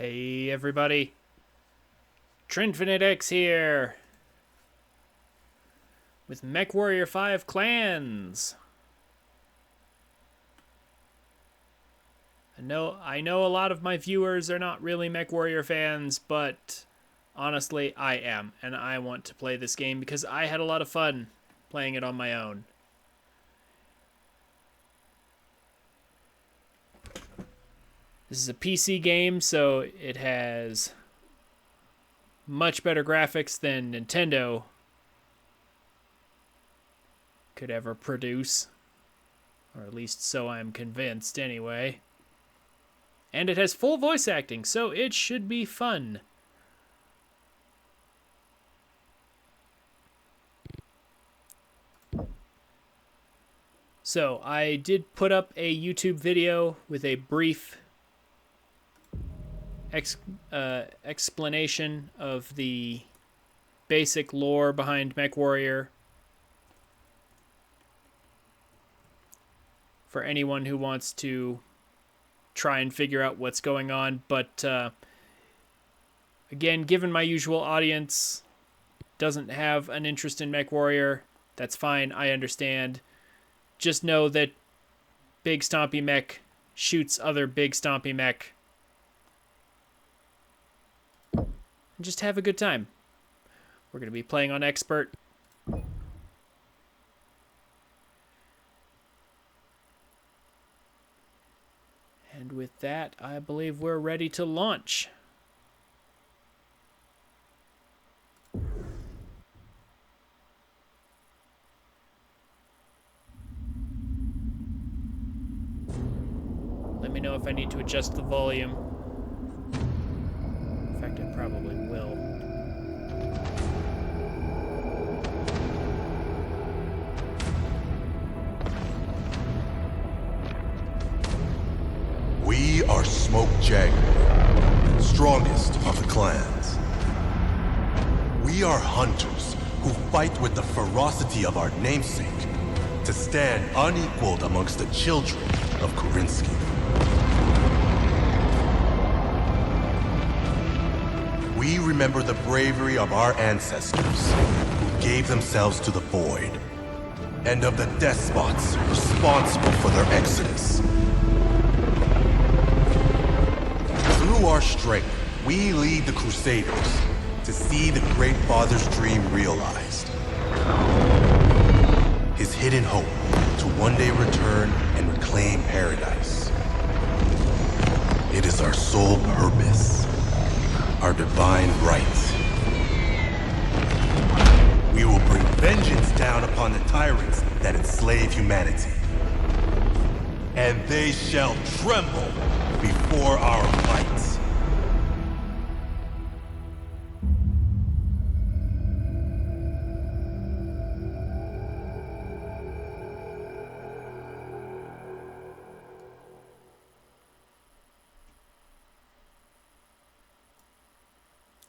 Hey everybody, TrinfiniteX here with MechWarrior 5 Clans. I know a lot of my viewers are not really MechWarrior fans, but honestly I am, and I want to play this game because I had a lot of fun playing it on my own. This is a PC game, so it has much better graphics than Nintendo could ever produce. Or at least so I'm convinced, anyway. And it has full voice acting, so it should be fun. So, I did put up a YouTube video with a brief explanation of the basic lore behind MechWarrior for anyone who wants to try and figure out what's going on. But again, given my usual audience doesn't have an interest in MechWarrior, that's fine, I understand. Just know that Big Stompy Mech shoots other Big Stompy Mech. And just have a good time. We're going to be playing on Expert. And with that, I believe we're ready to launch. Let me know if I need to adjust the volume. In fact, I probably will. We are Smoke Jaguar, strongest of the clans. We are hunters who fight with the ferocity of our namesake to stand unequaled amongst the children of Korinsky. We remember the bravery of our ancestors who gave themselves to the void, and of the despots responsible for their exodus. Through our strength, we lead the Crusaders to see the Great Father's dream realized. His hidden hope to one day return and reclaim paradise. It is our sole purpose, our divine right. We will bring vengeance down upon the tyrants that enslave humanity. And they shall tremble before our might.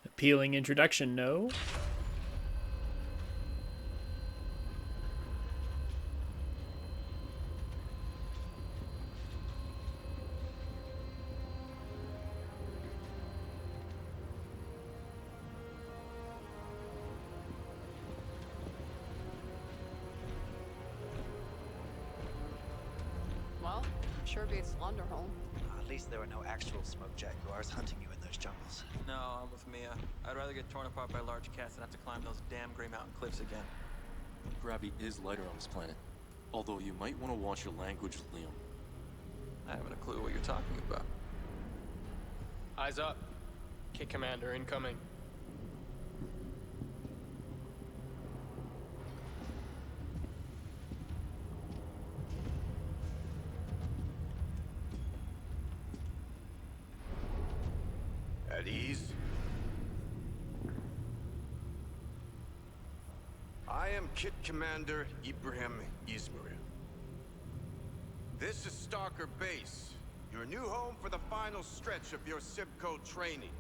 Appealing introduction, no? Well, sure beats Lunderholm. At least there were no actual smoke jaguars hunting you in those jungles. No, I'm with Mia. I'd rather get torn apart by large cats than have to climb those damn Grey Mountain cliffs again. Gravity is lighter on this planet. Although you might want to watch your language, Liam. I haven't a clue what you're talking about. Eyes up. Kit Commander incoming. At ease? I am Kit Commander Ibrahim Izmail. This is Stalker Base, your new home for the final stretch of your Sibco training.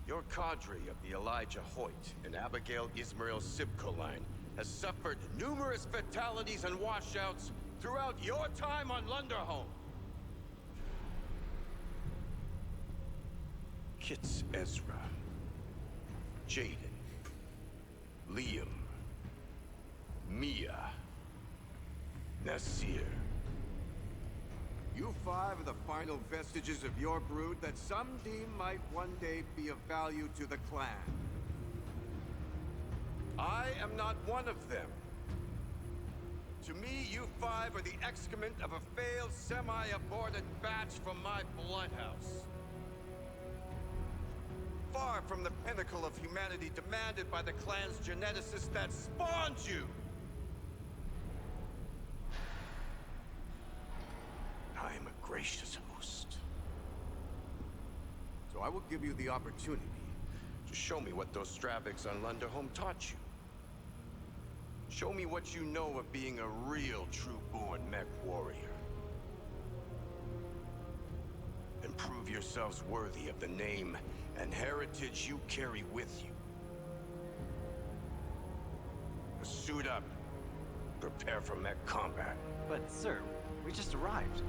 Your cadre of the Elijah Hoyt and Abigail Ismail Sibco line has suffered numerous fatalities and washouts throughout your time on Lunderholm. Kit's Ezra, Jaden, Liam, Mia, Nasir. You five are the final vestiges of your brood that some deem might one day be of value to the clan. I am not one of them. To me, you five are the excrement of a failed, semi-aborted batch from my bloodhouse. Far from the pinnacle of humanity demanded by the clan's geneticists that spawned you. I am a gracious host. So I will give you the opportunity to show me what those Stravics on Lunderholm taught you. Show me what you know of being a real, true-born MechWarrior. And prove yourselves worthy of the name and heritage you carry with you. Suit up. Prepare for mech combat. But, sir, we just arrived.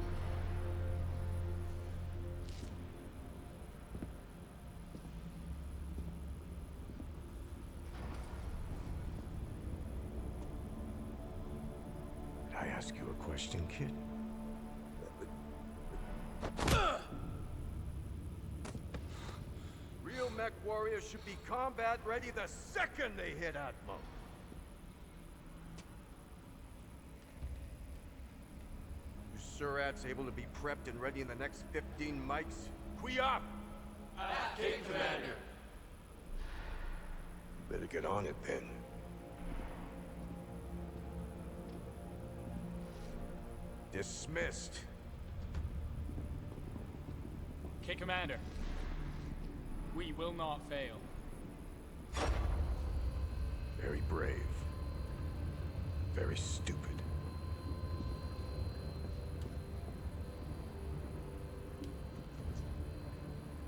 Did I ask you a question, kid? Real MechWarriors should be combat ready the second they hit Atmo. You Surats able to be prepped and ready in the next 15 mics? Quiop! Captain Commander. Better get on it then. Dismissed. Kit Commander. We will not fail. Very brave. Very stupid.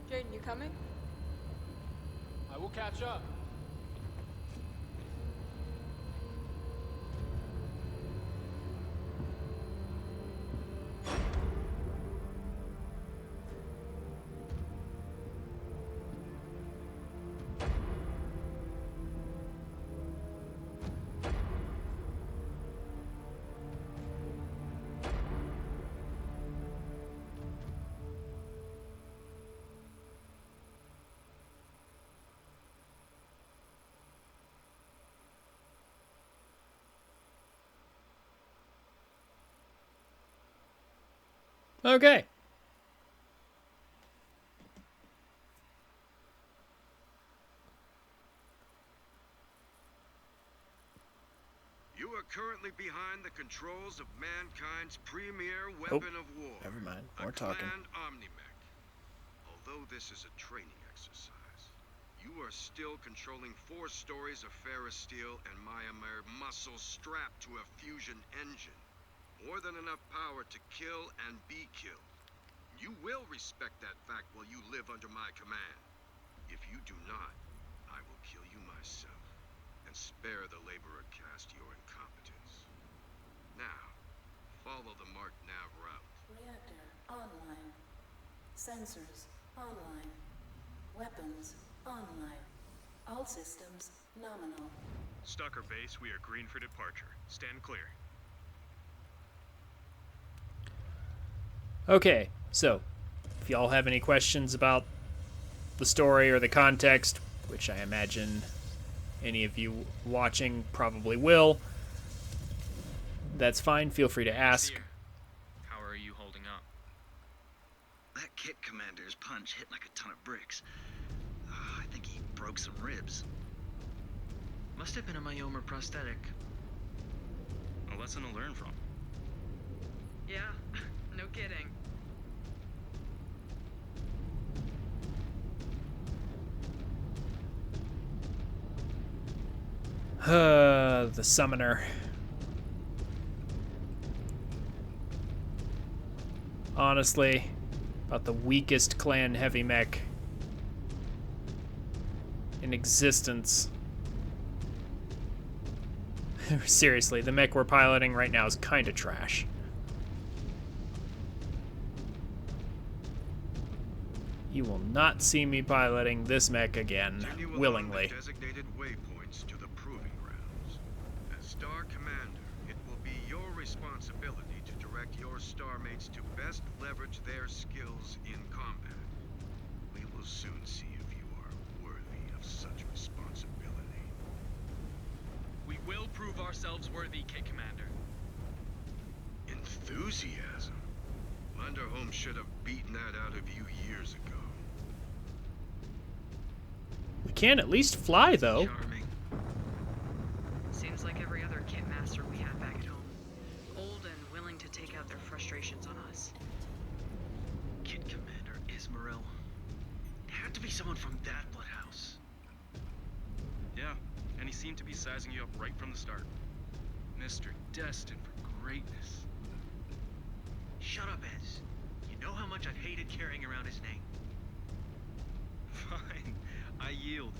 Jaden, you coming? I will catch up. Okay. You are currently behind the controls of mankind's premier weapon of war. Never mind. A More talking. clan Omnimech. Although this is a training exercise, you are still controlling 4 stories of ferrous steel and Myanmar muscle strapped to a fusion engine. More than enough power to kill and be killed. You will respect that fact while you live under my command. If you do not, I will kill you myself and spare the laborer caste your incompetence. Now, follow the marked nav route. Reactor online. Sensors online. Weapons online. All systems nominal. Stalker base, we are green for departure. Stand clear. Okay, so if y'all have any questions about the story or the context, which I imagine any of you watching probably will, that's fine. Feel free to ask. How are you holding up? That Kit Commander's punch hit like a ton of bricks. I think he broke some ribs. Must have been a myoma prosthetic. A lesson to learn from. Yeah, no kidding. The summoner. Honestly, about the weakest clan heavy mech in existence. Seriously, the mech we're piloting right now is kind of trash. You will not see me piloting this mech again, Continue along willingly. the designated waypoints to the proving grounds. As Star Commander, it will be your responsibility to direct your star mates to best leverage their skills in combat. We will soon see if you are worthy of such responsibility. We will prove ourselves worthy, Kit Commander. Enthusiasm? Underholm should have beaten that out of you years ago. We can at least fly, though. Charming. Seems like every other kit master we had back at home. Old and willing to take out their frustrations on us. Kit Commander Ismail. It had to be someone from that bloodhouse. Yeah, and he seemed to be sizing you up right from the start. Mr. Destined for greatness. Shut up, Ez. You know how much I've hated carrying around his name. Fine, I yield.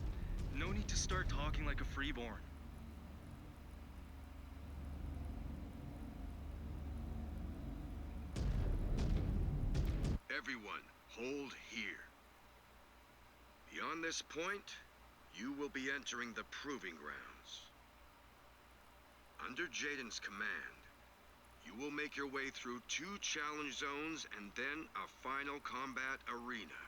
No need to start talking like a freeborn. Everyone, hold here. Beyond this point, you will be entering the proving grounds. Under Jaden's command, you will make your way through 2 challenge zones and then a final combat arena.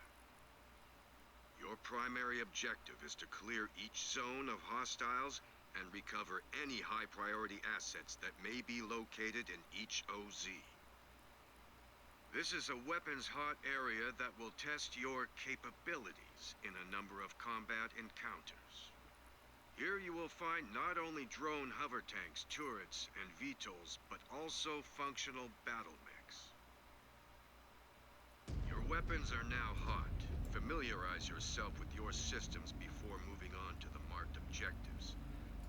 Your primary objective is to clear each zone of hostiles and recover any high-priority assets that may be located in each OZ. This is a weapons-hot area that will test your capabilities in a number of combat encounters. Here you will find not only drone hover tanks, turrets, and VTOLs, but also functional battle mechs. Your weapons are now hot. Familiarize yourself with your systems before moving on to the marked objectives.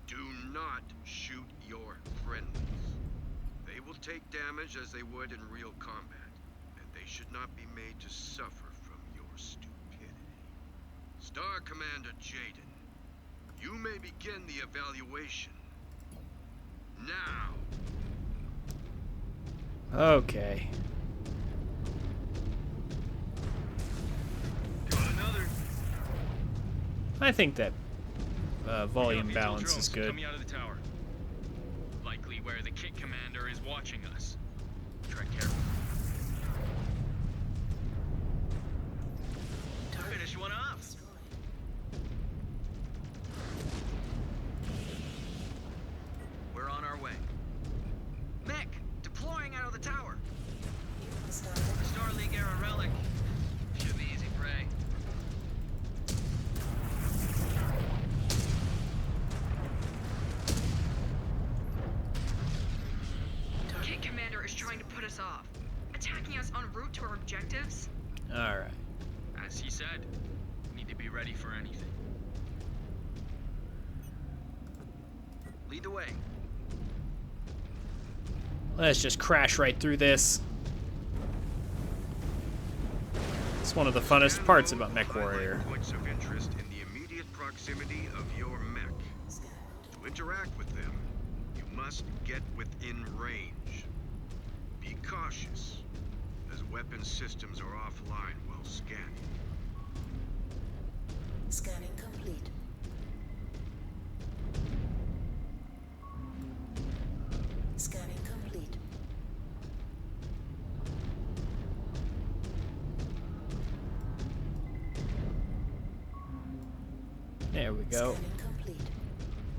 Do not shoot your friendlies. They will take damage as they would in real combat, and they should not be made to suffer from your stupidity. Star Commander Jaden, you may begin the evaluation. Now! Okay. Got another. I think that volume We got VTOL balance drones is good. coming out of the tower. Likely where the Kit Commander is watching us. Tread careful. Finish one off. We're on our way. Mech, deploying out of the tower. Star League era relic. Should be easy prey. Kit Commander is trying to put us off. Attacking us en route to our objectives? Alright. As he said, need to be ready for anything. Lead the way. Let's just crash right through this. It's one of the funnest parts about MechWarrior. Points of interest in the immediate proximity of your mech. To interact with them, you must get within range. Be cautious, as weapon systems are offline while scanning. Scanning complete. Scanning complete. There we go. Scanning complete.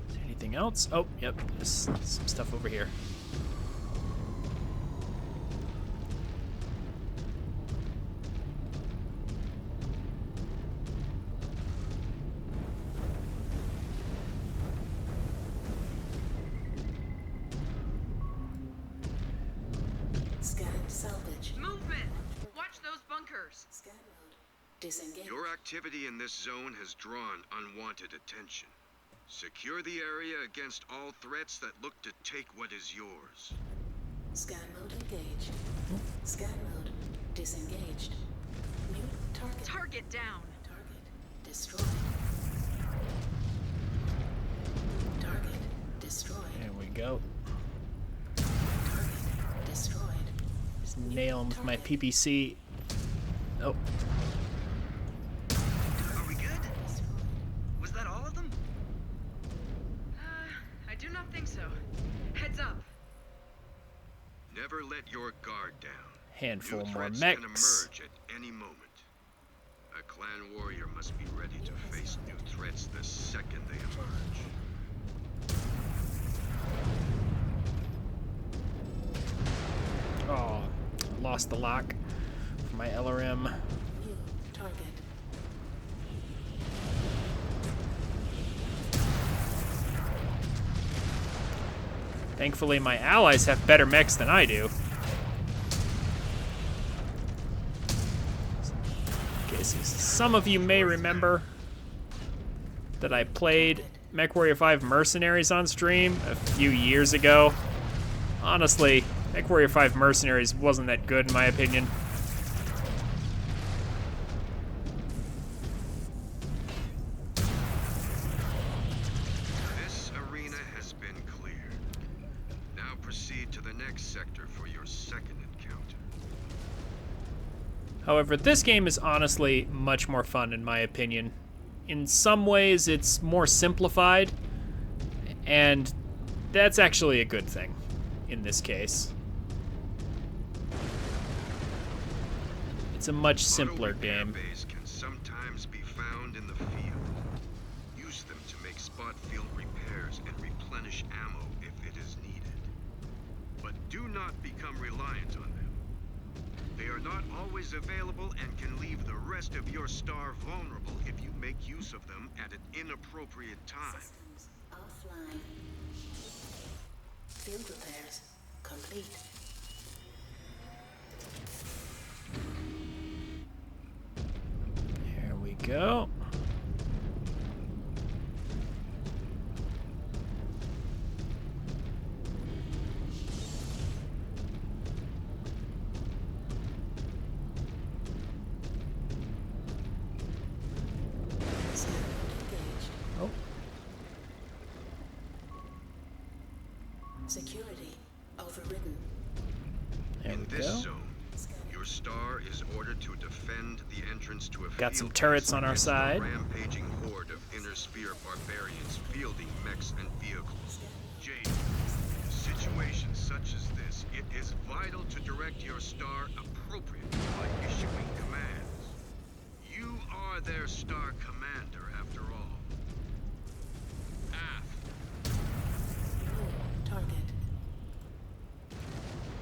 Is there anything else? Oh, yep. There's some stuff over here. Scan salvage. Movement! Watch those bunkers! Scan mode. Disengage. Your activity in this zone has drawn unwanted attention. Secure the area against all threats that look to take what is yours. Scan mode engaged. Scan mode disengaged. New target. Target down! Target destroyed. Target destroyed. There we go. Target destroyed. Just nail him with my PPC. Oh. let your guard down. Handful New more threats mechs. can emerge at any moment. A clan warrior must be ready to face new threats the second they emerge. Oh, lost the lock for my LRM. New target. Thankfully, my allies have better mechs than I do. Okay, so some of you may remember that I played MechWarrior 5 Mercenaries on stream a few years ago. Honestly, MechWarrior 5 Mercenaries wasn't that good in my opinion. This arena has been cleared. Now proceed to the next sector for your second encounter. However, this game is honestly much more fun in my opinion. In some ways, it's more simplified, and that's actually a good thing in this case. It's a much simpler game. Auto repair bays can sometimes be found in the field. Use them to make spot field repairs and replenish ammo if it is needed. But do not become reliant on them. They are not always available and can leave the rest of your star vulnerable if you make use of them at an inappropriate time. Systems offline. Field repairs complete. Here we go. Scan engaged. Oh, Security overridden. there In we this go. zone, your star is ordered to defend the entrance to a Got some field turrets base on our against a side. rampaging horde of inner sphere barbarians fielding mechs and vehicles. Jade, in situations such as this, it is vital to direct your star appropriately by issuing commands. You are their star commander, after all. Aft. New target.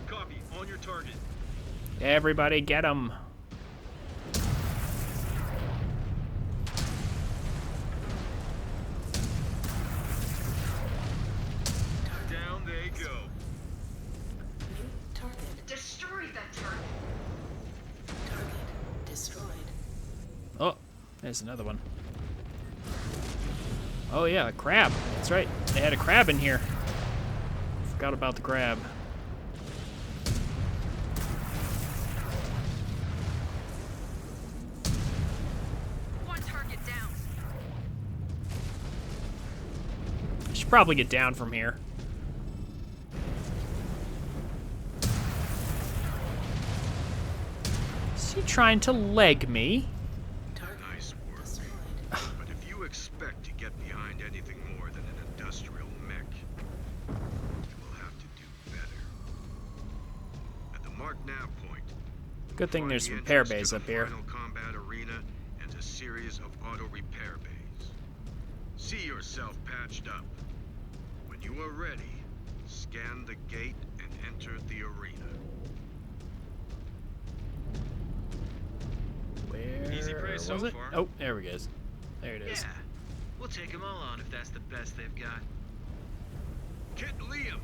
Copy. On your target. Everybody get them. Down they go. New target. Destroy that target. Target destroyed. Oh, there's another one. Oh yeah, a crab. That's right. They had a crab in here. Forgot about the crab. One target down. I should probably get down from here. Is he trying to leg me? Target Nice work. destroyed. But if you expect to get behind anything more than an industrial mech, you will have to do better. At the Mark Nav point, Good thing find there's the repair entrance bays to up the here. Final combat arena and a series of auto repair bays. See yourself patched up. When you are ready, scan the gate and enter the arena. Where Easy prey so was it? far. Oh, there we go. There it is. Yeah, we'll take them all on if that's the best they've got. Kit Liam,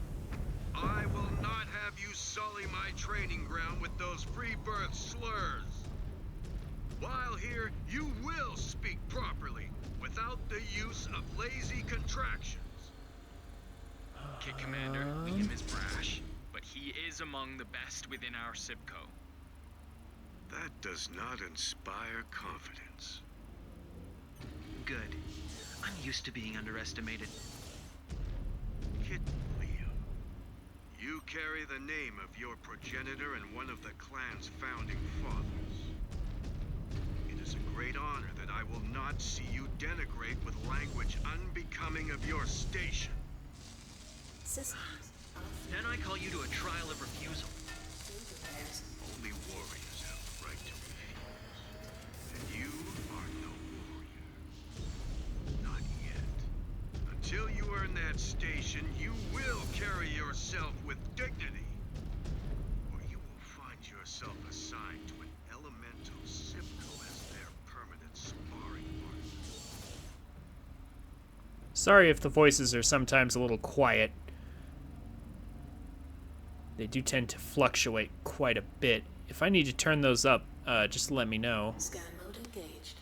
I will not have you sully my training ground with those free birth slurs. While here, you will speak properly without the use of lazy contractions. Kit Commander, Liam is brash, but he is among the best within our SIBCO. That does not inspire confidence. Good. I'm used to being underestimated. Kit Liam, you carry the name of your progenitor and one of the clan's founding fathers. It is a great honor that I will not see you denigrate with language unbecoming of your station. Systems offline. Then I call you to a trial of refusal. only warriors have the right to refuse. And you are no warrior. Not yet. Until you earn that station, you will carry yourself with dignity. Or you will find yourself assigned to an elemental Sipco as their permanent sparring partner. Sorry if the voices are sometimes a little quiet. They do tend to fluctuate quite a bit. If I need to turn those up, just let me know. Scan mode engaged.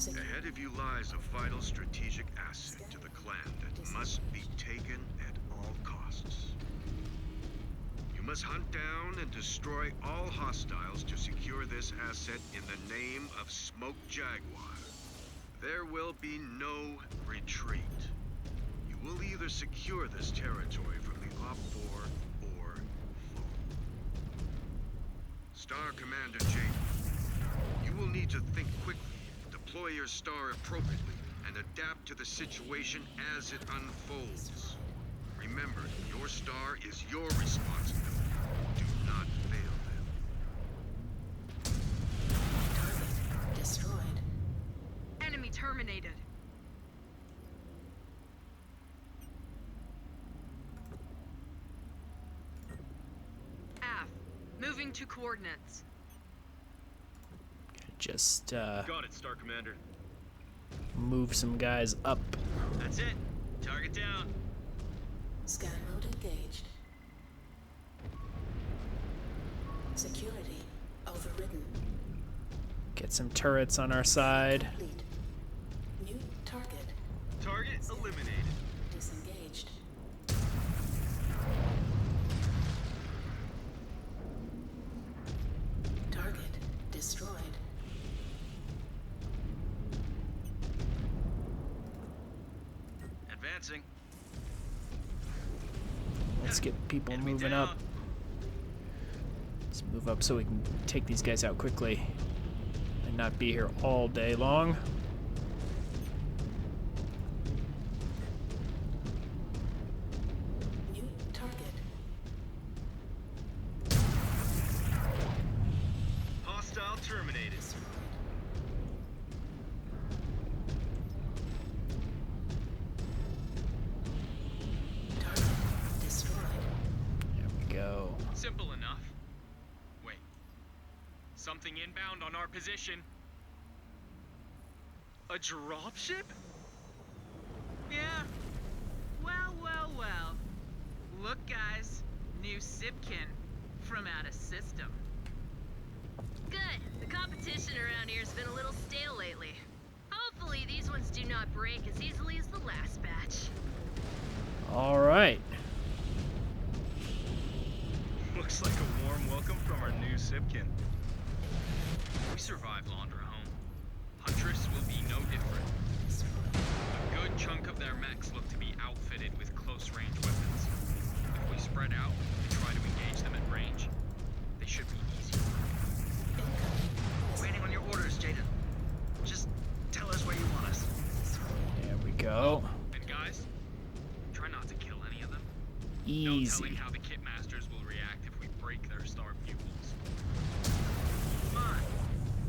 Ahead of you lies a vital strategic asset to the clan that must be taken at all costs. You must hunt down and destroy all hostiles to secure this asset in the name of Smoke Jaguar. There will be no retreat. You will either secure this territory from the Op-4 or fall. Star Commander Jaden, you will need to think quickly, deploy your star appropriately, and adapt to the situation as it unfolds. Remember, your star is your responsibility. Do not fail them. Target destroyed. Enemy terminated. Af, moving to coordinates. Just Got it, Star Commander. move some guys up. That's it. Target down. Scan mode engaged. Security overridden. Get some turrets on our side. Complete. New target Target eliminated. disengaged. Target destroyed. Advancing. Let's get people Enemy moving down. up. Let's move up so we can take these guys out quickly and not be here all day long. New target. Hostile terminated. Destroyed. Target destroyed. There we go. Simple enough. Wait. Something inbound on our position. A dropship? Yeah. Well, well, well. Look, guys. New Sipkin from out of system. Good. The competition around here's been a little stale lately. Hopefully these ones do not break as easily as the last batch. All right. Looks like a warm welcome from our new Sipkin. We survived Laundra home. Huntress will be no different. A good chunk of their mechs look to be outfitted with close-range weapons. If we spread out and try to engage them at range, they should be easy. Waiting on your orders, Jaden. Just tell us where you want us. There we go. And guys, try not to kill any of them. No Easy. telling how the kit masters will react if we break their star pupils. Come on.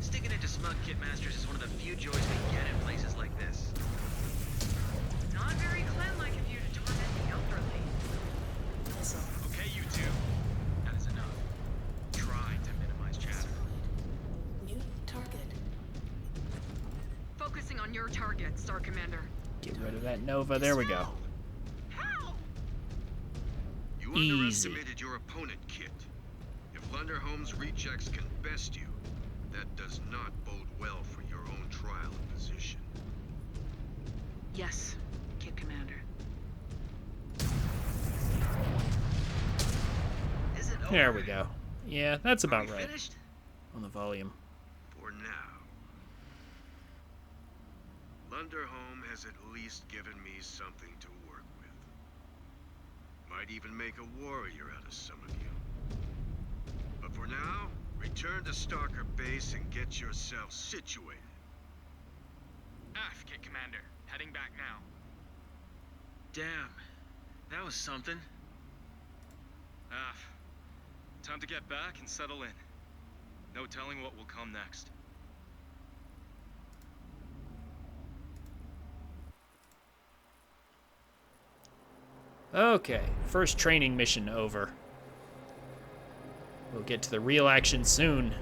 Sticking it to smug kit masters is one of the few joys we get in places like this. Not very clan-like of you to torment the elderly. Missile Okay, you two. That is enough. Try to minimize chatter. destroyed. New target. Focusing on your target, Star Commander. Get rid of that Nova. There we go. How? You Easy. underestimated your opponent, Kit. If Lunderholm's rechecks can best you, that does not bode well for your own trial and position. Yes, Kit Commander. Is it over? There we go. Yeah, that's Are about we right finished? on the volume. For now. Lunderholm has at least given me something to work with. Might even make a warrior out of some of you. But for now, return to Stalker Base and get yourself situated. Af, Kit Commander. Heading back now. Damn. That was something. Time to get back and settle in. No telling what will come next. Okay, first training mission over. We'll get to the real action soon.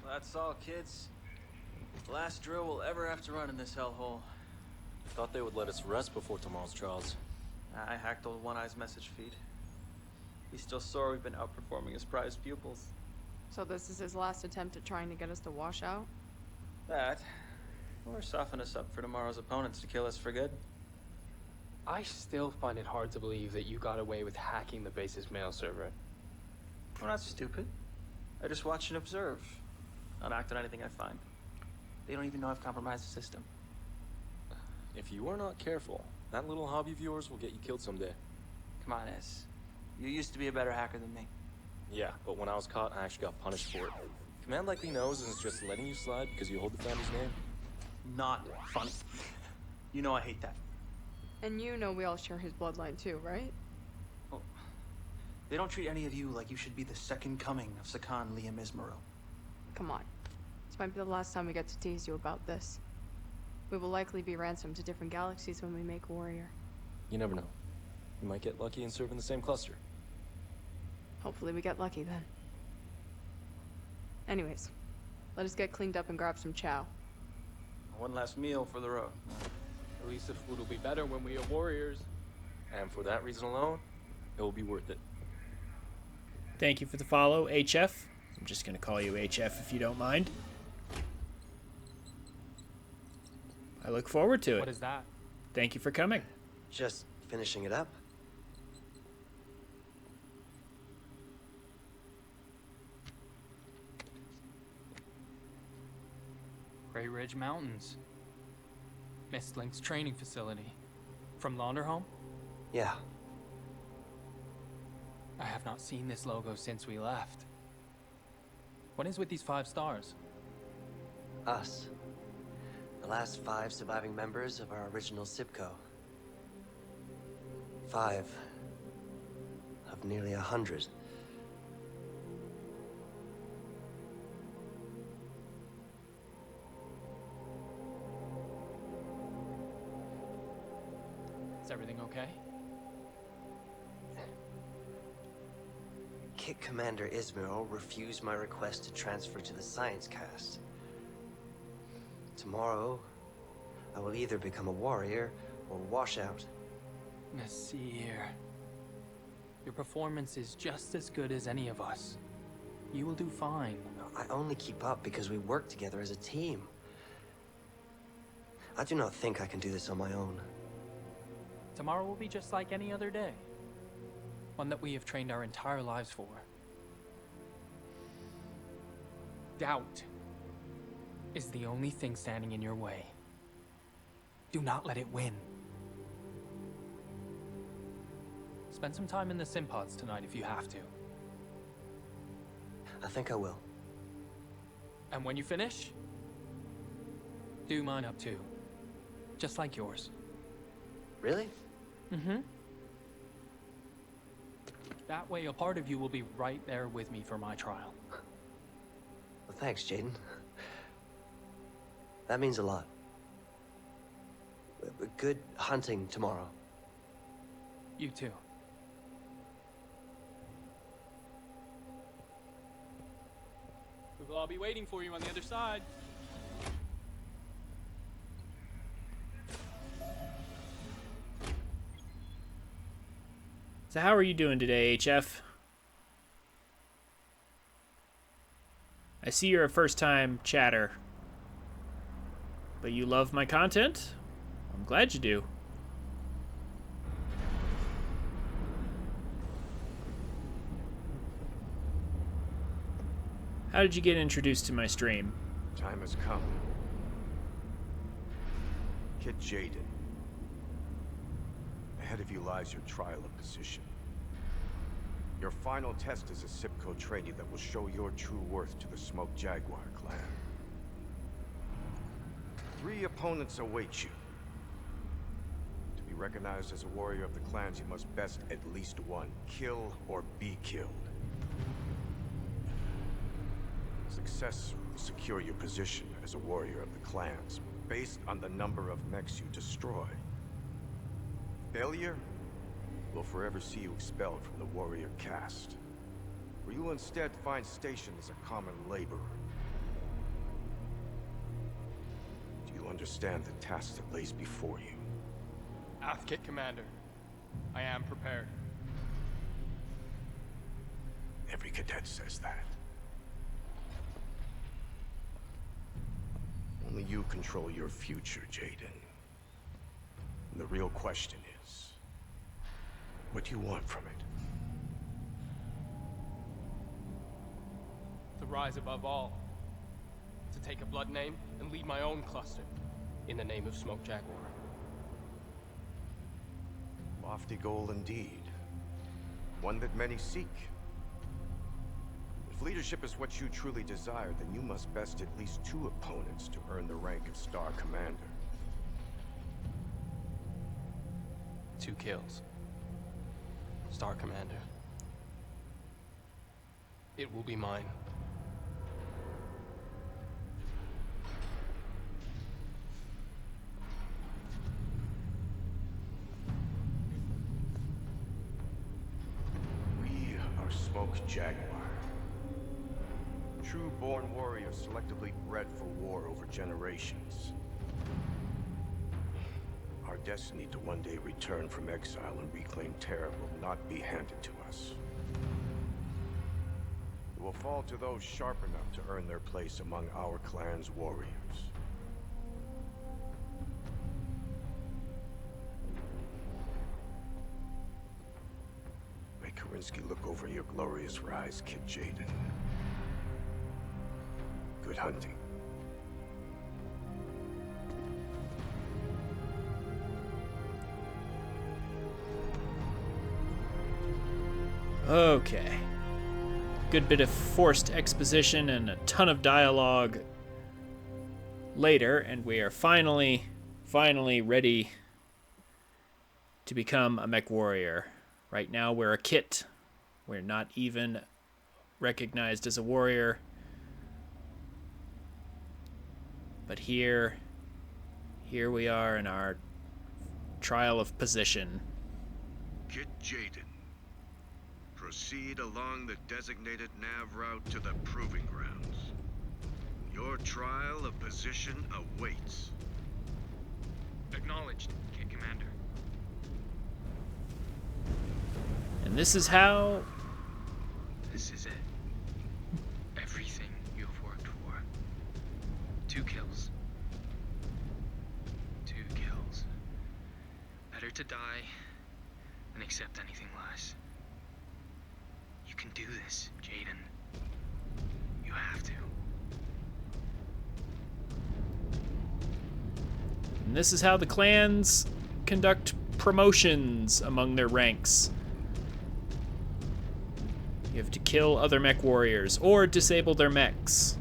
That's all, kids. Last drill we'll ever have to run in this hellhole. Thought they would let us rest before tomorrow's trials. I hacked old One Eye's message feed. He's still sore we've been outperforming his prized pupils. So this is his last attempt at trying to get us to wash out? That, or soften us up for tomorrow's opponents to kill us for good. I still find it hard to believe that you got away with hacking the base's mail server. I'm not stupid. I just watch and observe. Not act on anything I find. They don't even know I've compromised the system. If you are not careful, that little hobby of yours will get you killed someday. Come on, S. You used to be a better hacker than me. Yeah, but when I was caught, I actually got punished for it. Command likely knows and is just letting you slide because you hold the founder's name. Not funny. You know I hate that. And you know we all share his bloodline too, right? Well, they don't treat any of you like you should be the second coming of Sakan Liam Ismaro. Come on. This might be the last time we get to tease you about this. We will likely be ransomed to different galaxies when we make Warrior. You never know. You might get lucky and serve in the same cluster. Hopefully we get lucky then. Anyways, let us get cleaned up and grab some chow. One last meal for the road. At least the food will be better when we are warriors. And for that reason alone, it will be worth it. Thank you for the follow, HF. I'm just going to call you HF if you don't mind. I look forward to it. What is that? Thank you for coming. Just finishing it up. Grey Ridge Mountains. Mistlink's training facility. From Launderhome? Yeah. I have not seen this logo since we left. What is with these 5 stars? Us. The last 5 surviving members of our original SIPCO. 5 of nearly 100. Is everything okay? Kit Commander Ismail refused my request to transfer to the science cast. Tomorrow, I will either become a warrior or wash out. Nasir. Your performance is just as good as any of us. You will do fine. I only keep up because we work together as a team. I do not think I can do this on my own. Tomorrow will be just like any other day. One that we have trained our entire lives for. Doubt is the only thing standing in your way. Do not let it win. Spend some time in the sim pods tonight if you have to. I think I will. And when you finish, do mine up too. Just like yours. Really? Mm-hmm. That way a part of you will be right there with me for my trial. Well, thanks, Jaden. That means a lot. Good hunting tomorrow. You too. We will all be waiting for you on the other side. So how are you doing today, HF? I see you're a first-time chatter. But you love my content? I'm glad you do. How did you get introduced to my stream? Time has come. Kid Jaden. Ahead of you lies your trial of position. Your final test is a Sipco trainee that will show your true worth to the Smoke Jaguar clan. 3 opponents await you. To be recognized as a warrior of the clans, you must best at least one. Kill or be killed. Success will secure your position as a warrior of the clans, based on the number of mechs you destroy. Failure will forever see you expelled from the warrior caste, where you will instead find station as a common laborer. Do you understand the task that lays before you? Kit Commander, I am prepared. Every cadet says that. Only you control your future, Jaden. And the real question is, what do you want from it? To rise above all. To take a blood name and lead my own cluster. In the name of Smoke Jaguar. Lofty goal indeed. One that many seek. If leadership is what you truly desire, then you must best at least 2 opponents to earn the rank of Star Commander. 2 kills. Star Commander. It will be mine. We are Smoke Jaguar. True-born warriors selectively bred for war over generations. Our destiny to one day return from exile and reclaim Terra will not be handed to us. It will fall to those sharp enough to earn their place among our clan's warriors. May Karinsky look over your glorious rise, Kid Jaden. Good hunting. Okay. Good bit of forced exposition and a ton of dialogue later, and we are finally ready to become a MechWarrior. Right now we're a kit. We're not even recognized as a warrior. But here we are in our trial of position. Kid Jaden. Proceed along the designated nav route to the proving grounds. Your trial of position awaits. Acknowledged, Kit Commander. And this is how... This is it. Everything you have worked for. 2 kills. 2 kills. Better to die than accept anything less. You can do this, Jaden. You have to. And this is how the clans conduct promotions among their ranks. You have to kill other mech warriors or disable their mechs.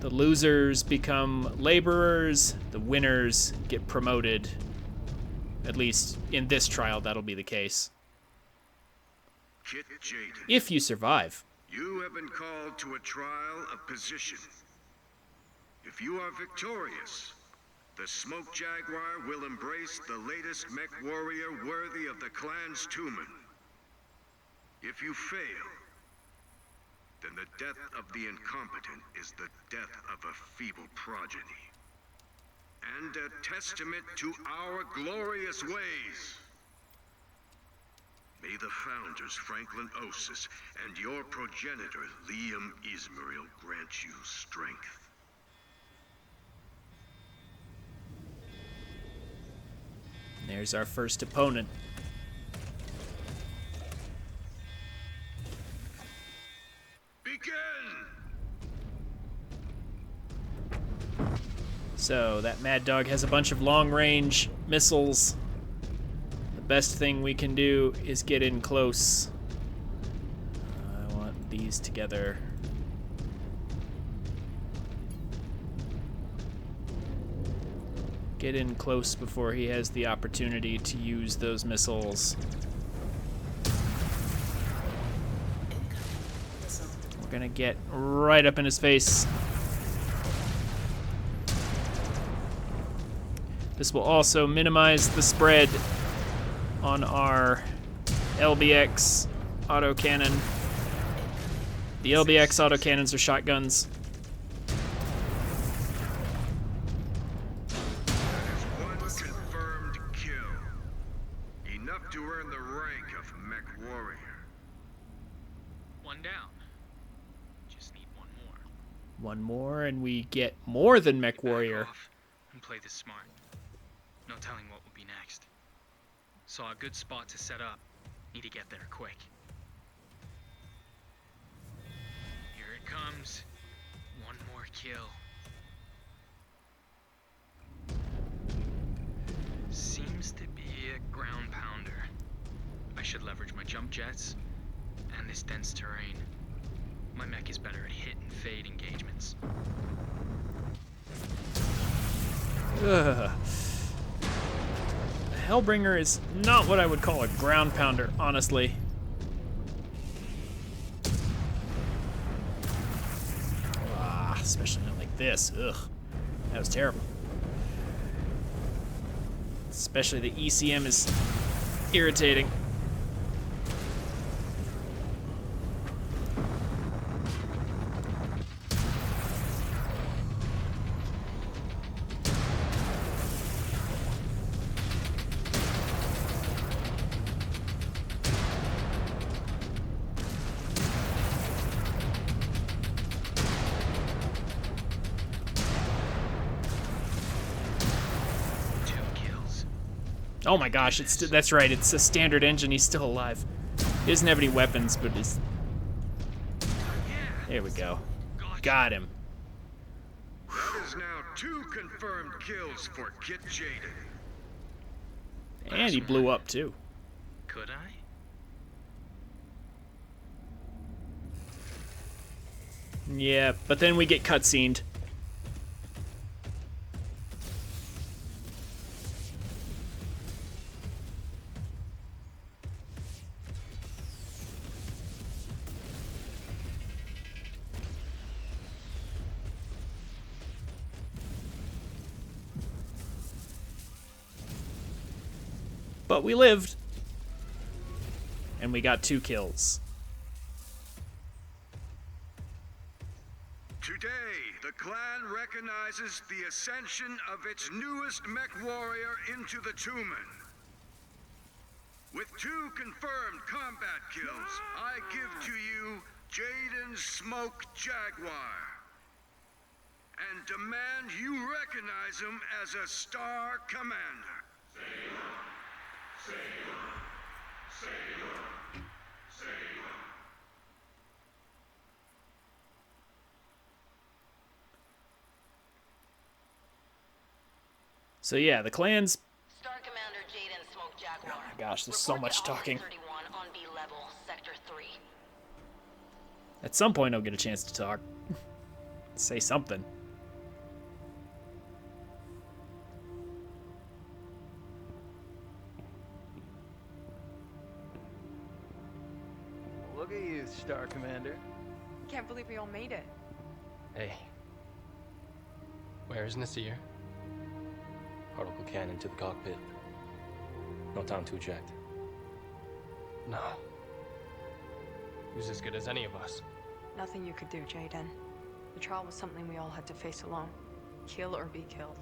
The losers become laborers, the winners get promoted. At least in this trial, that'll be the case. Kit Jaden. If you survive. You have been called to a trial of position. If you are victorious, the Smoke Jaguar will embrace the latest MechWarrior worthy of the clan's Tumen. If you fail, then the death of the incompetent is the death of a feeble progeny. And a testament to our glorious ways. May the founders Franklin Osis and your progenitor Liam Ismail grant you strength. There's our first opponent. Begin! So that Mad Dog has a bunch of long-range missiles. The best thing we can do is get in close. I want these together. Get in close before he has the opportunity to use those missiles. We're gonna get right up in his face. This will also minimize the spread on our LBX autocannon. The LBX autocannons are shotguns. One confirmed kill. Enough to earn the rank of MechWarrior. One down. Just need one more. One more, and we get more than MechWarrior. And play this smart. No telling what will be next. Saw a good spot to set up. Need to get there quick. Here it comes. One more kill. Seems to be a ground pounder. I should leverage my jump jets and this dense terrain. My mech is better at hit and fade engagements. Ugh. The Hellbringer is not what I would call a ground pounder, honestly. Especially not like this. Ugh. That was terrible. Especially the ECM is irritating. Oh my gosh, that's right, it's a standard engine, he's still alive. He doesn't have any weapons, but he's... There we go. Got him. That is now 2 confirmed kills for Kit Jaden. And he blew up too. Could I? Yeah, but then we get cutscened. But we lived. And we got 2 kills. Today, the clan recognizes the ascension of its newest MechWarrior into the Tumen. With 2 confirmed combat kills, I give to you Jaden Smoke Jaguar. And demand you recognize him as a star commander. So yeah, the clans. Star Commander Jaden Smoke Jaguar. Oh my gosh, there's so much talking. 31 on B level, Sector 3. At some point, I'll get a chance to talk. Say something. Look at you, Star Commander. Can't believe we all made it. Hey. Where is Nasir? Particle cannon to the cockpit. No time to eject. No. Who's as good as any of us? Nothing you could do, Jaden. The trial was something we all had to face alone. Kill or be killed.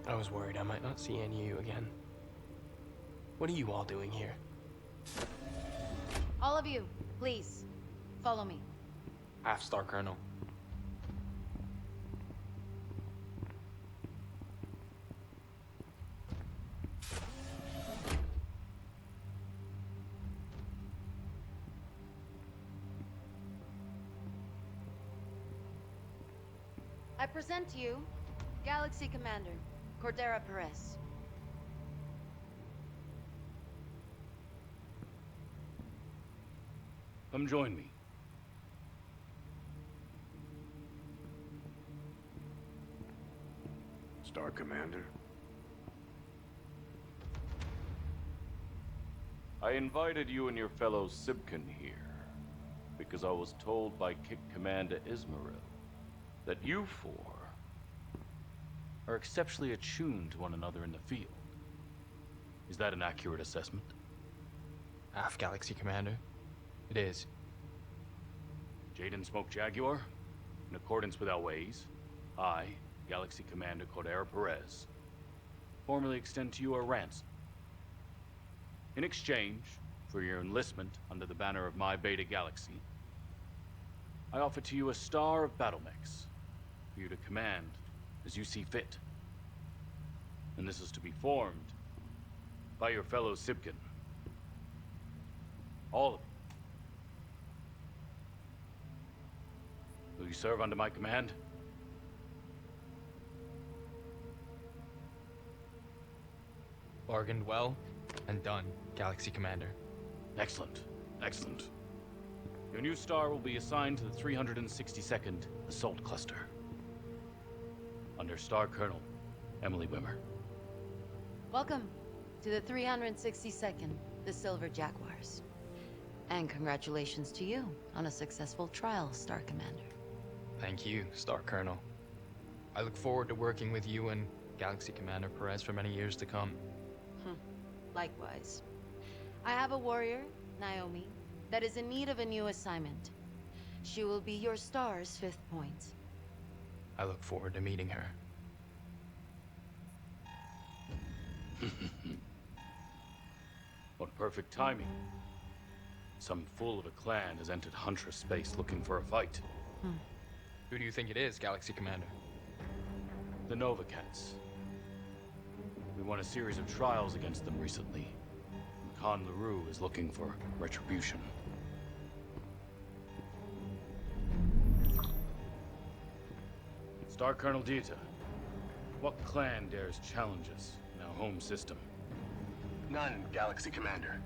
I was worried I might not see any of you again. What are you all doing here? All of you, please, follow me. Half-Star Colonel. I present to you Galaxy Commander Cordera Perez. Come join me. Star Commander. I invited you and your fellow Sibkin here because I was told by Kick Commander Ismail that you four are exceptionally attuned to one another in the field. Is that an accurate assessment? Half Galaxy Commander. It is. Jade and Smoke Jaguar, in accordance with our ways, I, Galaxy Commander Cordera Perez, formally extend to you a ransom. In exchange for your enlistment under the banner of my Beta Galaxy, I offer to you a star of battle mechs for you to command as you see fit. And this is to be formed by your fellow Sibkin. All of you. Will you serve under my command? Bargained well and done, Galaxy Commander. Excellent. Excellent. Your new star will be assigned to the 362nd Assault Cluster. Under Star Colonel Emily Wimmer. Welcome to the 362nd, the Silver Jaguars. And congratulations to you on a successful trial, Star Commander. Thank you, Star Colonel. I look forward to working with you and Galaxy Commander Perez for many years to come. Likewise. I have a warrior, Naomi, that is in need of a new assignment. She will be your star's 5th point. I look forward to meeting her. What perfect timing. Some fool of a clan has entered Huntress space looking for a fight. Who do you think it is, Galaxy Commander? The Nova Cats. We won a series of trials against them recently. Khan LaRue is looking for retribution. Star Colonel Dieta, what clan dares challenge us in our home system? None, Galaxy Commander.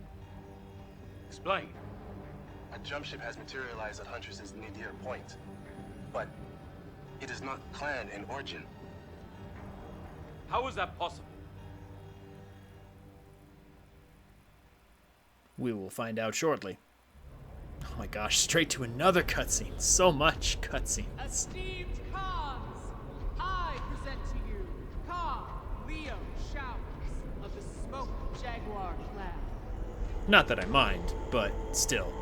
Explain. A jump ship has materialized at Huntress's nadir point, but it is not clan in origin. How is that possible? We will find out shortly. Oh my gosh, straight to another cutscene. So much cutscenes. Esteemed Khans, I present to you Khan Leo Showers of the Smoke Jaguar clan. Not that I mind, but still.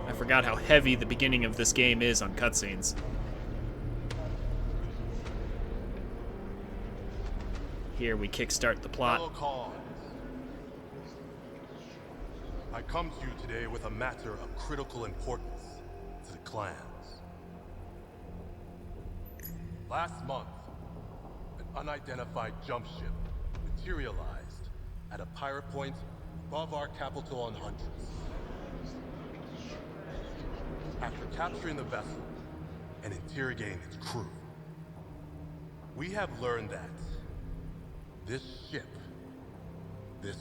I forgot how heavy the beginning of this game is on cutscenes. Here we kickstart the plot. Fellow Khans, I come to you today with a matter of critical importance to the clans. Last month, an unidentified jump ship materialized at a pirate point above our capital on Huntress. After capturing the vessel and interrogating its crew, we have learned that this ship, this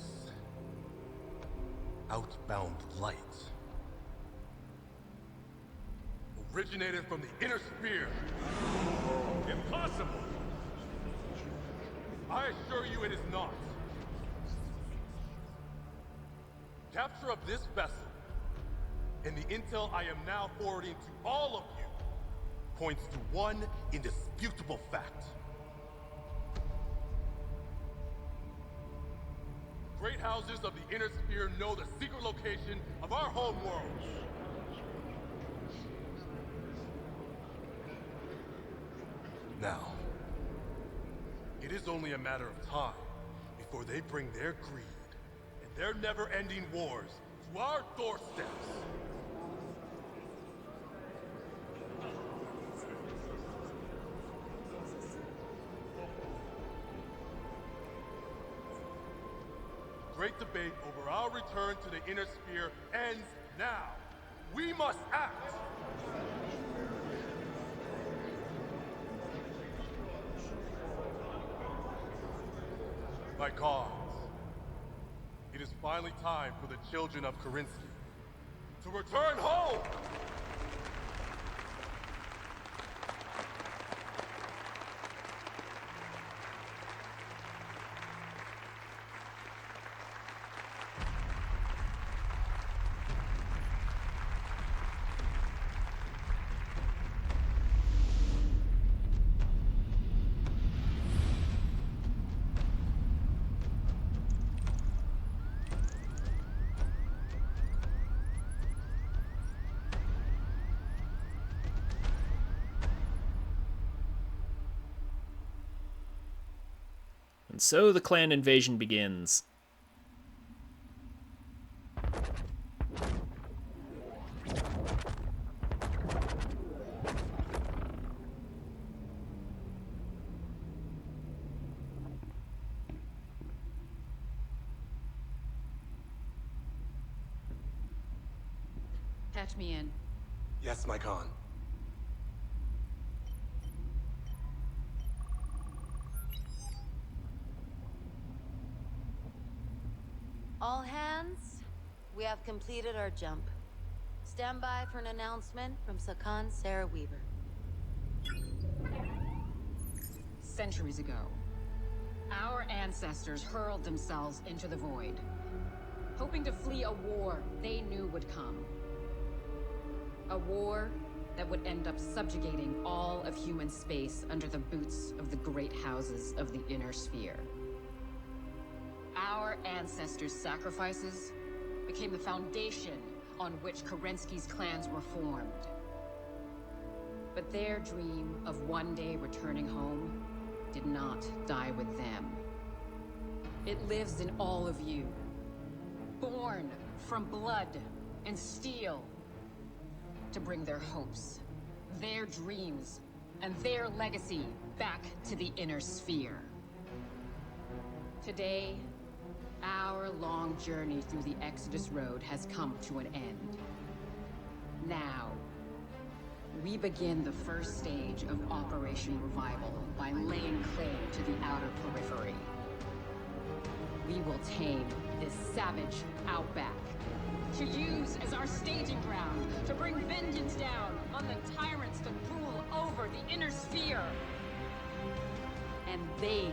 outbound light, originated from the inner sphere. Impossible! I assure you it is not. Capture of this vessel and the intel I am now forwarding to all of you points to one indisputable fact. Great houses of the inner sphere know the secret location of our home world. Now, it is only a matter of time before they bring their greed and their never-ending wars to our doorsteps. Great debate over our return to the inner sphere ends now. We must act! My gods, it is finally time for the children of Karinsky to return home! And so the clan invasion begins. Patch me in. Yes, my Khan. All hands, we have completed our jump. Stand by for an announcement from Sakan Sarah Weaver. Centuries ago, our ancestors hurled themselves into the void, hoping to flee a war they knew would come. A war that would end up subjugating all of human space under the boots of the great houses of the inner sphere. Our ancestors' sacrifices became the foundation on which Kerensky's clans were formed. But their dream of one day returning home did not die with them. It lives in all of you, born from blood and steel, to bring their hopes, their dreams, and their legacy back to the inner sphere. Today, our long journey through the Exodus Road has come to an end. Now, we begin the first stage of Operation Revival by laying claim to the outer periphery. We will tame this savage outback, to use as our staging ground, to bring vengeance down on the tyrants that rule over the inner sphere. And they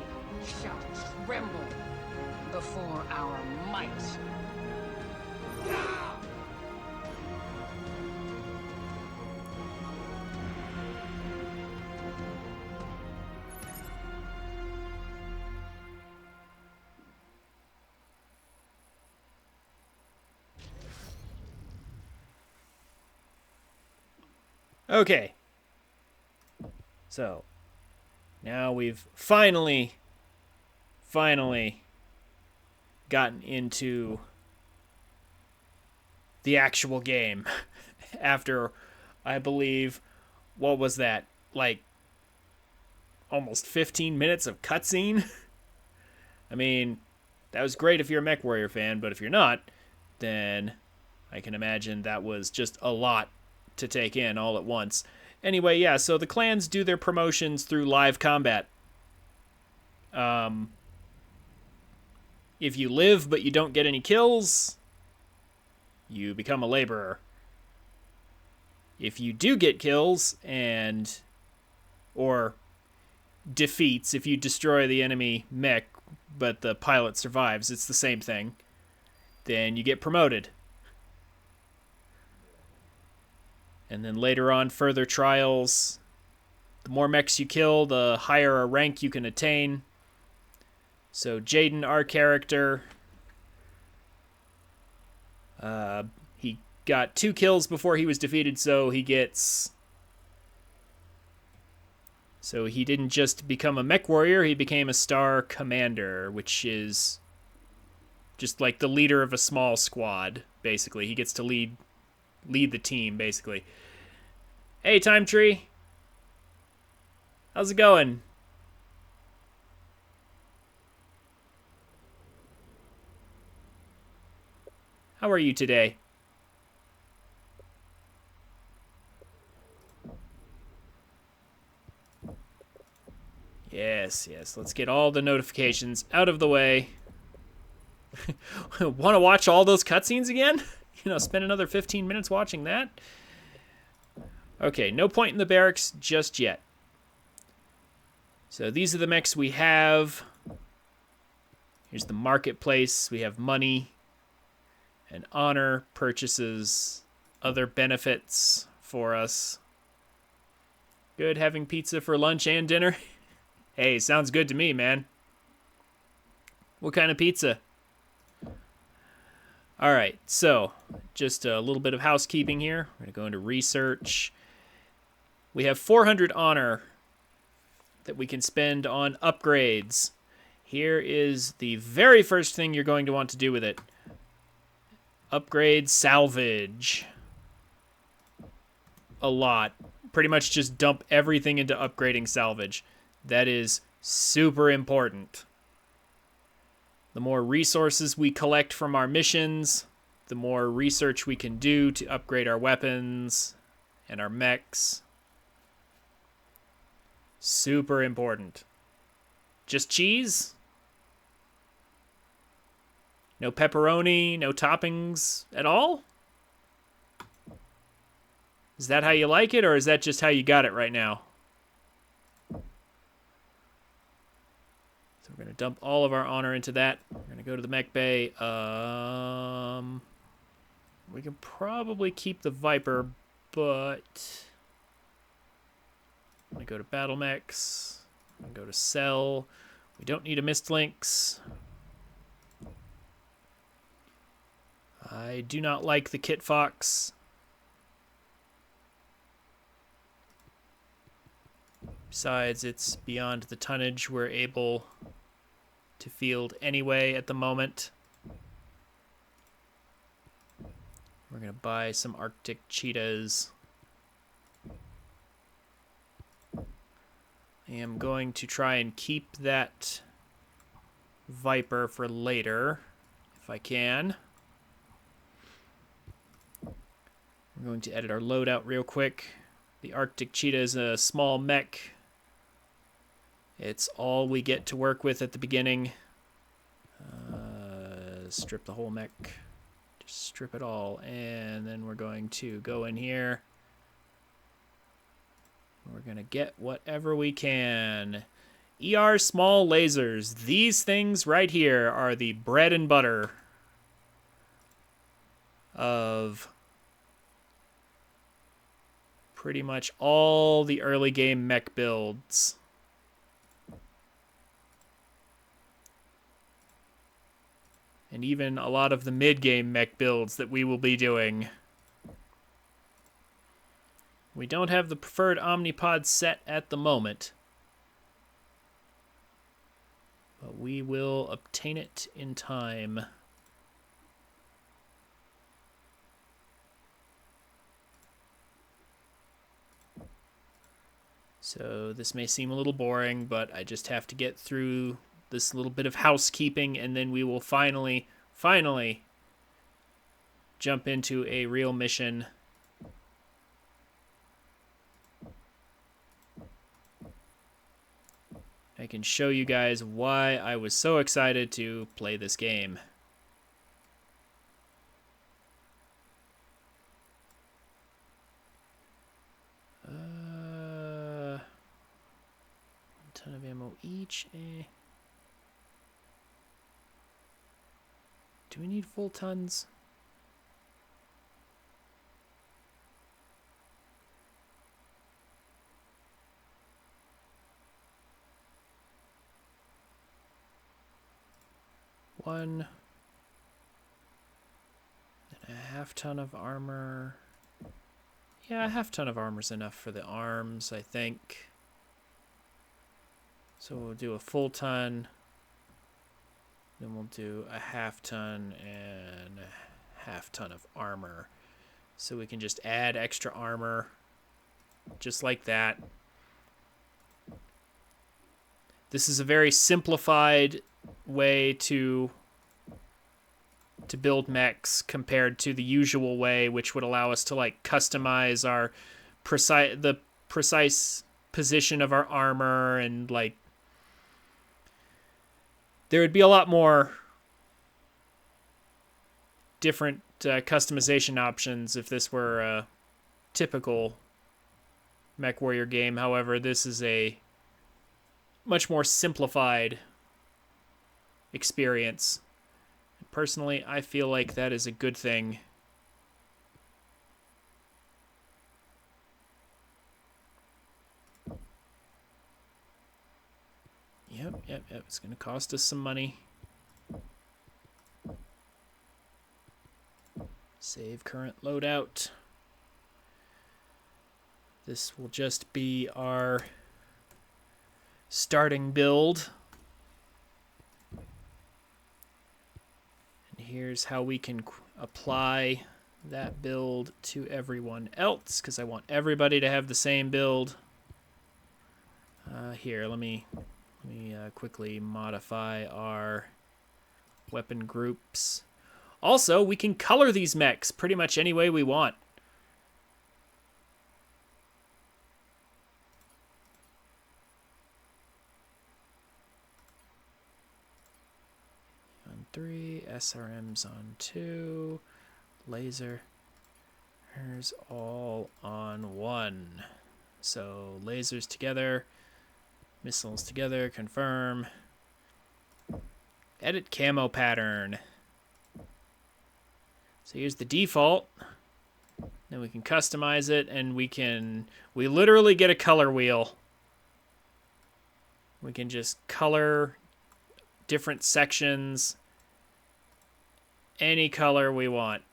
shall tremble before our might. Okay. So, now we've finally gotten into the actual game. After, I believe, what was that? Like, almost 15 minutes of cutscene? I mean, that was great if you're a MechWarrior fan, but if you're not, then I can imagine that was just a lot to take in all at once. Anyway, yeah, so the clans do their promotions through live combat. If you live but you don't get any kills, you become a laborer. If you do get kills or defeats, if you destroy the enemy mech but the pilot survives, it's the same thing, then you get promoted. And then later on, further trials. The more mechs you kill, the higher a rank you can attain. So Jaden, our character, he got 2 kills before he was defeated, so he didn't just become a MechWarrior, he became a Star Commander, which is just like the leader of a small squad, basically. He gets to lead the team, basically. Hey, Time Tree. How's it going? How are you today? Yes, yes. Let's get all the notifications out of the way. Want to watch all those cutscenes again? Spend another 15 minutes watching that? Okay, no point in the barracks just yet. So these are the mechs we have. Here's the marketplace. We have money and honor, purchases, other benefits for us. Good having pizza for lunch and dinner. Hey, sounds good to me, man. What kind of pizza? All right, so just a little bit of housekeeping here. We're going to go into research. We have 400 honor that we can spend on upgrades. Here is the very first thing you're going to want to do with it. Upgrade salvage. A lot. Pretty much just dump everything into upgrading salvage. That is super important. The more resources we collect from our missions, the more research we can do to upgrade our weapons and our mechs. Super important. Just cheese? No pepperoni, no toppings at all? Is that how you like it, or is that just how you got it right now? So we're going to dump all of our honor into that. We're going to go to the mech bay. We can probably keep the Viper, but I'm going to go to Battle Mechs. I'm going to go to Cell. We don't need a Mist Lynx. I do not like the Kit Fox. Besides, it's beyond the tonnage we're able to field anyway at the moment. We're going to buy some Arctic cheetahs. I am going to try and keep that Viper for later, if I can. We're going to edit our loadout real quick. The Arctic cheetah is a small mech. It's all we get to work with at the beginning. Strip the whole mech. Just strip it all. And then we're going to go in here. We're going to get whatever we can. ER small lasers. These things right here are the bread and butter of pretty much all the early game mech builds. And even a lot of the mid-game mech builds that we will be doing. We don't have the preferred Omnipod set at the moment, but we will obtain it in time. So this may seem a little boring, but I just have to get through this little bit of housekeeping, and then we will finally jump into a real mission. I can show you guys why I was so excited to play this game. A ton of ammo each. Do we need full tons? One. And a half ton of armor. Yeah, a half ton of armor is enough for the arms, I think. So we'll do a full ton. Then we'll do a half ton and a half ton of armor. So we can just add extra armor. Just like that. This is a very simplified way to build mechs compared to the usual way, which would allow us to like customize our precise position of our armor and like there would be a lot more different customization options if this were a typical MechWarrior game. However, this is a much more simplified experience. Personally, I feel like that is a good thing. Yep. It's going to cost us some money. Save current loadout. This will just be our starting build. And here's how we can apply that build to everyone else, because I want everybody to have the same build. Here, let me quickly modify our weapon groups. Also, we can color these mechs pretty much any way we want. On 3, SRMs on 2, laser. Here's all on 1. So lasers together, missiles together, confirm. Edit camo pattern. So here's the default. Then we can customize it, and we literally get a color wheel. We can just color different sections any color we want.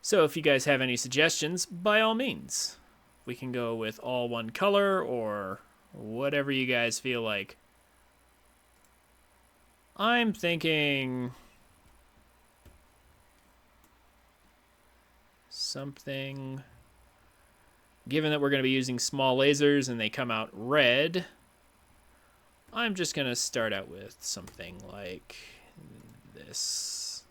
So if you guys have any suggestions, by all means. We can go with all one color or whatever you guys feel like. I'm thinking something, given that we're going to be using small lasers and they come out red, I'm just going to start out with something like this.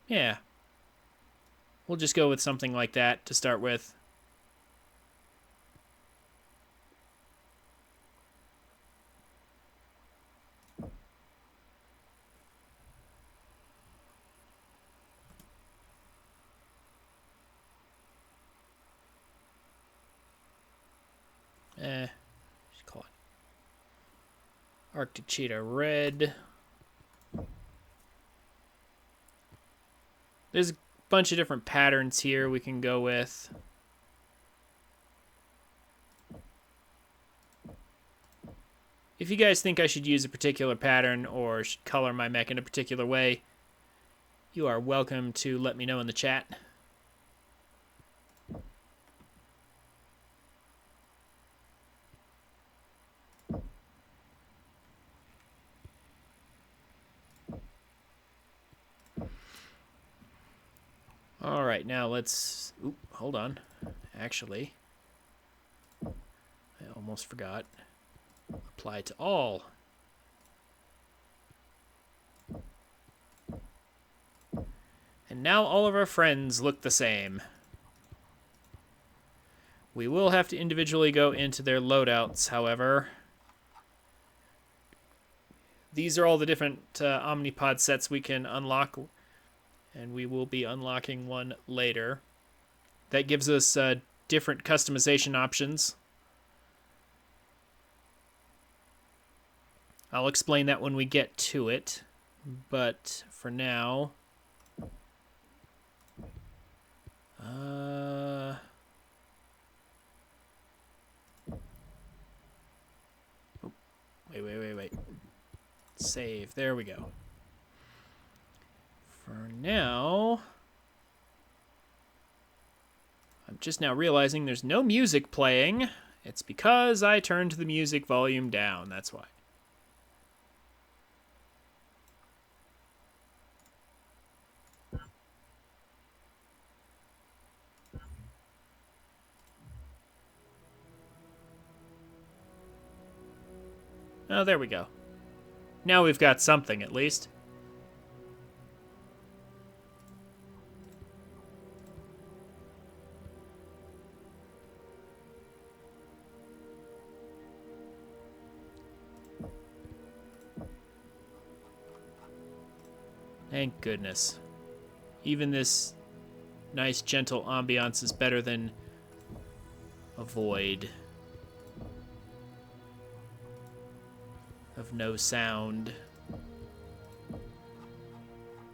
Yeah. We'll just go with something like that to start with. Just call it Arctic Cheetah Red. There's a bunch of different patterns here we can go with. If you guys think I should use a particular pattern or should color my mech in a particular way, you are welcome to let me know in the chat. All right, now let's... Oop, hold on. Actually, I almost forgot. Apply to all. And now all of our friends look the same. We will have to individually go into their loadouts, however. These are all the different Omnipod sets we can unlock, and we will be unlocking one later. That gives us different customization options. I'll explain that when we get to it, but for now... Wait. Save. There we go. For now... I'm just now realizing there's no music playing. It's because I turned the music volume down. That's why. Oh, there we go. Now we've got something, at least. Thank goodness. Even this nice, gentle ambiance is better than a void of no sound.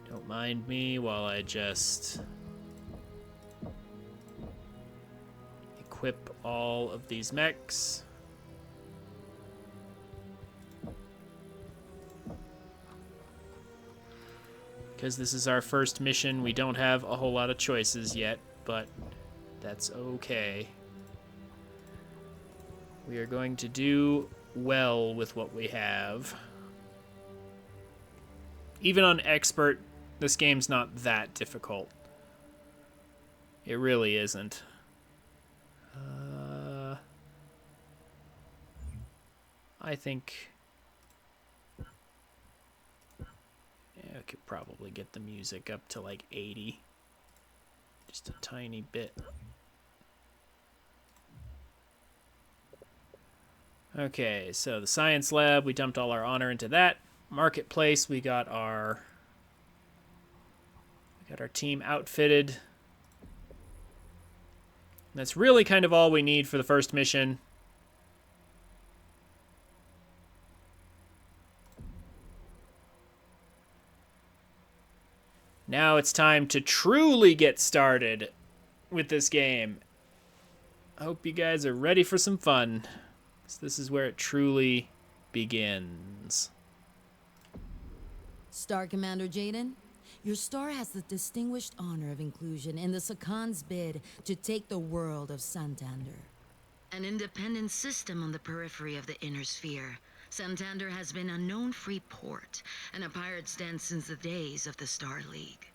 Don't mind me while I just equip all of these mechs. Because this is our first mission, we don't have a whole lot of choices yet, but that's okay. We are going to do well with what we have. Even on expert, this game's not that difficult. It really isn't. I think... I could probably get the music up to like 80. Just a tiny bit. Okay, so the science lab, we dumped all our honor into that. Marketplace, we got our team outfitted. That's really kind of all we need for the first mission. Now it's time to truly get started with this game. I hope you guys are ready for some fun. So this is where it truly begins. Star Commander Jaden, your star has the distinguished honor of inclusion in the Sakan's bid to take the world of Santander. An independent system on the periphery of the inner sphere, Santander has been a known free port and a pirate's den since the days of the Star League.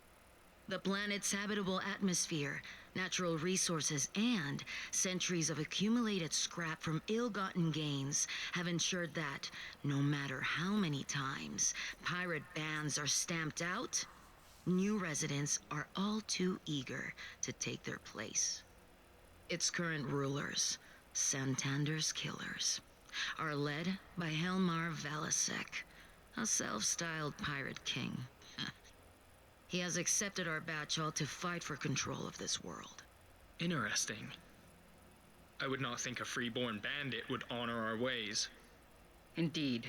The planet's habitable atmosphere, natural resources, and centuries of accumulated scrap from ill-gotten gains have ensured that, no matter how many times pirate bans are stamped out, new residents are all too eager to take their place. Its current rulers, Santander's Killers, are led by Helmar Valasek, a self-styled pirate king. He has accepted our batch all to fight for control of this world. Interesting. I would not think a freeborn bandit would honor our ways. Indeed.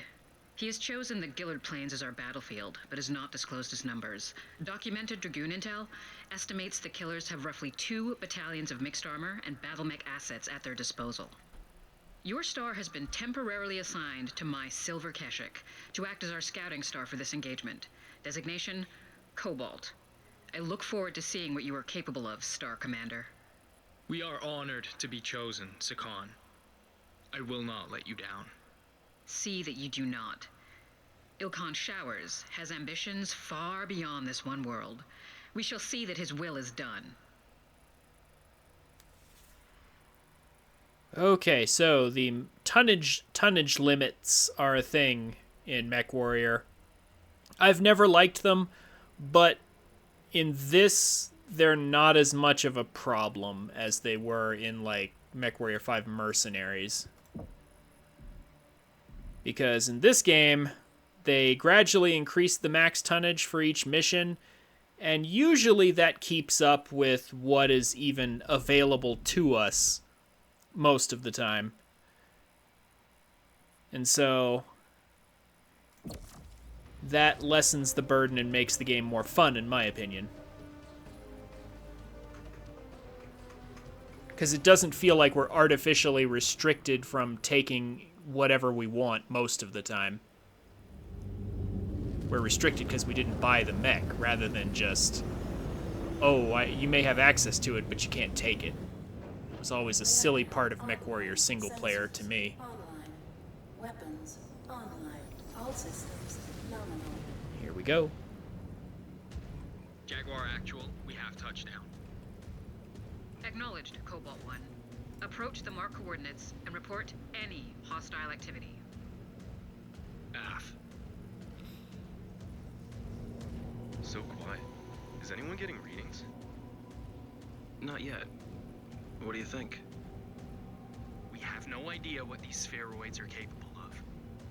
He has chosen the Gillard Plains as our battlefield, but has not disclosed his numbers. Documented Dragoon intel estimates the Killers have roughly 2 battalions of mixed armor and battle mech assets at their disposal. Your star has been temporarily assigned to my Silver Keshik to act as our scouting star for this engagement. Designation, Cobalt. I look forward to seeing what you are capable of, Star Commander. We are honored to be chosen, Sakan. I will not let you down. See that you do not. Ilkhan Showers has ambitions far beyond this one world. We shall see that his will is done. Okay, so the tonnage limits are a thing in MechWarrior. I've never liked them, but in this, they're not as much of a problem as they were in, like, MechWarrior 5 Mercenaries. Because in this game, they gradually increase the max tonnage for each mission, and usually that keeps up with what is even available to us most of the time. And so that lessens the burden and makes the game more fun, in my opinion. Because it doesn't feel like we're artificially restricted from taking whatever we want most of the time. We're restricted because we didn't buy the mech, rather than just, oh, you may have access to it, but you can't take it. It was always a silly part of MechWarrior single player to me. Online. Weapons online. All systems nominal. Here we go. Jaguar Actual, we have touchdown. Acknowledged, Cobalt 1. Approach the marked coordinates and report any hostile activity. So quiet. Is anyone getting readings? Not yet. What do you think? We have no idea what these spheroids are capable of.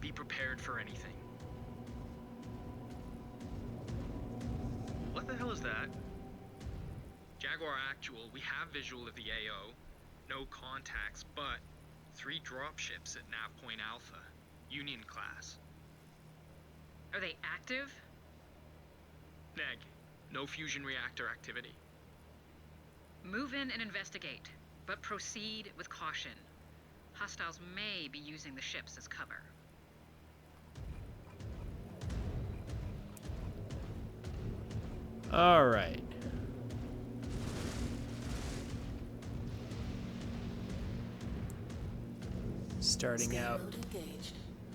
Be prepared for anything. What the hell is that? Jaguar Actual, we have visual of the AO. No contacts, but 3 dropships at Nav Point Alpha. Union class. Are they active? Neg. No fusion reactor activity. Move in and investigate, but proceed with caution. Hostiles may be using the ships as cover. All right. Starting out.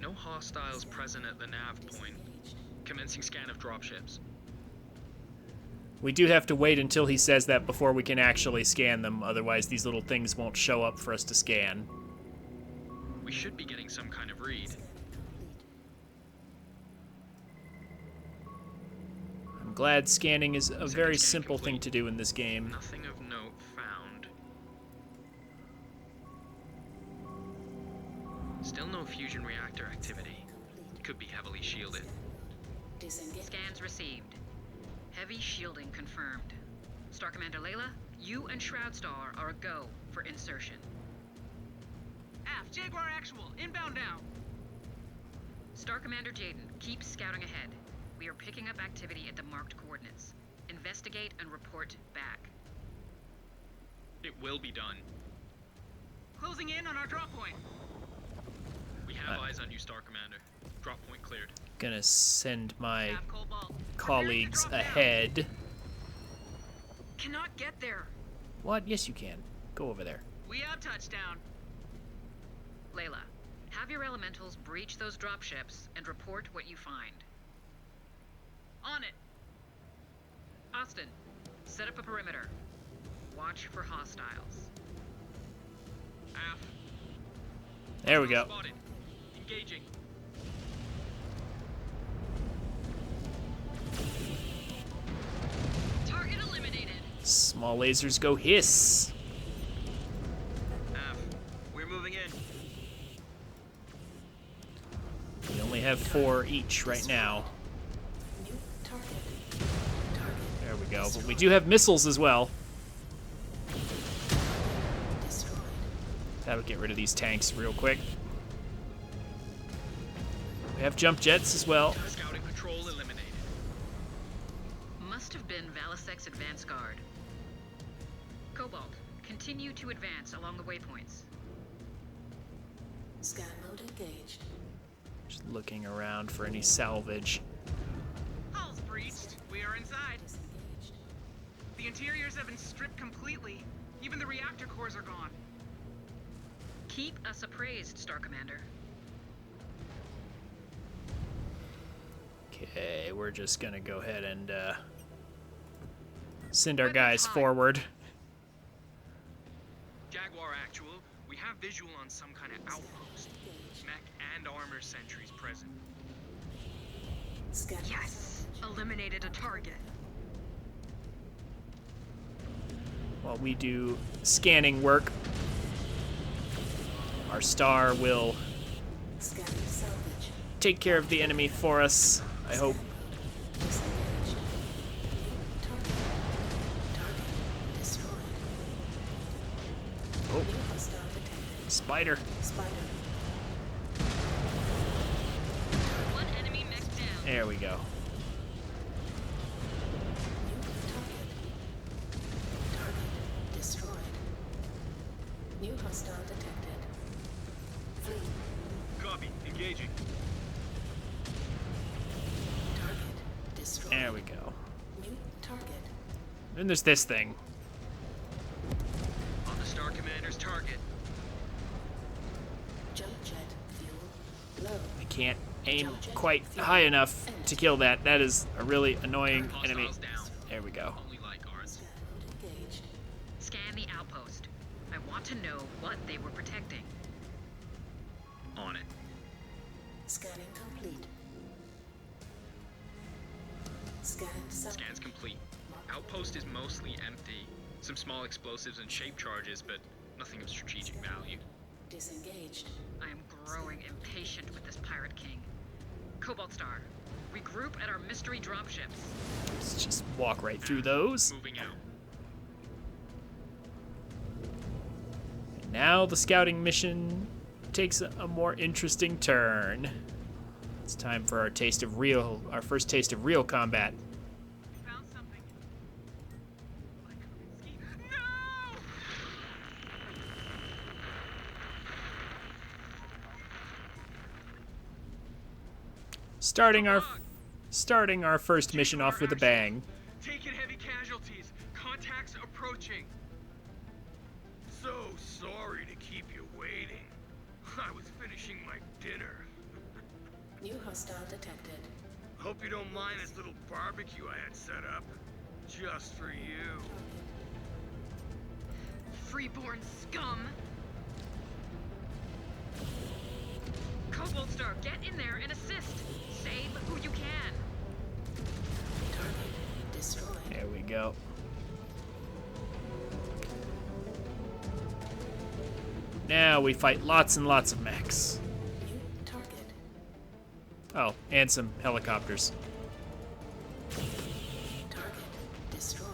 No hostiles present at the nav point. Commencing scan of dropships. We do have to wait until he says that before we can actually scan them, otherwise these little things won't show up for us to scan. We should be getting some kind of read. I'm glad scanning is a very simple thing to do in this game. Nothing of note found. Still no fusion reactor activity. Could be heavily shielded. Scans received. Heavy shielding confirmed. Star Commander Layla, you and Shroudstar are a go for insertion. Aft, Jaguar Actual, inbound now. Star Commander Jaden, keep scouting ahead. We are picking up activity at the marked coordinates. Investigate and report back. It will be done. Closing in on our drop point. We have eyes on you, Star Commander. Drop point cleared. Gonna send my colleagues ahead. Cannot get there. What? Yes, you can. Go over there. We have touchdown. Layla, have your elementals breach those dropships and report what you find. On it. Austin, set up a perimeter. Watch for hostiles. Aft. There we go. Spotted. Engaging. Target eliminated. Small lasers go hiss. Aft. We're moving in. We only have 4 each right now. There we go. But we do have missiles as well. That'll get rid of these tanks real quick. We have jump jets as well. Scouting patrol eliminated. Must have been Valisec's advance guard. Cobalt, continue to advance along the waypoints. Scan mode engaged. Just looking around for any salvage. Hull's breached. We are inside. The interiors have been stripped completely. Even the reactor cores are gone. Keep us appraised, Star Commander. Okay, we're just gonna go ahead and send our guys forward. Jaguar Actual, we have visual on some kind of outpost. Mech and armor sentries present. Yes! Eliminated a target. While we do scanning work, our star will take care of the enemy for us, I hope. Oh, spider. One enemy mech down. There we go. Destroyed. New hostile detected. Flee. Copy. Engaging. Target destroyed. There we go. New target. Then there's this thing. On the Star Commander's target. Jump jet fuel low. I can't aim quite high enough to kill that. That is a really annoying enemy. There we go. Only light guards. Engaged. Scan the outpost. I want to know what they were protecting. On it. Scanning complete. Scan's complete. Outpost is mostly empty. Some small explosives and shape charges, but nothing of strategic value. Disengaged. I am growing impatient with this Pirate King. Cobalt Star, regroup at our mystery dropships. Let's just walk right through those. Moving out. And now the scouting mission takes a more interesting turn. It's time for our first taste of real combat. Found something. Starting our first mission off with a bang. Taking heavy casualties. Contacts approaching. So sorry to keep you waiting. I was finishing my dinner. New hostile detected. Hope you don't mind this little barbecue I had set up. Just for you. Freeborn scum! Cobalt Star, get in there and assist! Save who you can! Target destroyed. There we go. Now we fight lots and lots of mechs. New target. Oh, and some helicopters. Target destroyed.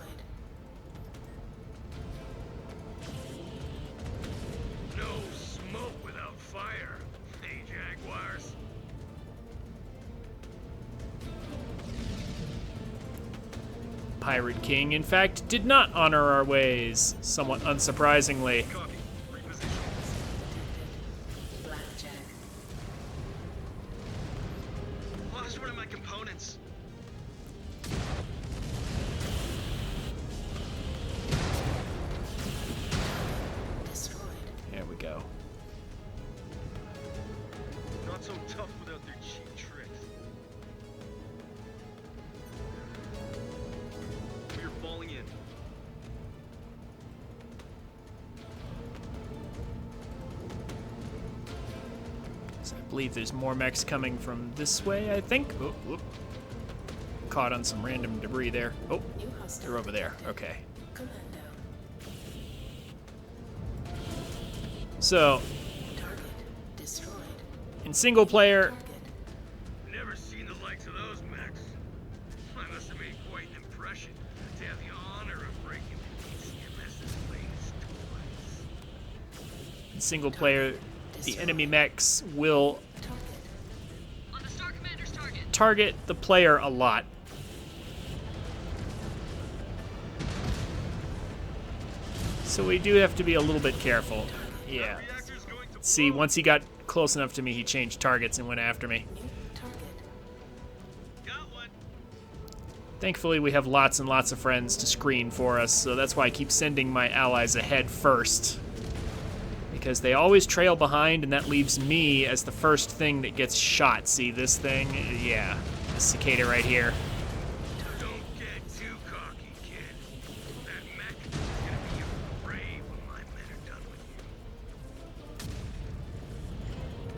No smoke without fire. Hey, Jaguars. Pirate King, in fact, did not honor our ways, somewhat unsurprisingly. Copy. Reposition. Blackjack. Lost one of my components. Destroyed. There we go. Not so tough without their cheap tricks. We're falling in. So I believe there's more mechs coming from this way, I think. Oh, whoop. Caught on some random debris there. Oh, New hostile they're over there. detected. Okay. Commando. So, Target destroyed. in single player, Target. Never seen the likes of those mechs. I must have made quite an impression to have the honor of breaking CMS's latest the enemy mechs will Target. On the Star Commander's target! target the player a lot. So we do have to be a little bit careful. Yeah. See, once he got close enough to me, he changed targets and went after me. New target. Got one. Thankfully, we have lots and lots of friends to screen for us, so that's why I keep sending my allies ahead first. Because they always trail behind, and that leaves me as the first thing that gets shot. See this thing? Yeah, the cicada right here. Don't get too cocky, kid. That mech is gonna be your grave when my men are done with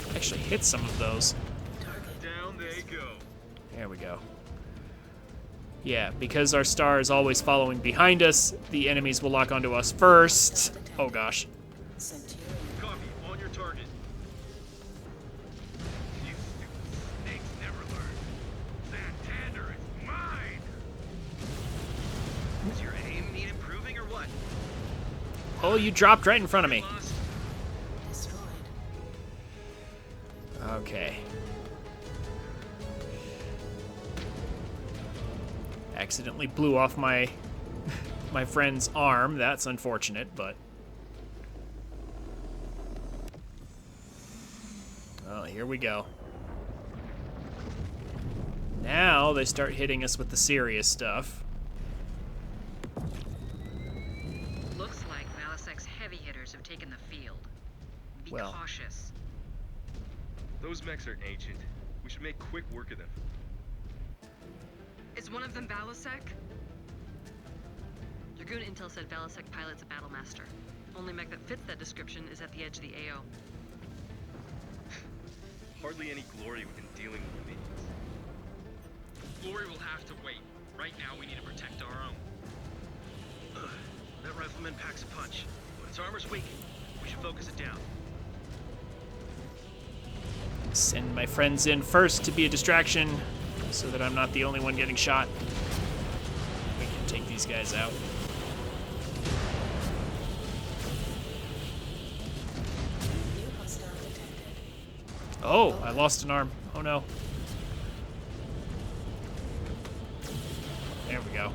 you. Actually hit some of those. Down they go. There we go. Yeah, because our star is always following behind us, the enemies will lock onto us first. Oh gosh. Centurion. Copy. On your target. You stupid snakes never learn. Santander is mine! Does your aim need improving or what? Oh, you dropped right in front of me. Lost. Destroyed. Okay. Accidentally blew off my my friend's arm. That's unfortunate, but oh, here we go. Now they start hitting us with the serious stuff. Looks like Valasek's heavy hitters have taken the field. Be Well. cautious. Those mechs are ancient. We should make quick work of them. Is one of them Valasek? Dragoon Intel said Valasek pilot's a battle master. Only mech that fits that description is at the edge of the AO. Hardly any glory when dealing with minions. Glory will have to wait. Right now, we need to protect our own. That rifleman packs a punch, but its armor's weak. We should focus it down. Send my friends in first to be a distraction so that I'm not the only one getting shot. We can take these guys out. Oh, I lost an arm. Oh no. There we go.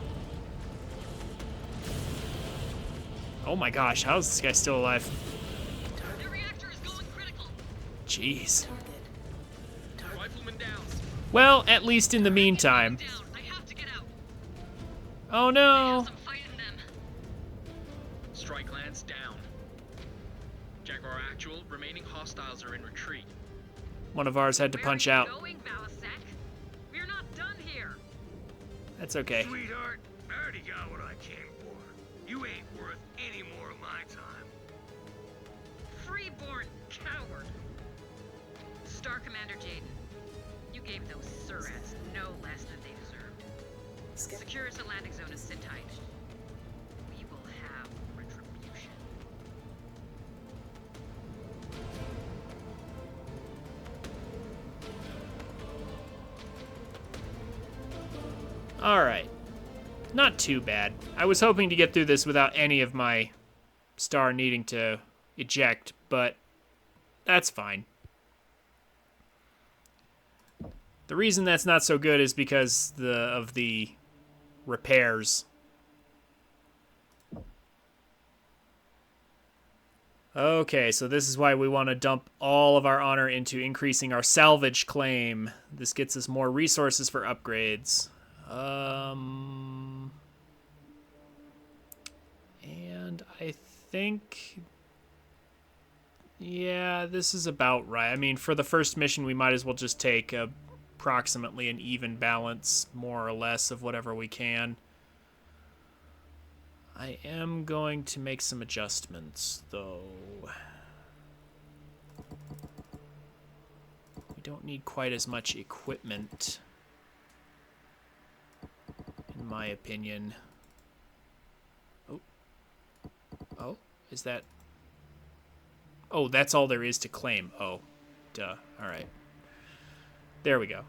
Oh my gosh, how is this guy still alive? The reactor is going critical. Jeez. Rifleman down. Well, at least in the meantime. I have to get out. Oh no. I'm fighting them. Strike Lance down. Jaguar actual, remaining hostiles are in retreat. One of ours had to punch out. Going, Balasek? We're not done here. That's okay. Sweetheart, I already got what I came for. You ain't worth any more of my time. Freeborn coward. Star Commander Jaden, you gave those Surats no less than they deserved. Secure us a landing zone and sit tight. We will have retribution. Alright. Not too bad. I was hoping to get through this without any of my star needing to eject, but that's fine. The reason that's not so good is because of the repairs. Okay, so this is why we want to dump all of our honor into increasing our salvage claim. This gets us more resources for upgrades. And I think, yeah, this is about right. I mean, for the first mission, we might as well just take approximately an even balance, more or less, of whatever we can. I am going to make some adjustments, though. We don't need quite as much equipment, in my opinion. Oh, is that... Oh, that's all there is to claim. Oh, duh. All right. There we go.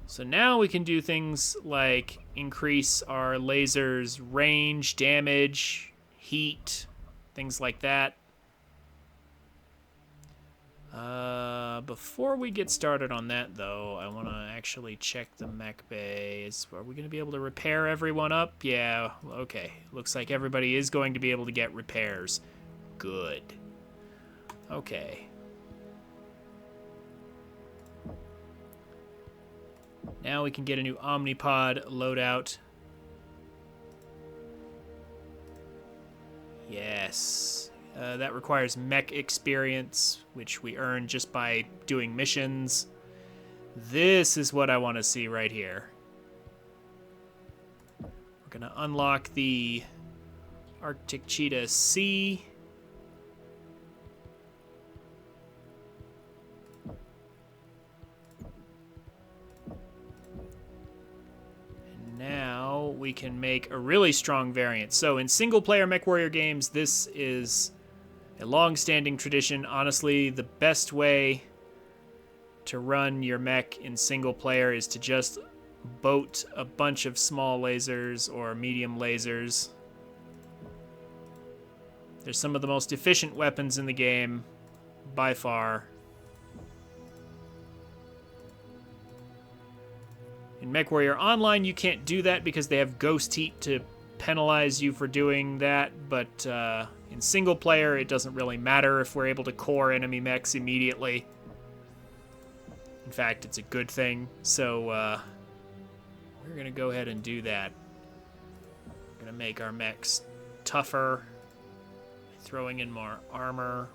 So now we can do things like increase our lasers' range, damage, heat, things like that. Before we get started on that, though, I want to actually check the mech bay. Are we going to be able to repair everyone up? Yeah, okay. Looks like everybody is going to be able to get repairs. Good. Okay. Now we can get a new Omnipod loadout. Yes. That requires mech experience, which we earn just by doing missions. This is what I want to see right here. We're going to unlock the Arctic Cheetah C. And now we can make a really strong variant. So in single-player MechWarrior games, this is a long-standing tradition. Honestly, the best way to run your mech in single player is to just boat a bunch of small lasers or medium lasers. They're some of the most efficient weapons in the game, by far. In MechWarrior Online, you can't do that because they have Ghost Heat to penalize you for doing that, but in single player, it doesn't really matter if we're able to core enemy mechs immediately. In fact, it's a good thing, so we're going to go ahead and do that. We're going to make our mechs tougher, throwing in more armor.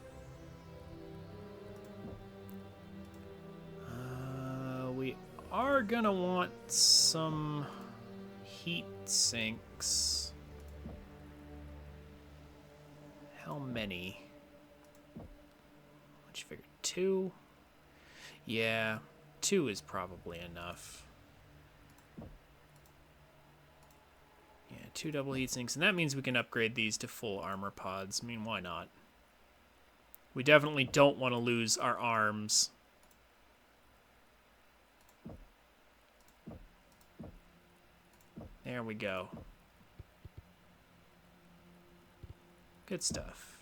We are going to want some heat sinks. How many? 2? Yeah, 2 is probably enough. Yeah, 2 double heat sinks, and that means we can upgrade these to full armor pods. I mean, why not? We definitely don't want to lose our arms. There we go. Good stuff.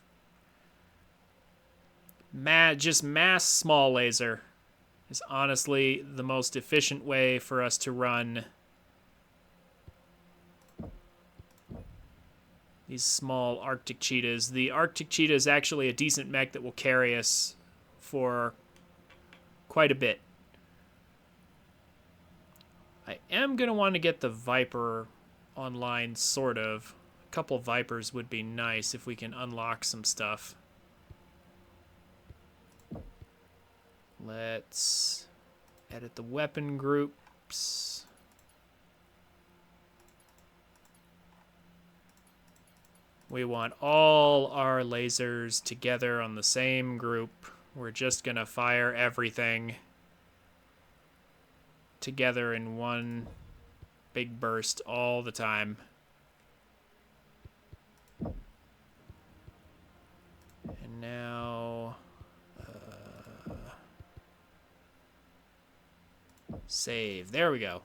Just mass small laser is honestly the most efficient way for us to run these small Arctic cheetahs. The Arctic cheetah is actually a decent mech that will carry us for quite a bit. I am going to want to get the Viper online, sort of. A couple Vipers would be nice if we can unlock some stuff. Let's edit the weapon groups. We want all our lasers together on the same group. We're just going to fire everything together in one big burst all the time. And now save. There we go.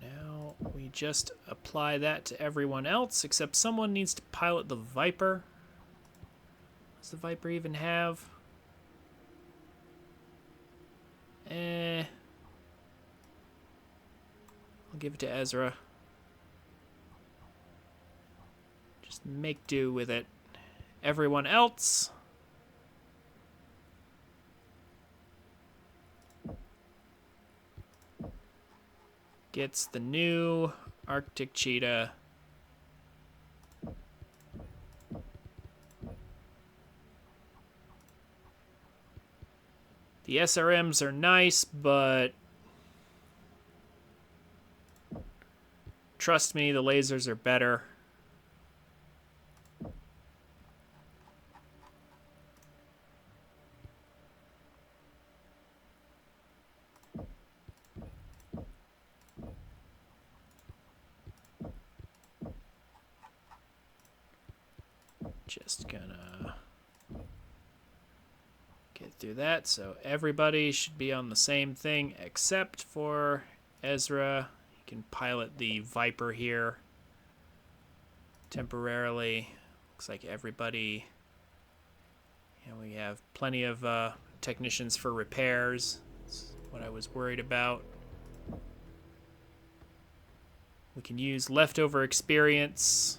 Now we just apply that to everyone else, except someone needs to pilot the Viper. Does the Viper even have? I'll give it to Ezra. Just make do with it. Everyone else gets the new Arctic cheetah. The SRMs are nice, but trust me, the lasers are better. Just gonna get through that, so everybody should be on the same thing except for Ezra. He can pilot the Viper here temporarily. Looks like everybody, we have plenty of technicians for repairs. That's what I was worried about. We can use leftover experience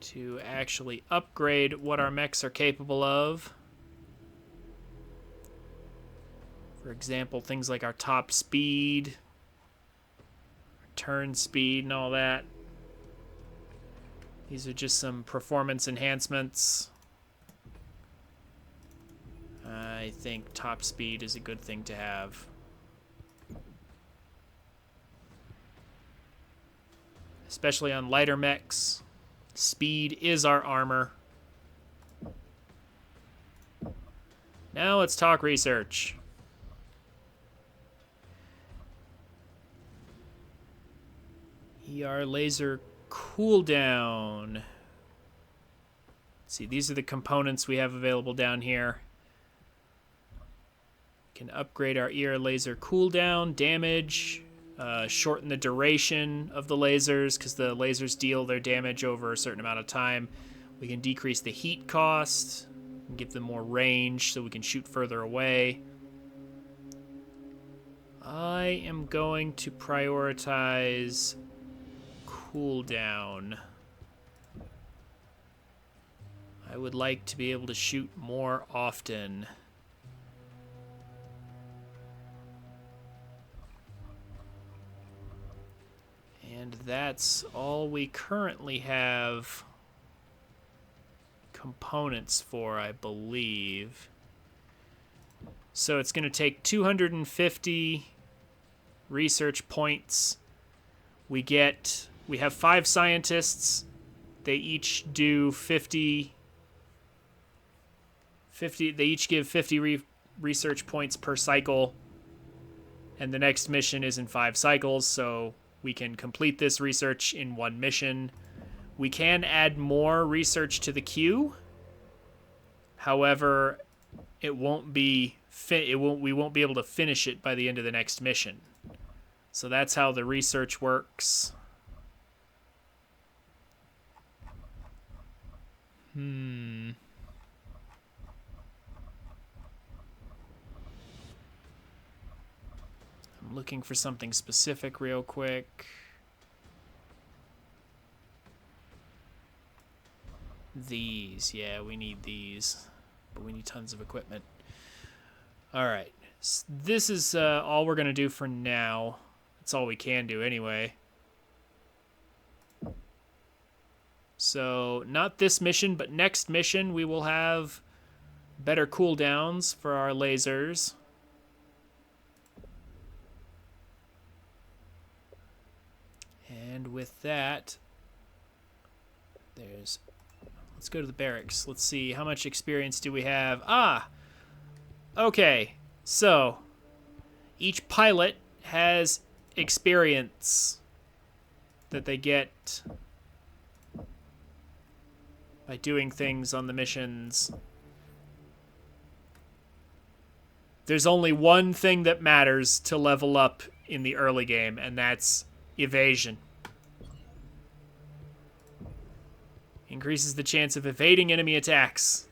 to actually upgrade what our mechs are capable of. For example, things like our top speed, our turn speed, and all that. These are just some performance enhancements. I think top speed is a good thing to have. Especially on lighter mechs. Speed is our armor. Now let's talk research. ER laser cooldown. Let's see, these are the components we have available down here. We can upgrade our ER laser cooldown, damage, shorten the duration of the lasers because the lasers deal their damage over a certain amount of time. We can decrease the heat cost and give them more range so we can shoot further away. I am going to prioritize cooldown. I would like to be able to shoot more often. And that's all we currently have components for, I believe. So it's going to take 250 research points. We have 5 scientists. They each do 50. They each give 50 research points per cycle. And the next mission is in 5 cycles, so we can complete this research in 1 mission. We can add more research to the queue. However, we won't be able to finish it by the end of the next mission. So that's how the research works. I'm looking for something specific real quick. These, yeah, we need these, but we need tons of equipment. All right, this is all we're gonna do for now. That's all we can do anyway. So not this mission, but next mission we will have better cooldowns for our lasers. And with that, let's go to the barracks. Let's see, how much experience do we have? Okay, so each pilot has experience that they get by doing things on the missions. There's only one thing that matters to level up in the early game, and that's evasion. Increases the chance of evading enemy attacks.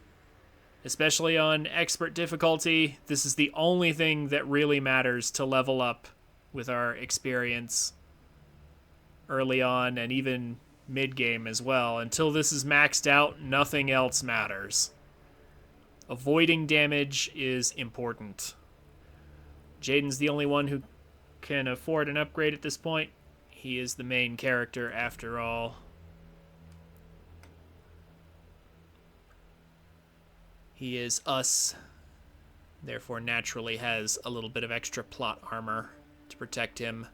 Especially on expert difficulty, this is the only thing that really matters to level up with our experience early on and even mid-game as well. Until this is maxed out, nothing else matters. Avoiding damage is important. Jaden's the only one who can afford an upgrade at this point. He is the main character after all. He is us, therefore naturally has a little bit of extra plot armor to protect him.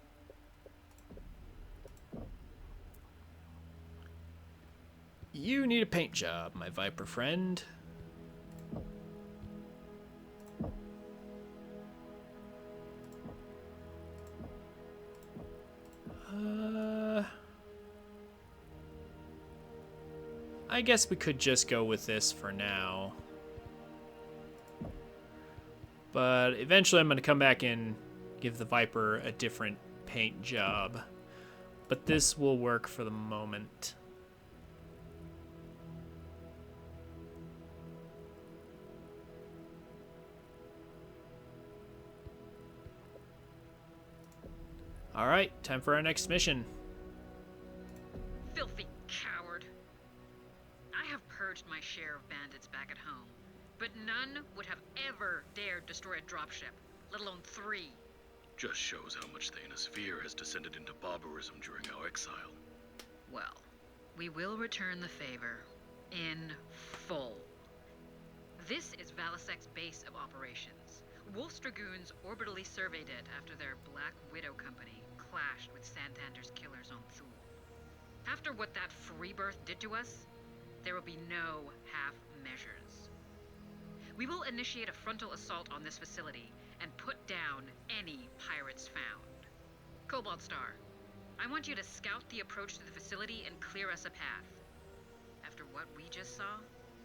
You need a paint job, my Viper friend. I guess we could just go with this for now. But eventually I'm going to come back and give the Viper a different paint job. But this will work for the moment. Alright, time for our next mission. Filthy coward. I have purged my share of bandits back at home, but none would have ever dared destroy a dropship, let alone 3. Just shows how much the inner sphere has descended into barbarism during our exile. Well, we will return the favor in full. This is Valisec's base of operations. Wolf's Dragoons orbitally surveyed it after their Black Widow company clashed with Santander's killers on Thule. After what that Freebirth did to us, there will be no half measures. We will initiate a frontal assault on this facility and put down any pirates found. Cobalt Star, I want you to scout the approach to the facility and clear us a path. After what we just saw,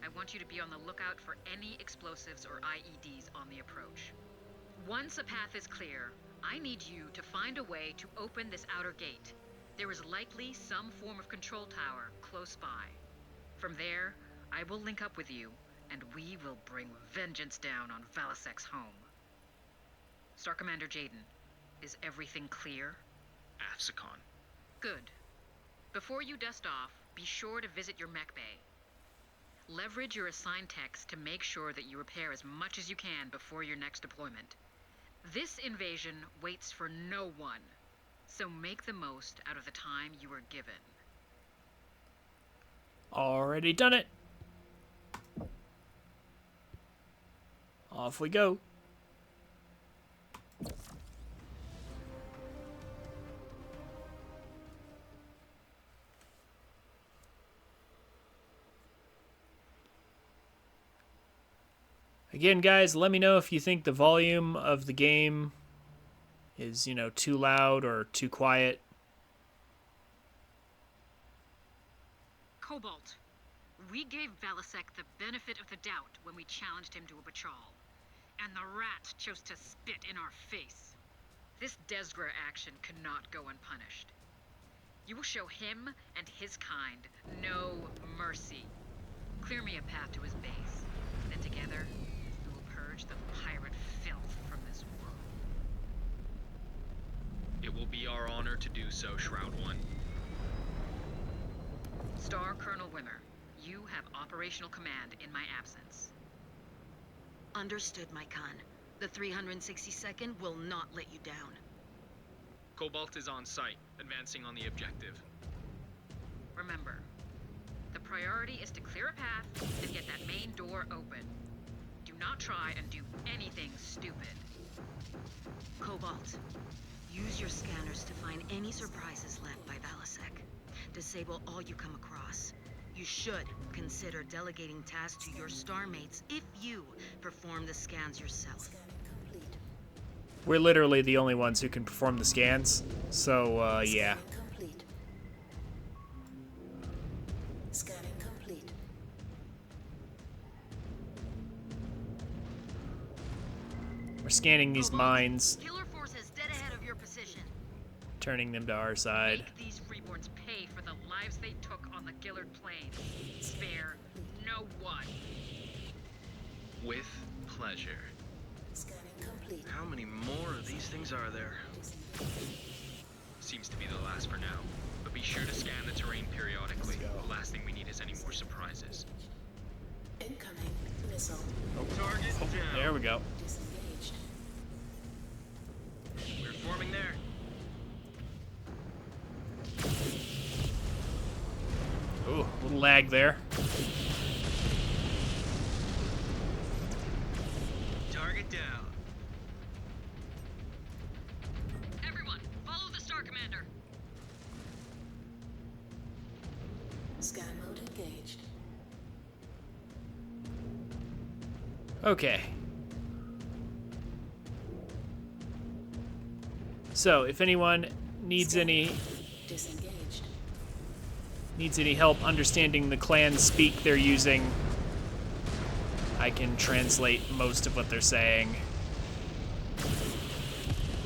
I want you to be on the lookout for any explosives or IEDs on the approach. Once a path is clear, I need you to find a way to open this outer gate. There is likely some form of control tower close by. From there, I will link up with you, and we will bring vengeance down on Valisec's home. Star Commander Jaden, is everything clear? Afsicon. Good. Before you dust off, be sure to visit your mech bay. Leverage your assigned techs to make sure that you repair as much as you can before your next deployment. This invasion waits for no one. So make the most out of the time you were given. Already done it. Off we go. Again, guys, let me know if you think the volume of the game is, you know, too loud or too quiet. Cobalt, we gave Velasek the benefit of the doubt when we challenged him to a patrol. And the rat chose to spit in our face. This Desgra action cannot go unpunished. You will show him and his kind no mercy. Clear me a path to his base. Then together, we will purge the pirate filth from this world. It will be our honor to do so, Shroud One. Star Colonel Wimmer, you have operational command in my absence. Understood, my Khan. The 362nd will not let you down. Cobalt is on site, advancing on the objective. Remember, the priority is to clear a path and get that main door open. Do not try and do anything stupid. Cobalt, use your scanners to find any surprises left by Velasek. Disable all you come across. You should consider delegating tasks to your star mates if you perform the scans yourself. We're literally the only ones who can perform the scans, so, yeah. Complete. Scanning complete. We're scanning these mines, Killer forces dead ahead of your position. turning them to our side. Make these Freeborns pay for the lives they took on the Gillard Plains. Spare no one. With pleasure. Scanning complete. How many more of these things are there? Seems to be the last for now. But be sure to scan the terrain periodically. The last thing we need is any more surprises. Incoming missile. Target down. There we go. Disengaged. We're forming there. Ooh, a little lag there. Target down. Everyone, follow the Star Commander. Scan mode engaged. Okay. So, if anyone needs any Disengaged. help understanding the clan speak they're using, I can translate most of what they're saying.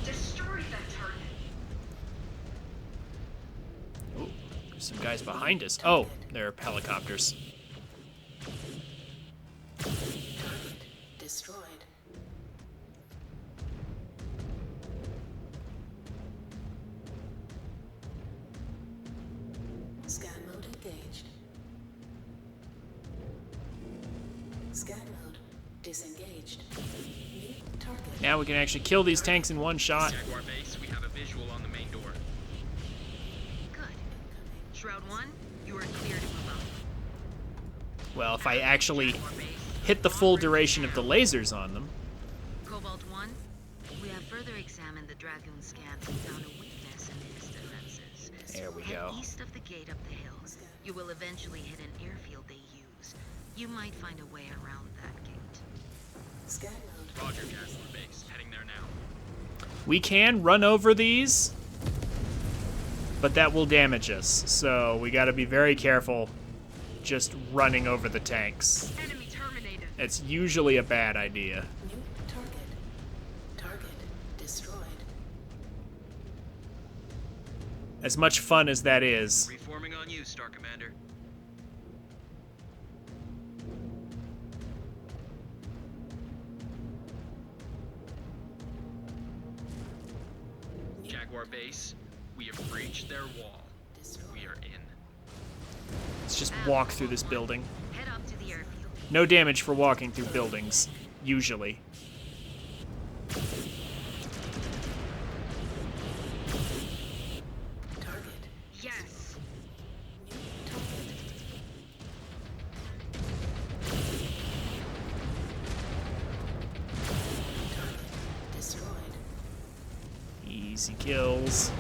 Destroy that target. Ooh, there's some guys behind us. Oh, they're helicopters. Target destroyed. Scan mode engaged. Scan mode disengaged. New target. Now we can actually kill these tanks in one shot. Jaguar base, we have a visual on the main door. Good. Shroud 1, you are clear to move up. Well, if I actually hit the full duration of the lasers on them. Cobalt 1, we have further examined the Dragoon scans and found a weakness in his defenses. There we Head go. east of the gate up the hill. You will eventually hit an airfield they use. You might find a way around that gate. Scan mode. Roger, Jaguar base, heading there now. We can run over these, but that will damage us. So we gotta be very careful just running over the tanks. Enemy terminated. It's usually a bad idea. New target. Target destroyed. As much fun as that is. Reforming on you, Star Commander. Jaguar base, we have breached their wall. We are in. Let's just walk through this building. Head up to the airfield. No damage for walking through buildings, usually. Easy kills.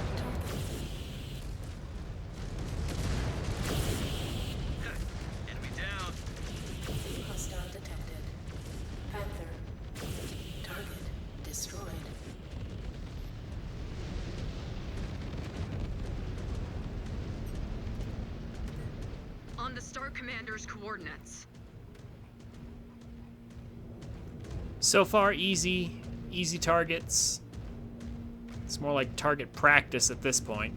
Enemy down. Hostile detected. Panther. Target destroyed. On the Star Commander's coordinates. So far, easy targets. It's more like target practice at this point.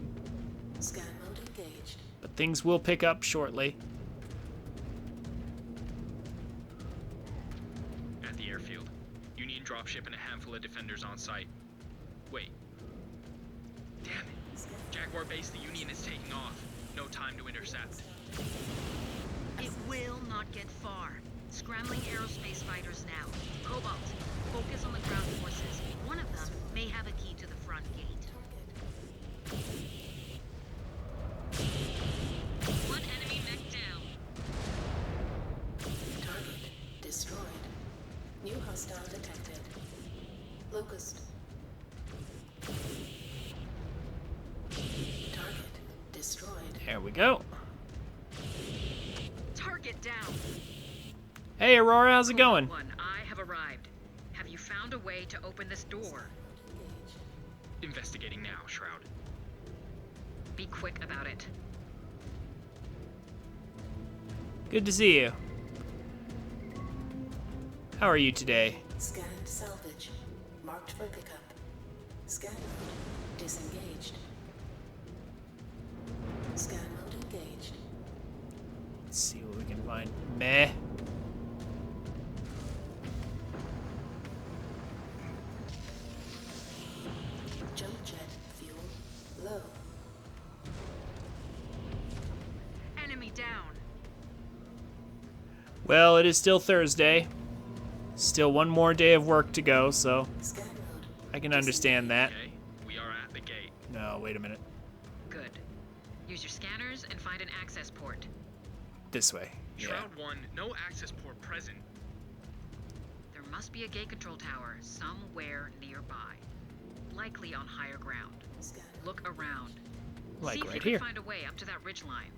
Scan mode engaged. But things will pick up shortly. At the airfield. Union dropship and a handful of defenders on site. Wait. Damn it. Jaguar base, the Union is taking off. No time to intercept. It will not get far. Scrambling aerospace fighters now. Cobalt, focus on the ground forces. One of them may have a key to the front gate. One enemy mech down. Target destroyed. New hostile detected. Locust. Target destroyed. There we go. Target down. Hey, Aurora, how's it going? One, I have arrived. Have you found a way to open this door? Investigating now, Shroud. Be quick about it. Good to see you. How are you today? Scanned salvage. Marked for pickup. Scan mode disengaged. Scan mode engaged. Let's see what we can find. Meh. Jump jet fuel low. Enemy down. Well, it is still Thursday. Still one more day of work to go, so Scan mode. I can understand that. Okay, we are at the gate. No, wait a minute. Good. Use your scanners and find an access port. This way. Yeah. Shroud 1, no access port present. There must be a gate control tower somewhere nearby. Likely on higher ground. Look around. Like See if right you can here. find a way up to that ridgeline.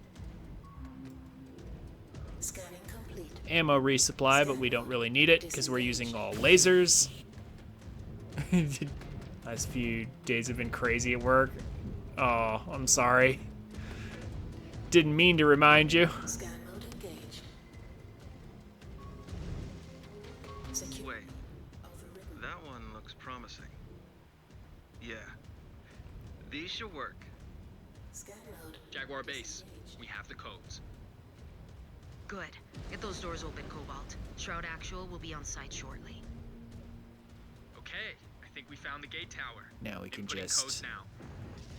Scanning complete. Ammo resupply, but we don't really need it because we're using all lasers. Last few days have been crazy at work. Oh, I'm sorry. Didn't mean to remind you. Scan mode engaged. Secure. Wait. That one looks promising. Yeah. These should work. Scan mode. Jaguar base, we have the codes. Good. Get those doors open, Cobalt. Shroud Actual will be on site shortly. Okay, I think we found the gate tower. Now we can Inputting just codes now.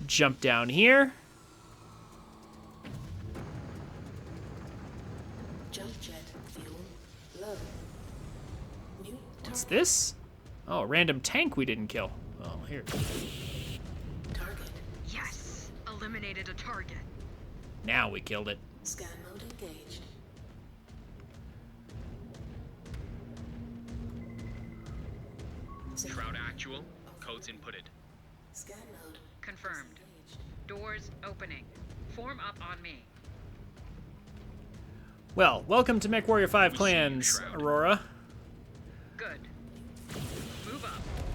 jump down here. Jump jet fuel low. New What's target. this? Oh, a random tank we didn't kill. Oh, here. Target. Yes! Eliminated a target. Now we killed it. Scan mode engaged. Shroud Actual, codes inputted. Scan mode. Confirmed. Doors opening. Form up on me. Well, welcome to MechWarrior 5 We see you, Clans, Shroud. Aurora. Good. Move up.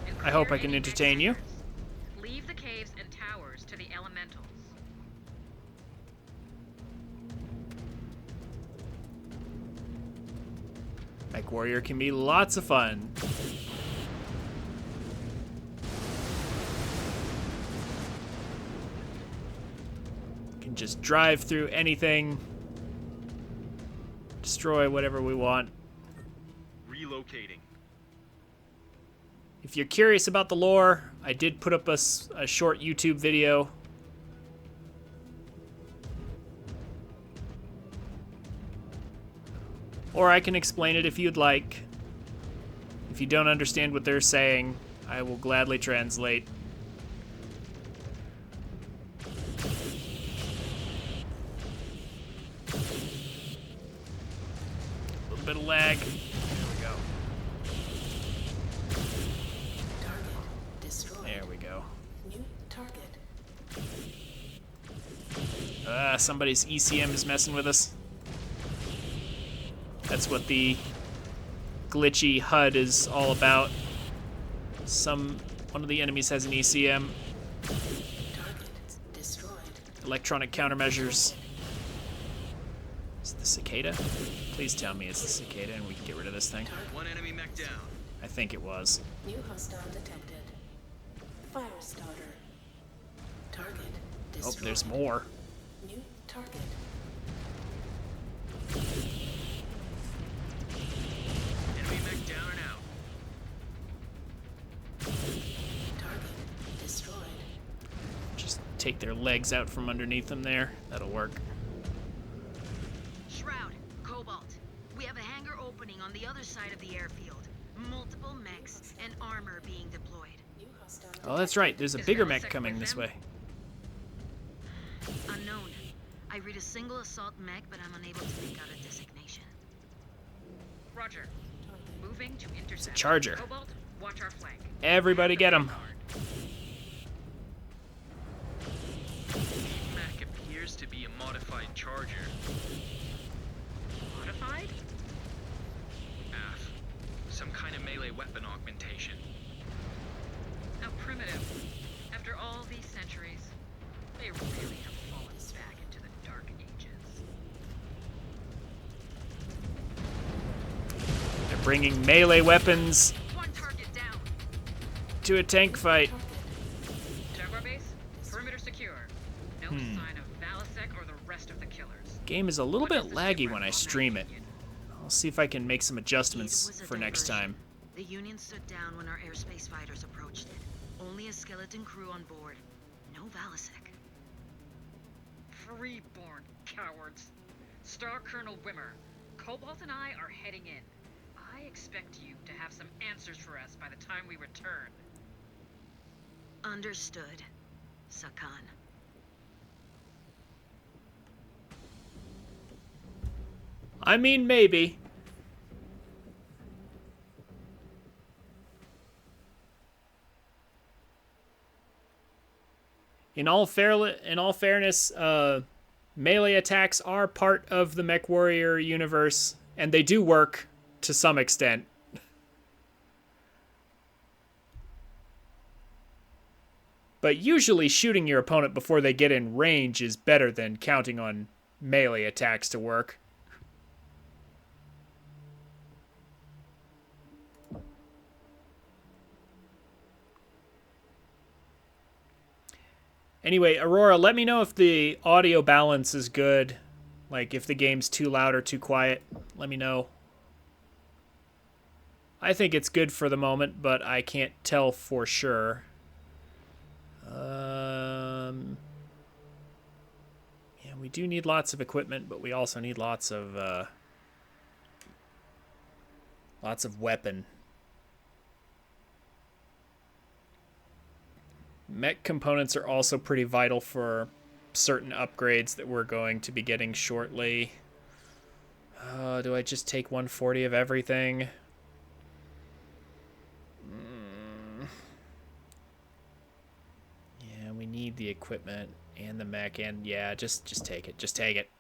and I hope clear I can any entertain you. backstabbers. Leave the caves and towers to the elementals. MechWarrior can be lots of fun. Can just drive through anything, destroy whatever we want. Relocating. If you're curious about the lore, I did put up a short YouTube video. Or I can explain it if you'd like. If you don't understand what they're saying, I will gladly translate. A little bit of lag. There we go. Target destroyed. There we go. New Somebody's ECM is messing with us. That's what the glitchy HUD is all about. One of the enemies has an ECM. Target destroyed. Electronic countermeasures. Is it the cicada? Please tell me it's the cicada and we can get rid of this thing. One enemy mech down. I think it was. New hostile detected. Fire starter. Target destroyed. Oh, there's more. New target. Enemy mech down and out. Target destroyed. Just take their legs out from underneath them there. That'll work. Shroud, Cobalt. We have a hangar opening on the other side of the airfield. Multiple mechs and armor being deployed. Oh, that's right. There's a bigger mech coming this way. Unknown. I read a single assault mech, but I'm unable to make out a designation. Roger. Moving to intercept. It's a charger. Cobalt, watch our flank. Everybody get him. Mech appears to be a modified charger. Modified? Some kind of melee weapon augmentation. How primitive. After all these centuries, they really have fallen back into the Dark Ages. They're bringing melee weapons One target down. to a tank fight. Jaguar base, perimeter secure. No sign of Valasek or the rest of the killers. Game is a little bit laggy when I stream it. I'll see if I can make some adjustments for next time. The Union stood down when our airspace fighters approached it. Only a skeleton crew on board. No Valasek. Freeborn cowards. Star Colonel Wimmer, Cobalt and I are heading in. I expect you to have some answers for us by the time we return. Understood, Sakan. I mean, maybe. In all fairness, melee attacks are part of the MechWarrior universe, and they do work to some extent. But usually shooting your opponent before they get in range is better than counting on melee attacks to work. Anyway, Aurora, let me know if the audio balance is good. Like, if the game's too loud or too quiet, let me know. I think it's good for the moment, but I can't tell for sure. Yeah, we do need lots of equipment, but we also need lots of weapon. Mech components are also pretty vital for certain upgrades that we're going to be getting shortly. Do I just take 140 of everything? Yeah, we need the equipment and the mech, and yeah, just take it. Just take it.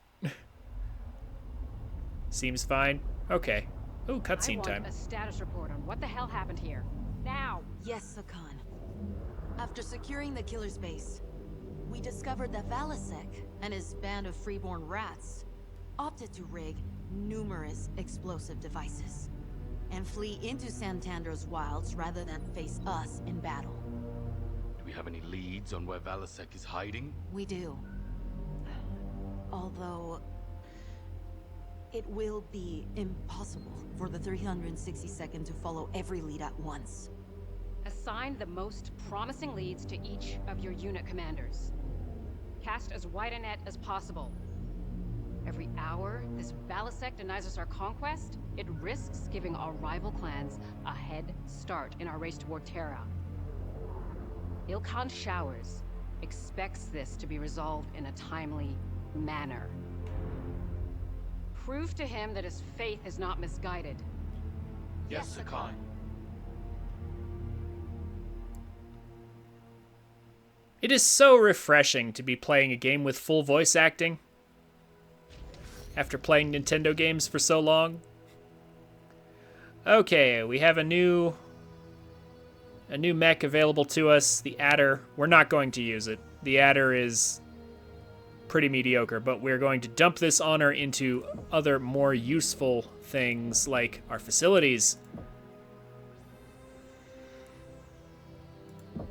Seems fine. Okay. Ooh, cutscene time. A status report on what the hell happened here. Now! Yes, Sakan. After securing the killer's base, we discovered that Valasek and his band of freeborn rats opted to rig numerous explosive devices and flee into Santander's wilds rather than face us in battle. Do we have any leads on where Valasek is hiding? We do. Although it will be impossible for the 362nd to follow every lead at once. Assign the most promising leads to each of your unit commanders. Cast as wide a net as possible. Every hour this Valasek denies us our conquest, it risks giving our rival clans a head start in our race toward Terra. Ilkhan Showers expects this to be resolved in a timely manner. Prove to him that his faith is not misguided. Yes, Sakan. It is so refreshing to be playing a game with full voice acting after playing Nintendo games for so long. Okay, we have a new mech available to us, the Adder. We're not going to use it. The Adder is pretty mediocre, but we're going to dump this honor into other more useful things like our facilities.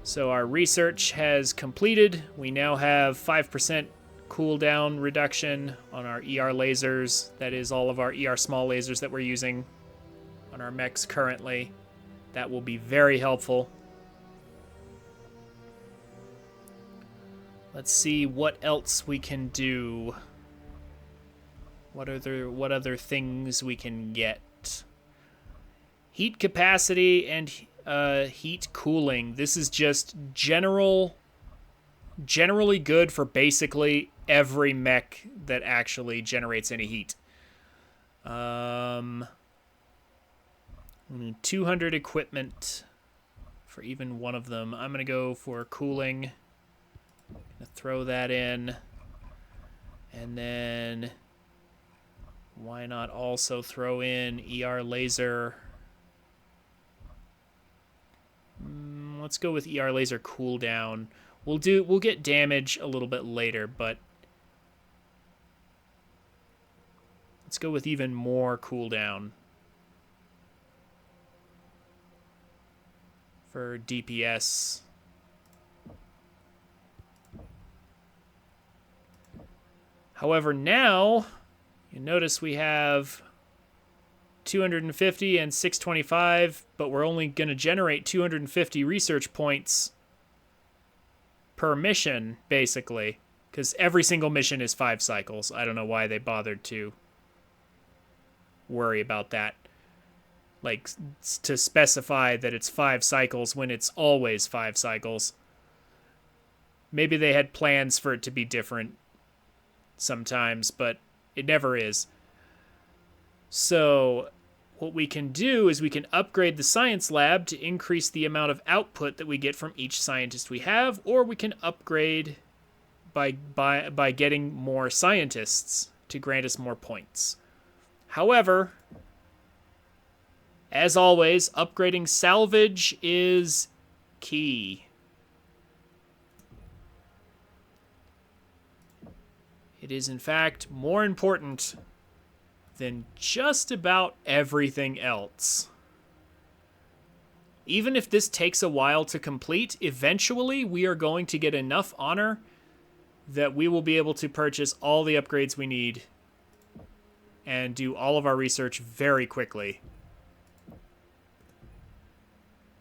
So our research has completed. We now have 5% cooldown reduction on our ER lasers. That is all of our ER small lasers that we're using on our mechs currently. That will be very helpful. Let's see what else we can do. What other things we can get? Heat capacity and heat cooling. This is just generally good for basically every mech that actually generates any heat. We need 200 equipment for even one of them. I'm gonna go for cooling. Gonna throw that in, and then why not also throw in ER laser? Let's go with ER laser cooldown. We'll get damage a little bit later, but let's go with even more cooldown for DPS. However, now you notice we have 250 and 625, but we're only going to generate 250 research points per mission, basically, because every single mission is 5 cycles. I don't know why they bothered to worry about that. Like, to specify that it's 5 cycles when it's always 5 cycles. Maybe they had plans for it to be different sometimes, but it never is. So what we can do is we can upgrade the science lab to increase the amount of output that we get from each scientist we have, or we can upgrade by getting more scientists to grant us more points. However, as always, upgrading salvage is key. It is, in fact, more important than just about everything else. Even if this takes a while to complete, eventually we are going to get enough honor that we will be able to purchase all the upgrades we need and do all of our research very quickly.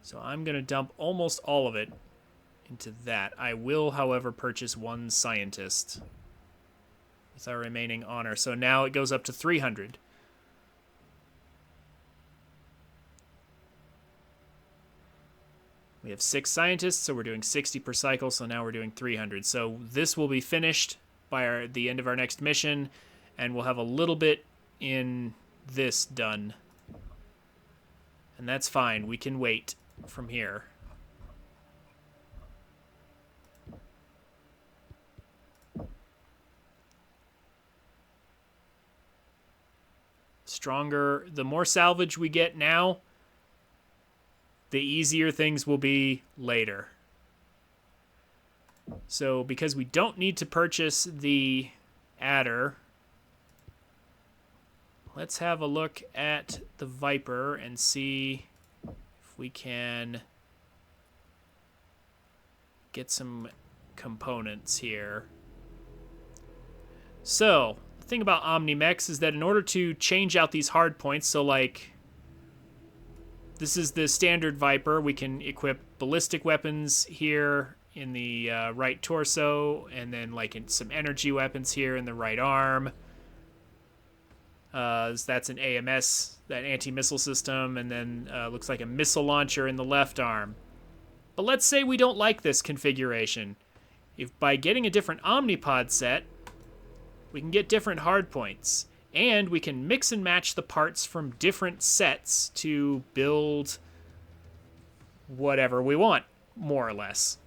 So I'm going to dump almost all of it into that. I will, however, purchase one scientist with our remaining honor. So now it goes up to 300. We have 6 scientists, so we're doing 60 per cycle, so now we're doing 300. So this will be finished by the end of our next mission, and we'll have a little bit in this done. And that's fine. We can wait from here. Stronger, the more salvage we get now, the easier things will be later. So because we don't need to purchase the adder, let's have a look at the Viper and see if we can get some components here. So the thing about Omnimex is that in order to change out these hard points, so like this is the standard Viper, we can equip ballistic weapons here in the right torso, and then like some energy weapons here in the right arm. So that's an AMS, that anti-missile system, and then looks like a missile launcher in the left arm. But let's say we don't like this configuration. If by getting a different Omnipod set, we can get different hardpoints, and we can mix and match the parts from different sets to build whatever we want, more or less.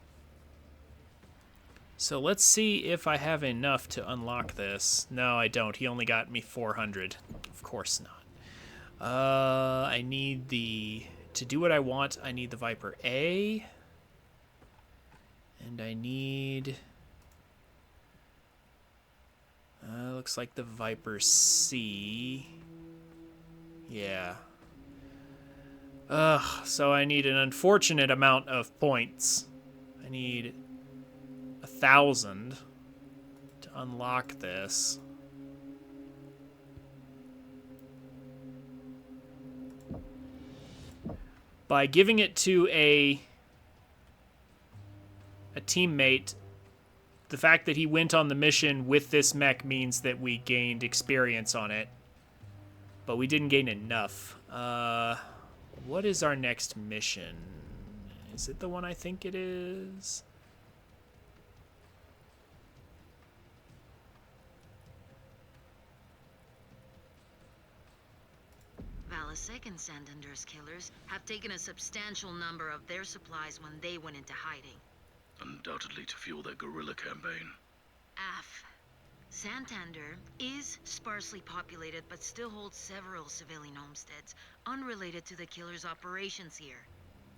So let's see if I have enough to unlock this. No, I don't. He only got me 400. Of course not. I need the... To do what I want, I need the Viper A. And I need... looks like the Viper C. Yeah. So I need an unfortunate amount of points. I need 1,000 to unlock this. By giving it to a teammate, the fact that he went on the mission with this mech means that we gained experience on it. But we didn't gain enough. What is our next mission? Is it the one I think it is? Valasek and Santander's killers have taken a substantial number of their supplies when they went into hiding. Undoubtedly to fuel their guerrilla campaign. Af. Santander is sparsely populated but still holds several civilian homesteads unrelated to the killers' operations here.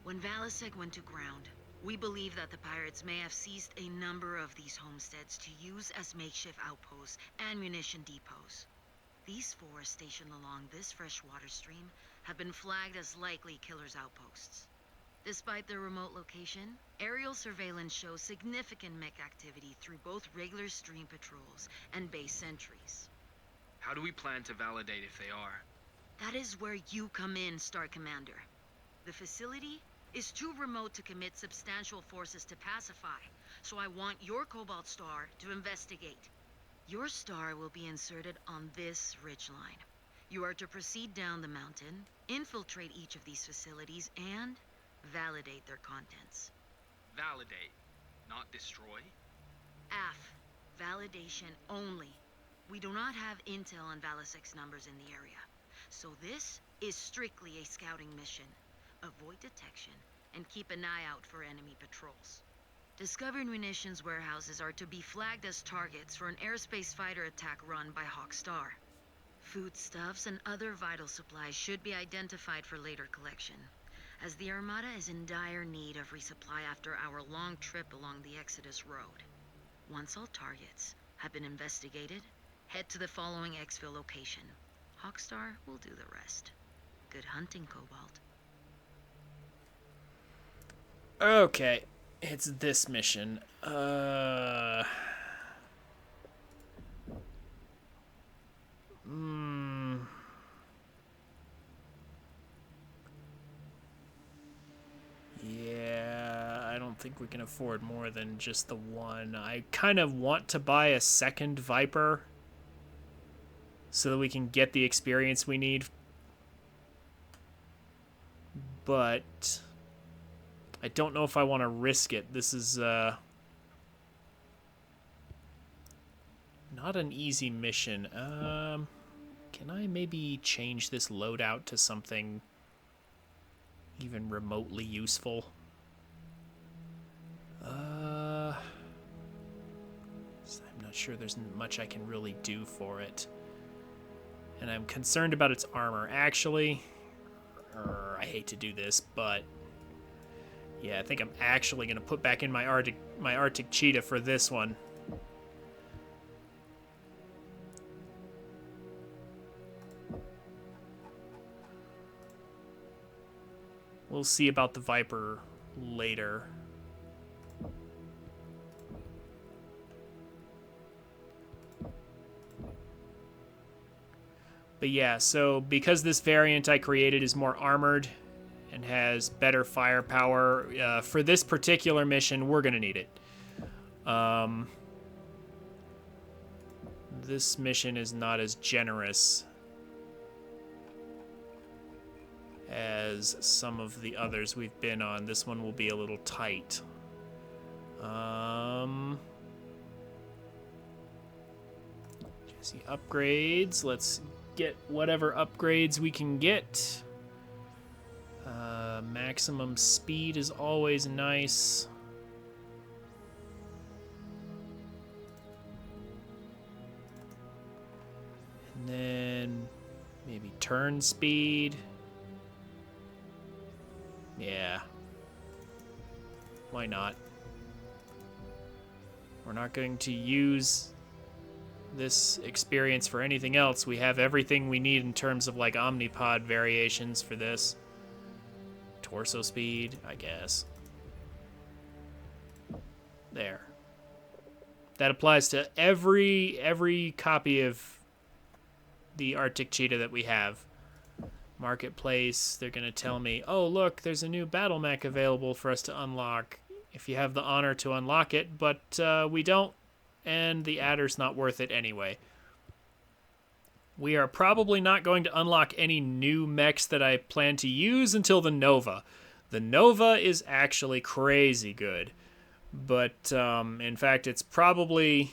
When Valasek went to ground, we believe that the pirates may have seized a number of these homesteads to use as makeshift outposts and munition depots. These four stationed along this freshwater stream have been flagged as likely killers' outposts. Despite their remote location, aerial surveillance shows significant mech activity through both regular stream patrols and base sentries. How do we plan to validate if they are? That is where you come in, Star Commander. The facility is too remote to commit substantial forces to pacify, so I want your Cobalt Star to investigate. Your star will be inserted on this ridgeline. You are to proceed down the mountain, infiltrate each of these facilities, and validate their contents. Validate, not destroy? AF. Validation only. We do not have intel on Valasek's numbers in the area, so this is strictly a scouting mission. Avoid detection and keep an eye out for enemy patrols. Discovered munitions warehouses are to be flagged as targets for an airspace fighter attack run by Hawk Star. Foodstuffs and other vital supplies should be identified for later collection, as the Armada is in dire need of resupply after our long trip along the Exodus Road. Once all targets have been investigated, head to the following exfil location. Hawkstar will do the rest. Good hunting, Cobalt. Okay, it's this mission. Yeah, I don't think we can afford more than just the one. I kind of want to buy a second Viper so that we can get the experience we need. But I don't know if I want to risk it. This is not an easy mission. Can I maybe change this loadout to something even remotely useful? I'm not sure there's much I can really do for it. And I'm concerned about its armor. Actually, I hate to do this, but yeah, I think I'm actually going to put back in my Arctic Cheetah for this one. We'll see about the Viper later. But yeah, so because this variant I created is more armored and has better firepower, for this particular mission, we're going to need it. This mission is not as generous as some of the others we've been on. This one will be a little tight. Jesse upgrades. Let's get whatever upgrades we can get. Maximum speed is always nice. And then maybe turn speed. Yeah. Why not? We're not going to use this experience for anything else. We have everything we need in terms of like omnipod variations for this. Torso speed, I guess. There. That applies to every copy of the Arctic Cheetah that we have. Marketplace, they're going to tell me, oh, look, there's a new battle mech available for us to unlock if you have the honor to unlock it, but we don't, and the adder's not worth it anyway. We are probably not going to unlock any new mechs that I plan to use until the Nova. The Nova is actually crazy good, but in fact, it's probably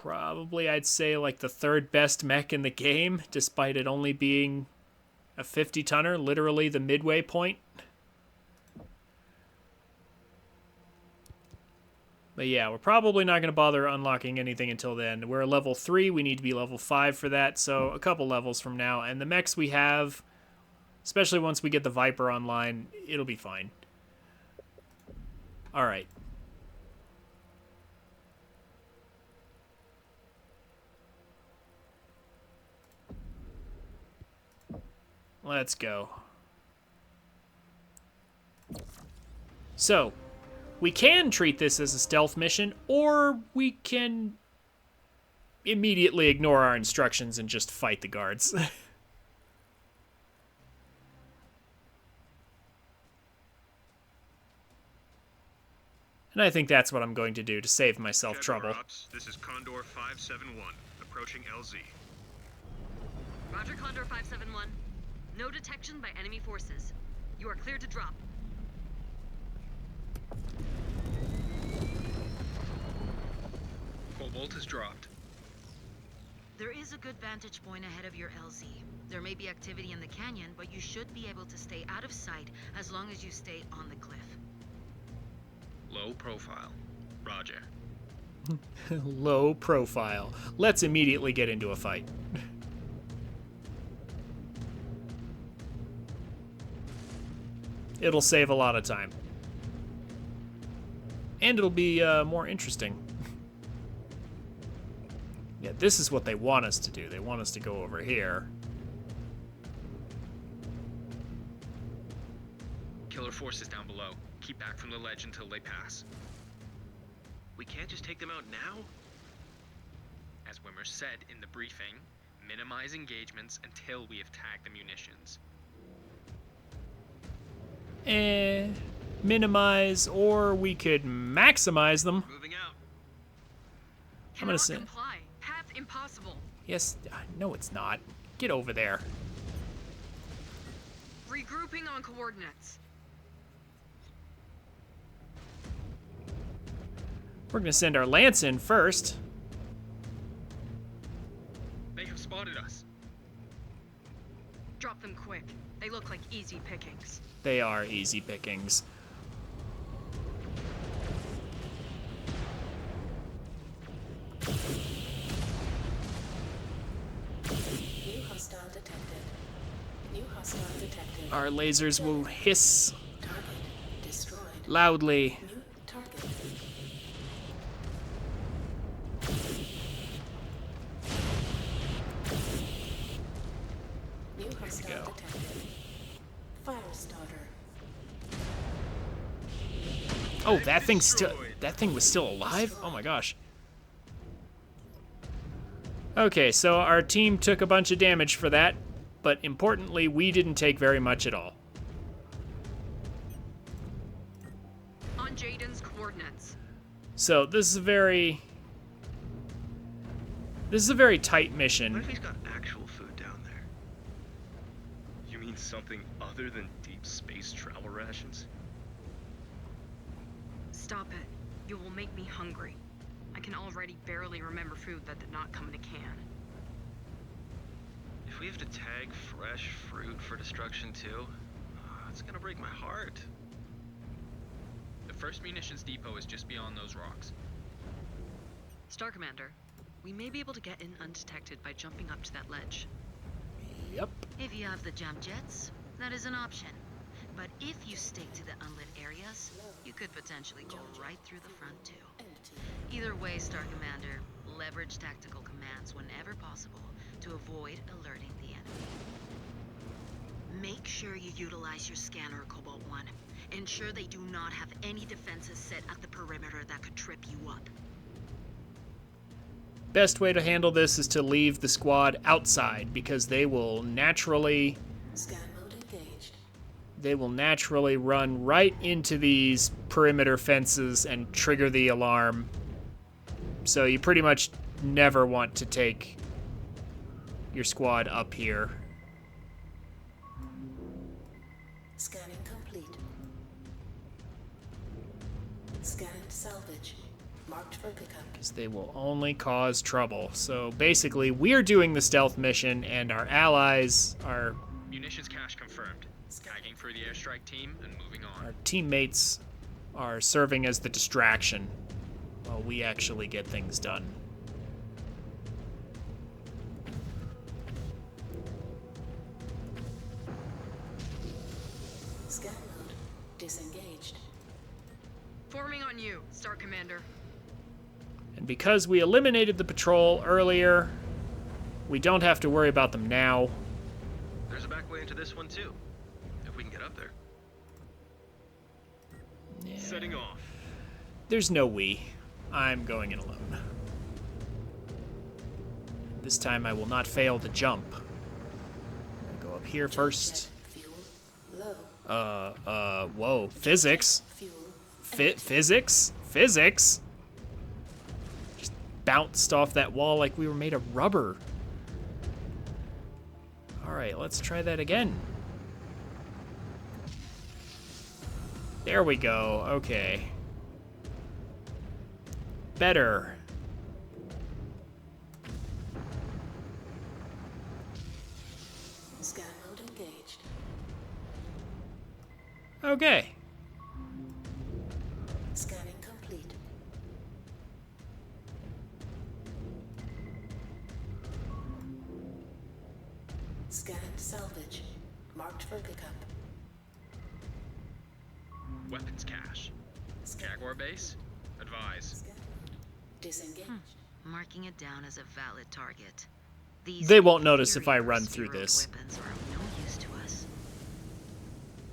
I'd say like the third best mech in the game, despite it only being a 50-tonner, literally the midway point. But yeah, we're probably not going to bother unlocking anything until then. We're level 3, we need to be level 5 for that, so a couple levels from now. And the mechs we have, especially once we get the Viper online, it'll be fine. Alright. Let's go. So, we can treat this as a stealth mission, or we can immediately ignore our instructions and just fight the guards. And I think that's what I'm going to do to save myself trouble. Ops, this is Condor 571, approaching LZ. Roger, Condor 571. No detection by enemy forces. You are cleared to drop. Cobalt is dropped. There is a good vantage point ahead of your LZ. There may be activity in the canyon, but you should be able to stay out of sight as long as you stay on the cliff. Low profile. Roger. Low profile. Let's immediately get into a fight. It'll save a lot of time. And it'll be more interesting. Yeah, this is what they want us to do. They want us to go over here. Killer forces down below. Keep back from the ledge until they pass. We can't just take them out now? As Wimmer said in the briefing, minimize engagements until we have tagged the munitions. Minimize, or we could maximize them. Moving out. I'm gonna say. Comply. Path impossible. Yes, no, it's not. Get over there. Regrouping on coordinates. We're gonna send our Lance in first. They have spotted us. Drop them quick. They look like easy pickings. They are easy pickings. New hostile detected. New hostile detected. Our lasers will hiss Target destroyed. loudly. New target. New hostile detected. Fire starter. Oh, that thing was still alive? Oh my gosh. Okay, so our team took a bunch of damage for that, but importantly, we didn't take very much at all. On Jaden's coordinates. So this is a very tight mission. What if he's got actual food down there? You mean something other than deep space travel rations? Stop it. You will make me hungry. I can already barely remember food that did not come in a can. If we have to tag fresh fruit for destruction too, it's gonna break my heart. The first munitions depot is just beyond those rocks. Star Commander, We may be able to get in undetected by jumping up to that ledge. Yep. If you have the jump jets, that is an option. But if you stick to the unlit areas, you could potentially go right through the front too. Either way, Star Commander, leverage tactical commands whenever possible to avoid alerting the enemy. Make sure you utilize your scanner, Cobalt 1. Ensure they do not have any defenses set at the perimeter that could trip you up. Best way to handle this is to leave the squad outside, because they will naturally run right into these perimeter fences and trigger the alarm. So you pretty much never want to take your squad up here. Scanning complete. Scan salvage. Marked for pickup. Because they will only cause trouble. So basically, we're doing the stealth mission, and our allies are... Munitions cache confirmed. Tagging for the airstrike team and moving on. Our teammates are serving as the distraction while we actually get things done. Scan mode disengaged. Forming on you, Star Commander. And because we eliminated the patrol earlier, we don't have to worry about them now. There's a back way into this one too, if we can get up there. Yeah. Setting off. There's no we. I'm going in alone. This time I will not fail to jump. I'll go up here first. Whoa. Physics? Physics? Physics? Just bounced off that wall like we were made of rubber. Alright, let's try that again. There we go. Okay. Better. Scan mode engaged. Okay. Scanning complete. Scanned salvage. Marked for pickup. Weapons cache. Jaguar base? Advise. Disengaged. Marking it down as a valid target. They won't notice if I run through this. Weapons are of no use to us.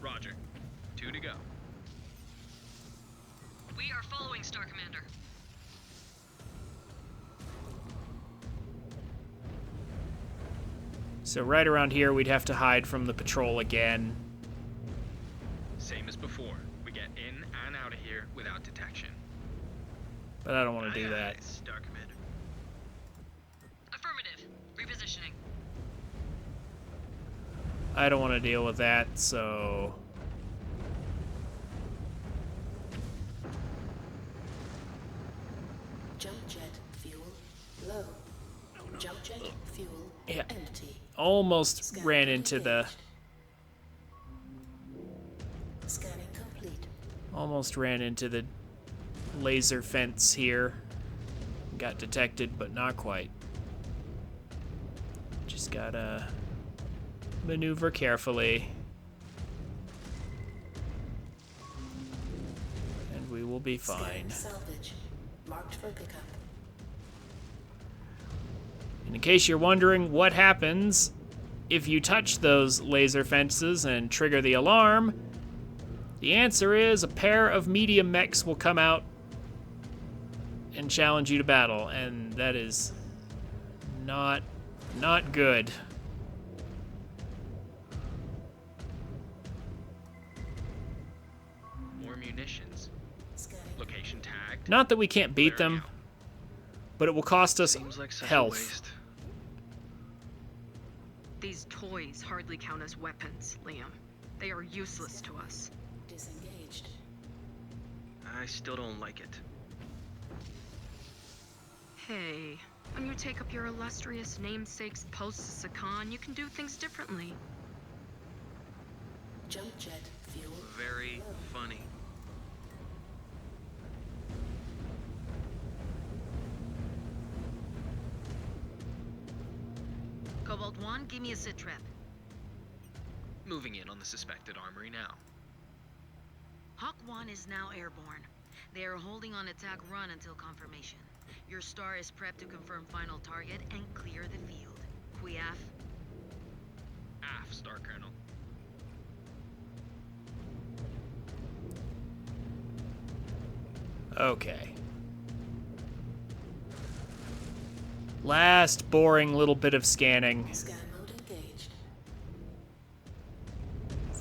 Roger. 2 to go. We are following, Star Commander. So right around here, we'd have to hide from the patrol again. Same as before. We get in and out of here without detection. But I don't want to do that. Star Commander. Affirmative. Repositioning. I don't want to deal with that, so... Jump jet fuel low. Jump jet fuel empty. Almost ran into the... Scanning complete. Almost ran into the laser fence here. Got detected, but not quite. Just gotta maneuver carefully. And we will be fine. Salvage. Marked for pickup. And in case you're wondering what happens if you touch those laser fences and trigger the alarm, the answer is a pair of medium mechs will come out and challenge you to battle, and that is not good. More munitions. Location tagged. Not that we can't beat them, but it will cost us health. These toys hardly count as weapons, Liam. They are useless to us. Disengaged. I still don't like it. Hey, when you take up your illustrious namesake's post to Sakan, you can do things differently. Jump jet fuel. Very funny. One, give me a sit rep. Moving in on the suspected armory now. Hawk 1 is now airborne. They are holding on attack run until confirmation. Your star is prepped to confirm final target and clear the field. Quiaf? AF, Star Colonel. Okay. Last boring little bit of scanning Scan mode engaged.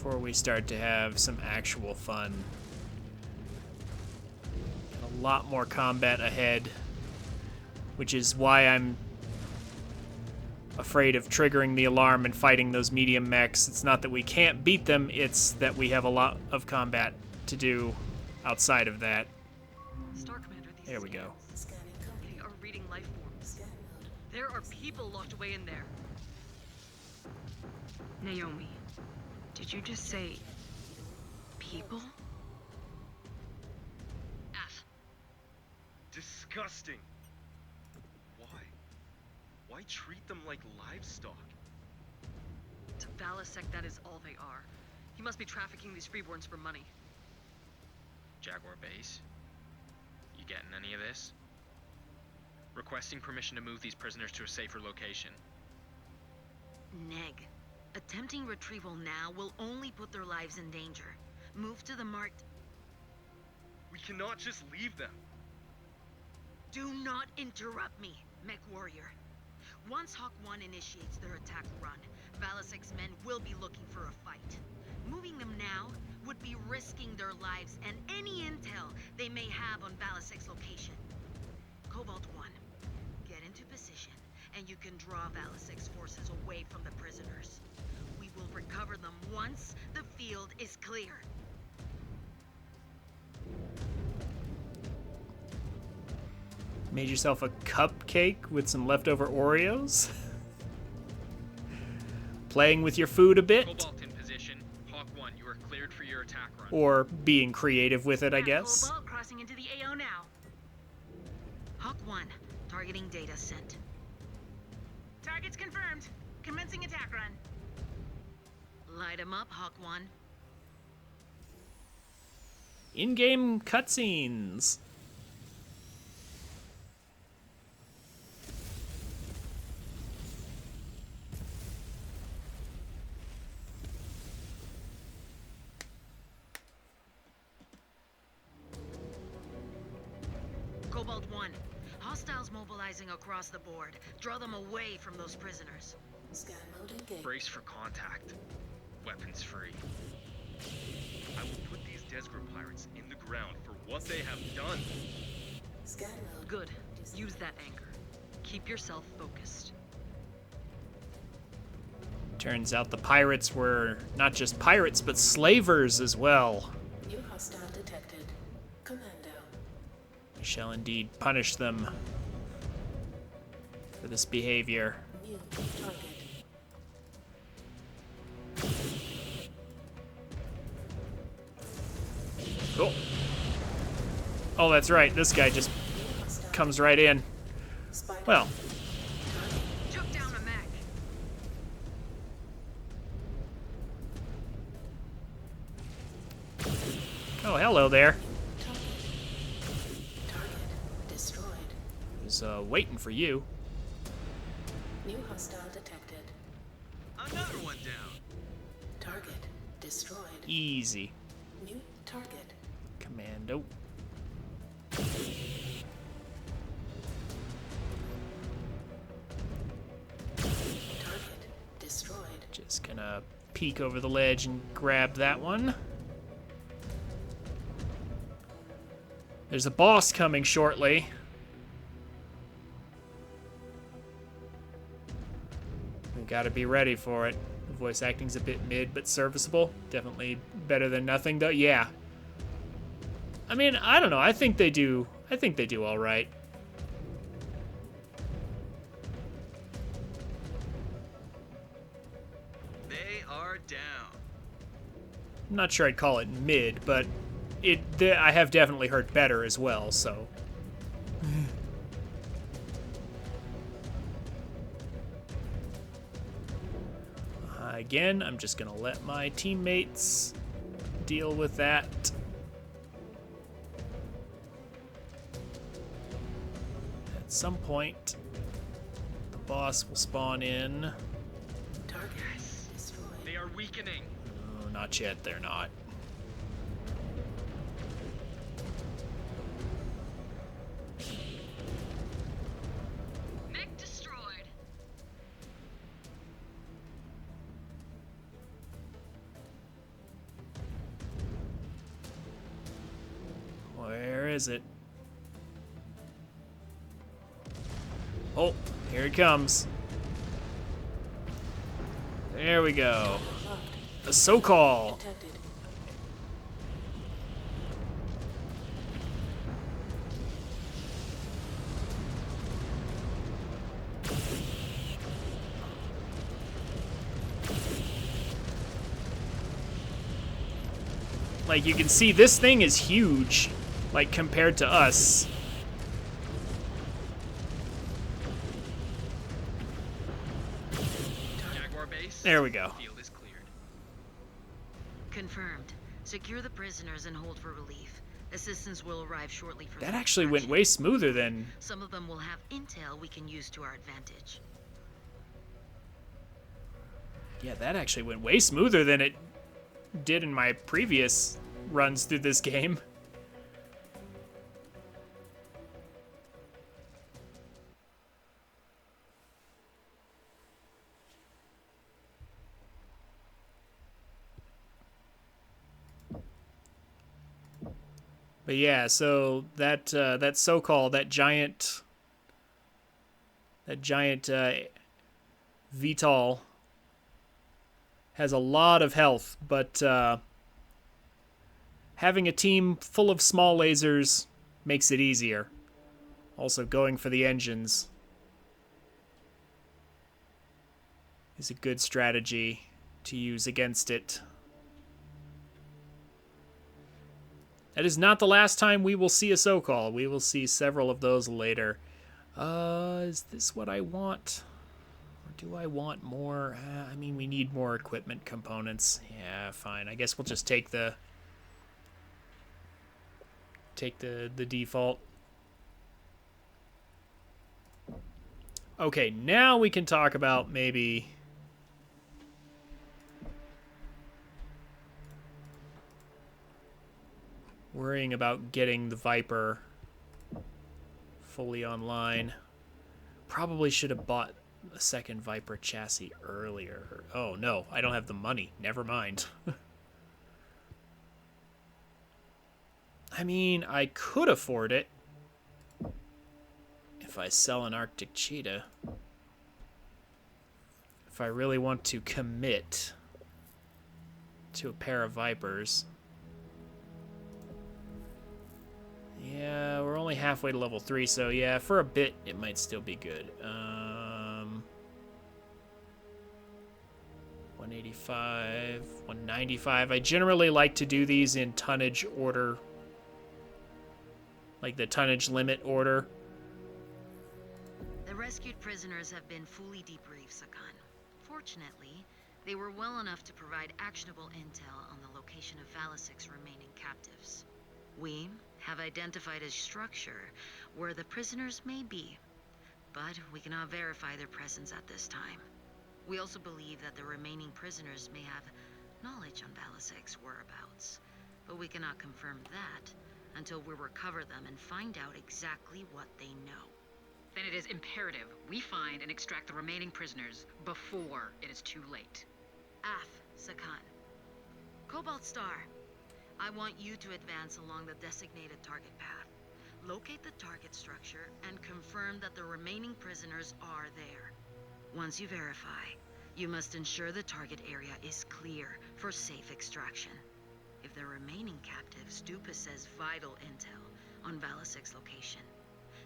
before we start to have some actual fun. A lot more combat ahead, which is why I'm afraid of triggering the alarm and fighting those medium mechs. It's not that we can't beat them, it's that we have a lot of combat to do outside of that. Star Commander, these There we go. They are reading life forms. There are people locked away in there. Naomi, did you just say people? F. Disgusting. Why? Why treat them like livestock? To Balasek, that is all they are. He must be trafficking these freeborns for money. Jaguar Base? You getting any of this? Requesting permission to move these prisoners to a safer location. Neg. Attempting retrieval now will only put their lives in danger. Move to the marked... We cannot just leave them. Do not interrupt me, MechWarrior. Once Hawk 1 initiates their attack run, Valasek's men will be looking for a fight. Moving them now would be risking their lives and any intel they may have on Valasek's location. Cobalt 1, get into position, and you can draw Valasek's forces away from the prisoners. We will recover them once the field is clear. Made yourself a cupcake with some leftover Oreos? Playing with your food a bit? Cobalt in position. Hawk 1, you are cleared for your attack run. Or being creative with it, I guess. Cobalt crossing into the AO now. Hawk 1, targeting data sent. Target's confirmed. Commencing attack run. Light 'em up, Hawk 1. In-game cutscenes. Cobalt 1, hostiles mobilizing across the board. Draw them away from those prisoners. Scan mode engaged. Brace for contact. Weapons free. I will put these Desgro pirates in the ground for what they have done. Scan mode. Good. Use that anchor. Keep yourself focused. Turns out the pirates were not just pirates, but slavers as well. New hostile detected. Commando. I shall indeed punish them for this behavior. New target. Oh. Oh, that's right. This guy just comes right in. Well. Took down a mech. Oh, hello there. Target destroyed. Was waiting for you. New hostile detected. Another one down. Target destroyed. Easy. New target. Commando. Target destroyed. Just gonna peek over the ledge and grab that one. There's a boss coming shortly. We gotta be ready for it. The voice acting's a bit mid, but serviceable. Definitely better than nothing, though. Yeah. I mean, I don't know. I think they do all right. They are down. I'm not sure I'd call it mid, but I have definitely heard better as well, so. Again, I'm just going to let my teammates deal with that. At some point, the boss will spawn in. They are weakening. Oh, not yet, they're not. Mech destroyed. Where is it? Oh, here it comes. There we go. The so-call. Like, you can see this thing is huge, like, compared to us. There we go. Field is cleared. Confirmed. Secure the prisoners and hold for relief. Assistance will arrive shortly from That the actually went extraction. way smoother than... Some of them will have intel we can use to our advantage. Yeah, that actually went way smoother than it did in my previous runs through this game. But yeah, so that that so-called giant VTOL has a lot of health, but having a team full of small lasers makes it easier. Also, going for the engines is a good strategy to use against it. That is not the last time we will see a so-call. We will see several of those later. Is this what I want? Or do I want more? I mean, we need more equipment components. Yeah, fine. I guess we'll just take the default. Okay, now we can talk about maybe... worrying about getting the Viper fully online. Probably should have bought a second Viper chassis earlier. Oh no, I don't have the money. Never mind. I mean, I could afford it if I sell an Arctic Cheetah. If I really want to commit to a pair of Vipers. Yeah, we're only halfway to level 3, so yeah, for a bit, it might still be good. 185, 195. I generally like to do these in tonnage order. Like the tonnage limit order. The rescued prisoners have been fully debriefed, Sakan. Fortunately, they were well enough to provide actionable intel on the location of Valasic's remaining captives. We have identified a structure where the prisoners may be, but we cannot verify their presence at this time. We also believe that the remaining prisoners may have knowledge on Valasic's whereabouts, but we cannot confirm that until we recover them and find out exactly what they know. Then it is imperative we find and extract the remaining prisoners before it is too late. Sakan. Cobalt Star. I want you to advance along the designated target path. Locate the target structure and confirm that the remaining prisoners are there. Once you verify, you must ensure the target area is clear for safe extraction. If the remaining captives do possess vital intel on Valasic's location,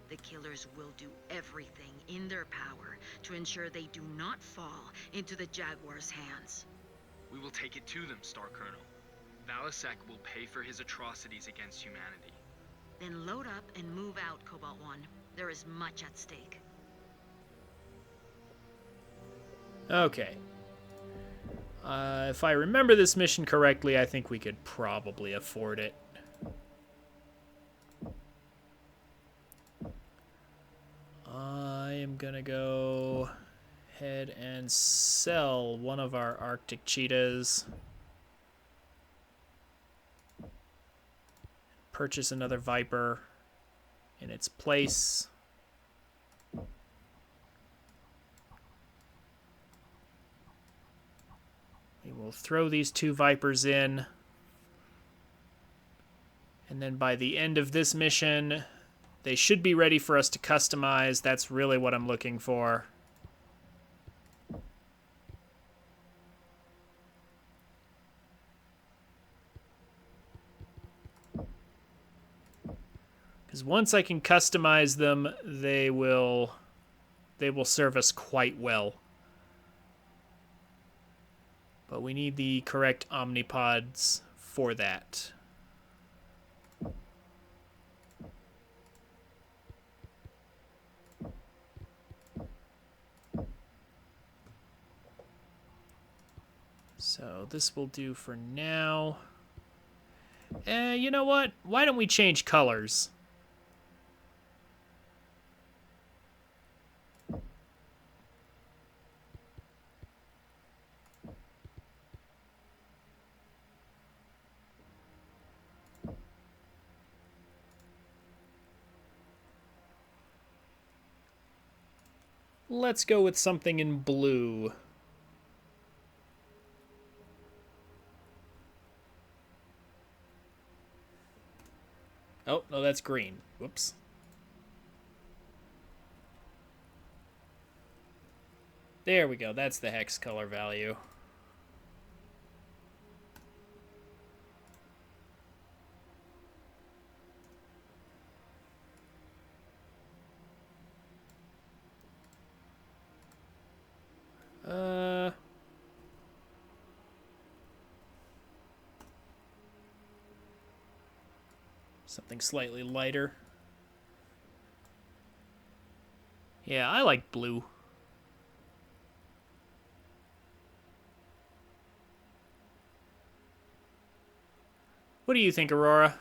the killers will do everything in their power to ensure they do not fall into the Jaguar's hands. We will take it to them, Star Colonel. Valasek will pay for his atrocities against humanity. Then load up and move out, Cobalt 1. There is much at stake. Okay. If I remember this mission correctly, I think we could probably afford it. I am gonna go ahead and sell one of our Arctic cheetahs. Purchase another Viper in its place. We will throw these 2 Vipers in. And then by the end of this mission, they should be ready for us to customize. That's really what I'm looking for. Because once I can customize them, they will serve us quite well. But we need the correct omnipods for that. So this will do for now. You know what? Why don't we change colors? Let's go with something in blue. Oh, no, that's green. Whoops. There we go. That's the hex color value. Something slightly lighter. Yeah, I like blue. What do you think, Aurora?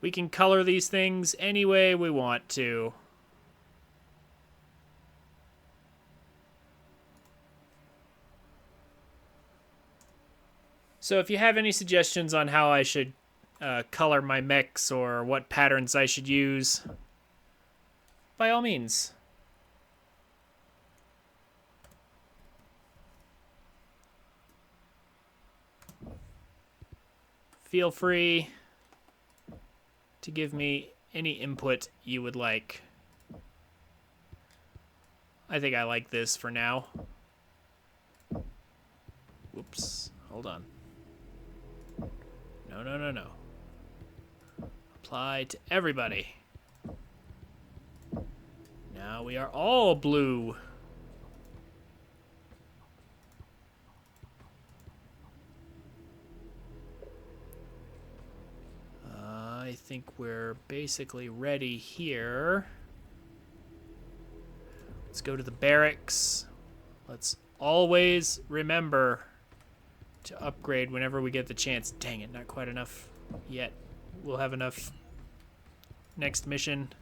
We can color these things any way we want to. So if you have any suggestions on how I should color my mechs or what patterns I should use, by all means. Feel free to give me any input you would like. I think I like this for now. Whoops. Hold on. No, no, no, no. Apply to everybody. Now we are all blue. I think we're basically ready here. Let's go to the barracks. Let's always remember to upgrade whenever we get the chance. Dang it, not quite enough yet. We'll have enough next mission.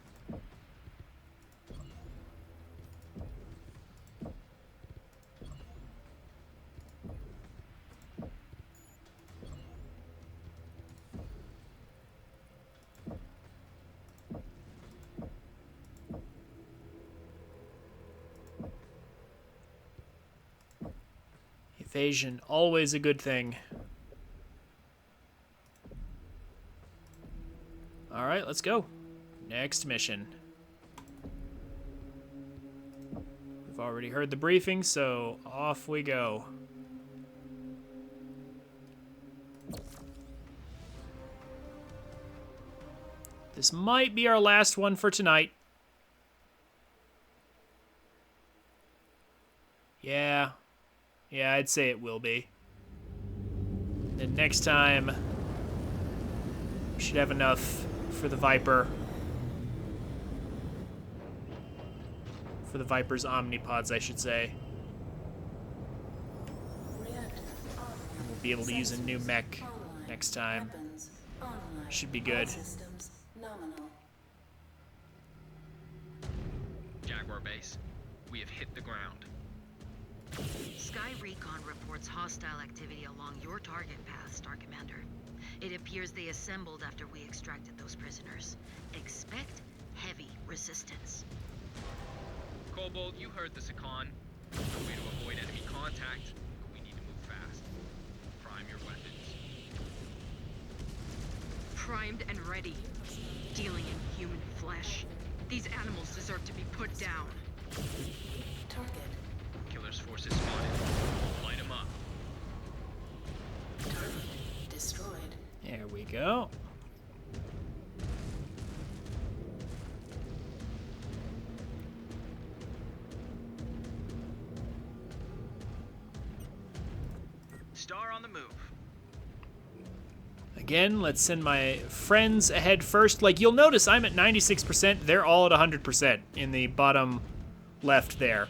Evasion, always a good thing. Alright, let's go. Next mission. We've already heard the briefing, so off we go. This might be our last one for tonight. Yeah, I'd say it will be. then next time, we should have enough for the Viper. For the Viper's omnipods, I should say. We'll be able to use a new mech next time. Should be good. Jaguar base, we have hit the ground. Sky Recon reports hostile activity along your target path, Star Commander. It appears they assembled after we extracted those prisoners. Expect heavy resistance. Kobold, you heard the Secon. No way to avoid enemy contact, but we need to move fast. Prime your weapons. Primed and ready. Dealing in human flesh. These animals deserve to be put down. Target. Killer's forces spotted. Light them up. Target destroyed. There we go. Star on the move. Again, let's send my friends ahead first. Like, you'll notice I'm at 96%. They're all at 100% in the bottom left there.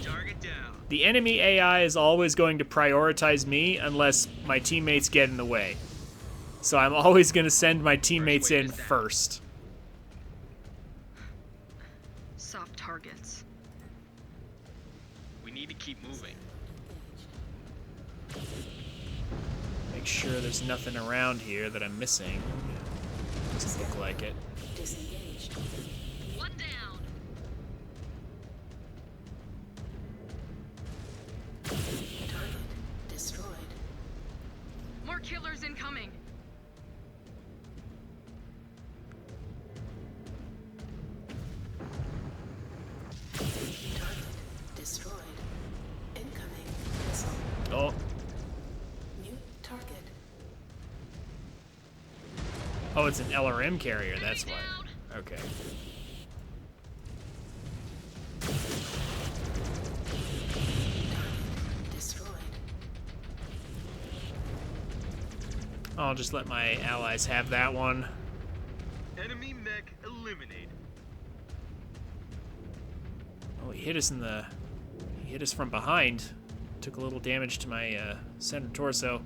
Target down. The enemy AI is always going to prioritize me unless my teammates get in the way. So I'm always going to send my teammates in first. Soft targets. We need to keep moving. Make sure there's nothing around here that I'm missing. Doesn't look like it. Disengaged. One down. Target destroyed. More killers incoming. Target destroyed. Incoming missile. Oh. New target. Oh, it's an LRM carrier, that's why. Okay. Destroyed. I'll just let my allies have that one. Enemy mech eliminated. Oh, he hit us in the... He hit us from behind. Took a little damage to my center torso.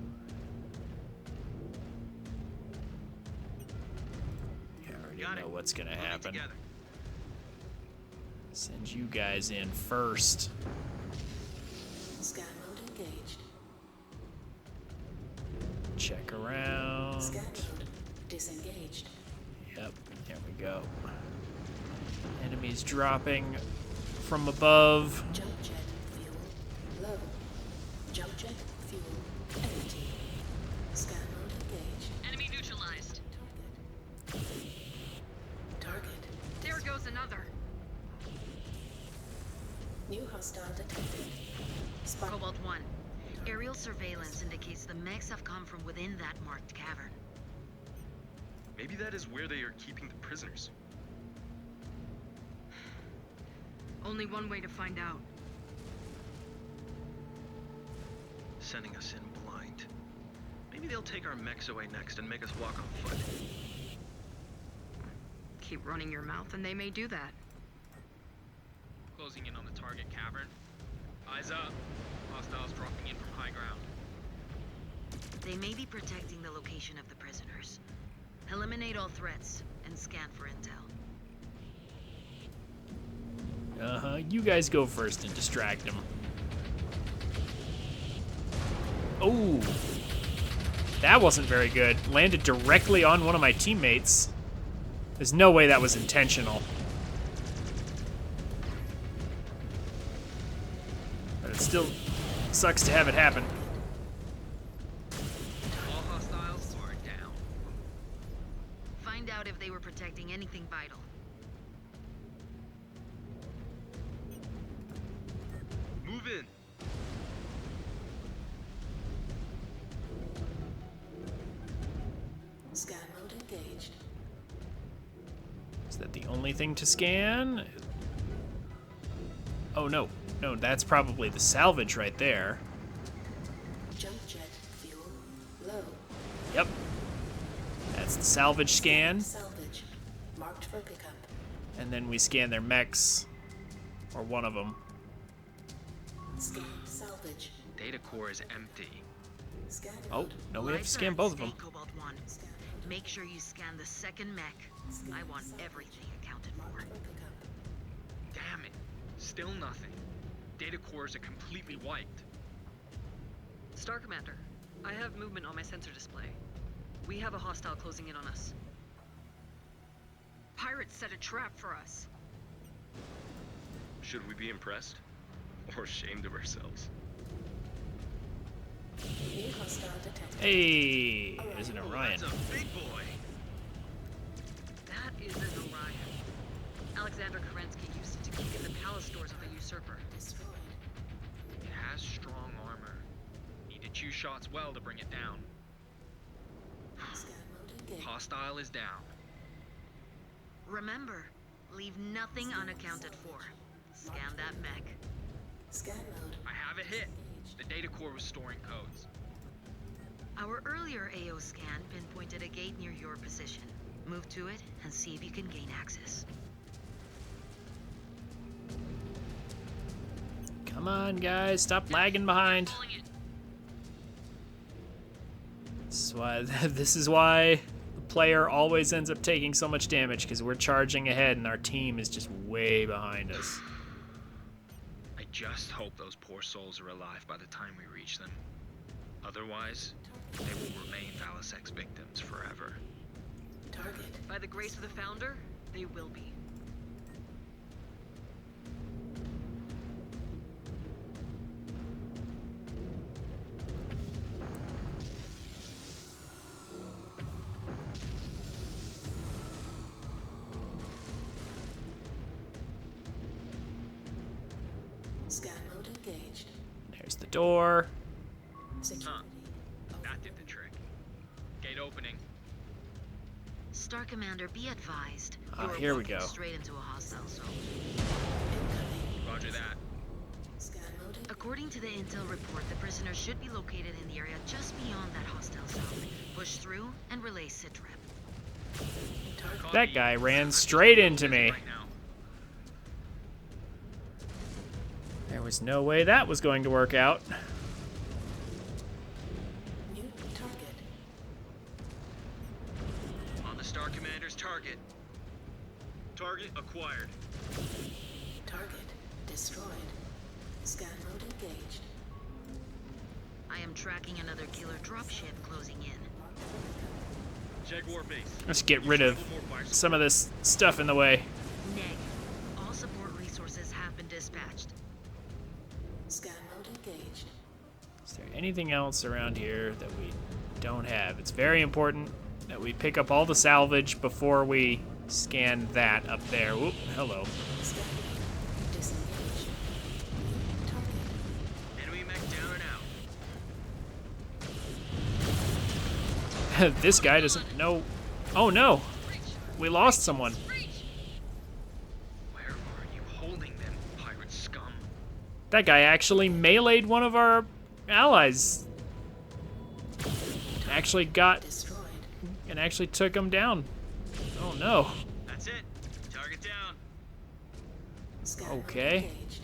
Yeah, I already know what's gonna happen. Send you guys in first. Scan mode engaged. Check around. Scan mode disengaged. Yep, there we go. Enemies dropping from above. Jump jet fuel low. Jump jet fuel empty. Scan mode engaged. Enemy neutralized. Target. There goes another. New hostile detected. Cobalt 1. Aerial surveillance indicates the mechs have come from within that marked cavern. Maybe that is where they are keeping the prisoners. Only one way to find out. Sending us in blind. Maybe they'll take our mechs away next and make us walk on foot. Keep running your mouth and they may do that. Closing in on the target cavern. Eyes up. Hostiles dropping in from high ground. They may be protecting the location of the prisoners. Eliminate all threats and scan for intel. Uh-huh, you guys go first and distract them. Oh, that wasn't very good. Landed directly on one of my teammates. There's no way that was intentional. But it still sucks to have it happen. All hostiles are down. Find out if they were protecting anything vital. Move in. Scan mode engaged. Is that the only thing to scan? Oh, no. No, that's probably the salvage right there. Jump jet fuel low. Yep. That's the salvage scan. Salvage. Marked for pickup. And then we scan their mechs. Or one of them. Scan salvage. Data core is empty. Scan Oh, no, we have to Lights are scan at both of stake, them. Cobalt 1. Make sure you scan the second mech. I want everything accounted for. Damn it. Still nothing. Data cores are completely wiped. Star Commander, I have movement on my sensor display. We have a hostile closing in on us. Pirates set a trap for us. Should we be impressed? Or ashamed of ourselves? New hostile detected. Hey, there's an Orion. That's a big boy. That is an Orion. Alexander Kerensky used it to keep in the palace doors of the Usurper. Destroyed. It has strong armor. Needed 2 shots well to bring it down. Scan mode engaged. Hostile is down. Remember, leave nothing unaccounted for. Scan that mech. Scan mode. I have a hit. The data core was storing codes. Our earlier AO scan pinpointed a gate near your position. Move to it and see if you can gain access. Come on, guys. Stop lagging behind. This is why the player always ends up taking so much damage, because we're charging ahead and our team is just way behind us. I just hope those poor souls are alive by the time we reach them. Otherwise, they will remain Valisec's victims forever. Target. By the grace of the Founder, they will be. Scan mode engaged. There's the door. Security. That did the trick. Gate opening. Star Commander, be advised. Ah, You're here we walking go. straight into a hostile zone. Roger that. Scan mode engaged. According to the intel report, the prisoner should be located in the area just beyond that hostile zone. Push through and relay sitrep. That guy ran straight into me. Right now. There was no way that was going to work out. New target. On the Star Commander's target. Target acquired. Target destroyed. Scan mode engaged. I am tracking another killer dropship closing in. Jaguar base. Let's get rid of some of this stuff in the way. Neg, all support resources have been dispatched. Scan mode engaged. Is there anything else around here that we don't have? It's very important that we pick up all the salvage before we scan that up there. Oop, hello. Scan mode. Disengage. Target. Enemy mech down and out. This guy doesn't know. Oh no! We lost someone. Where are you holding them, pirate scum? That guy actually meleeed one of our allies. Actually got Destroyed. and actually took him down. Oh no. That's it. Target down. Scan mode Okay. engaged.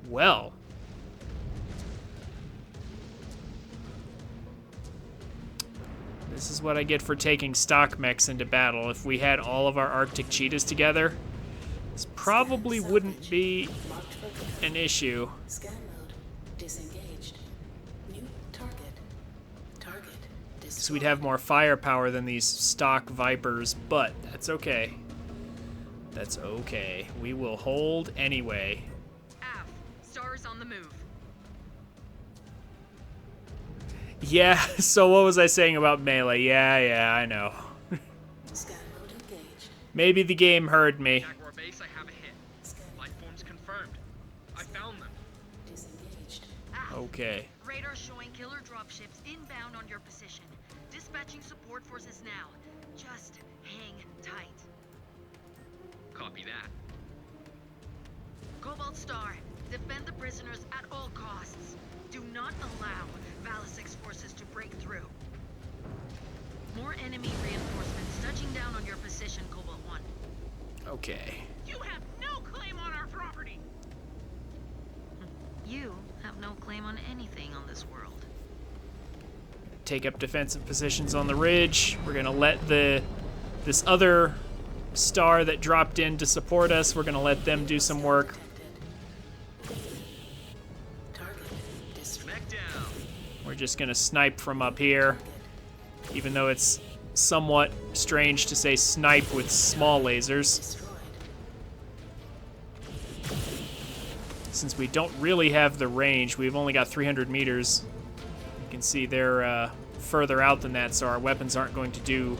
Well. This is what I get for taking stock mechs into battle. If we had all of our Arctic cheetahs together, this probably wouldn't be Marked for pickup. an issue. Scan mode. Disengaged. New target. Target destroyed. Because we'd have more firepower than these stock Vipers, but that's okay. That's okay. We will hold anyway. Av, Star's on the move. Yeah, so what was I saying about melee? Yeah, I know. Scan mode engaged. Maybe the game heard me. Jaguar base, I have a hit. Life forms confirmed. I found them. Disengaged. Okay. Radar showing killer dropships inbound on your position. Dispatching support forces now. Just hang tight. Copy that. Cobalt Star, Defend the prisoners at all costs. Do not allow Valisic's forces to break through. More enemy reinforcements touching down on your position, Cobalt 1. Okay. You have no claim on our property! You have no claim on anything on this world. Take up defensive positions on the ridge. We're gonna let this other star that dropped in to support us, we're gonna let them do some work. We're just gonna snipe from up here, even though it's somewhat strange to say snipe with small lasers, since we don't really have the range. We've only got 300 meters. You can see they're further out than that, so our weapons aren't going to do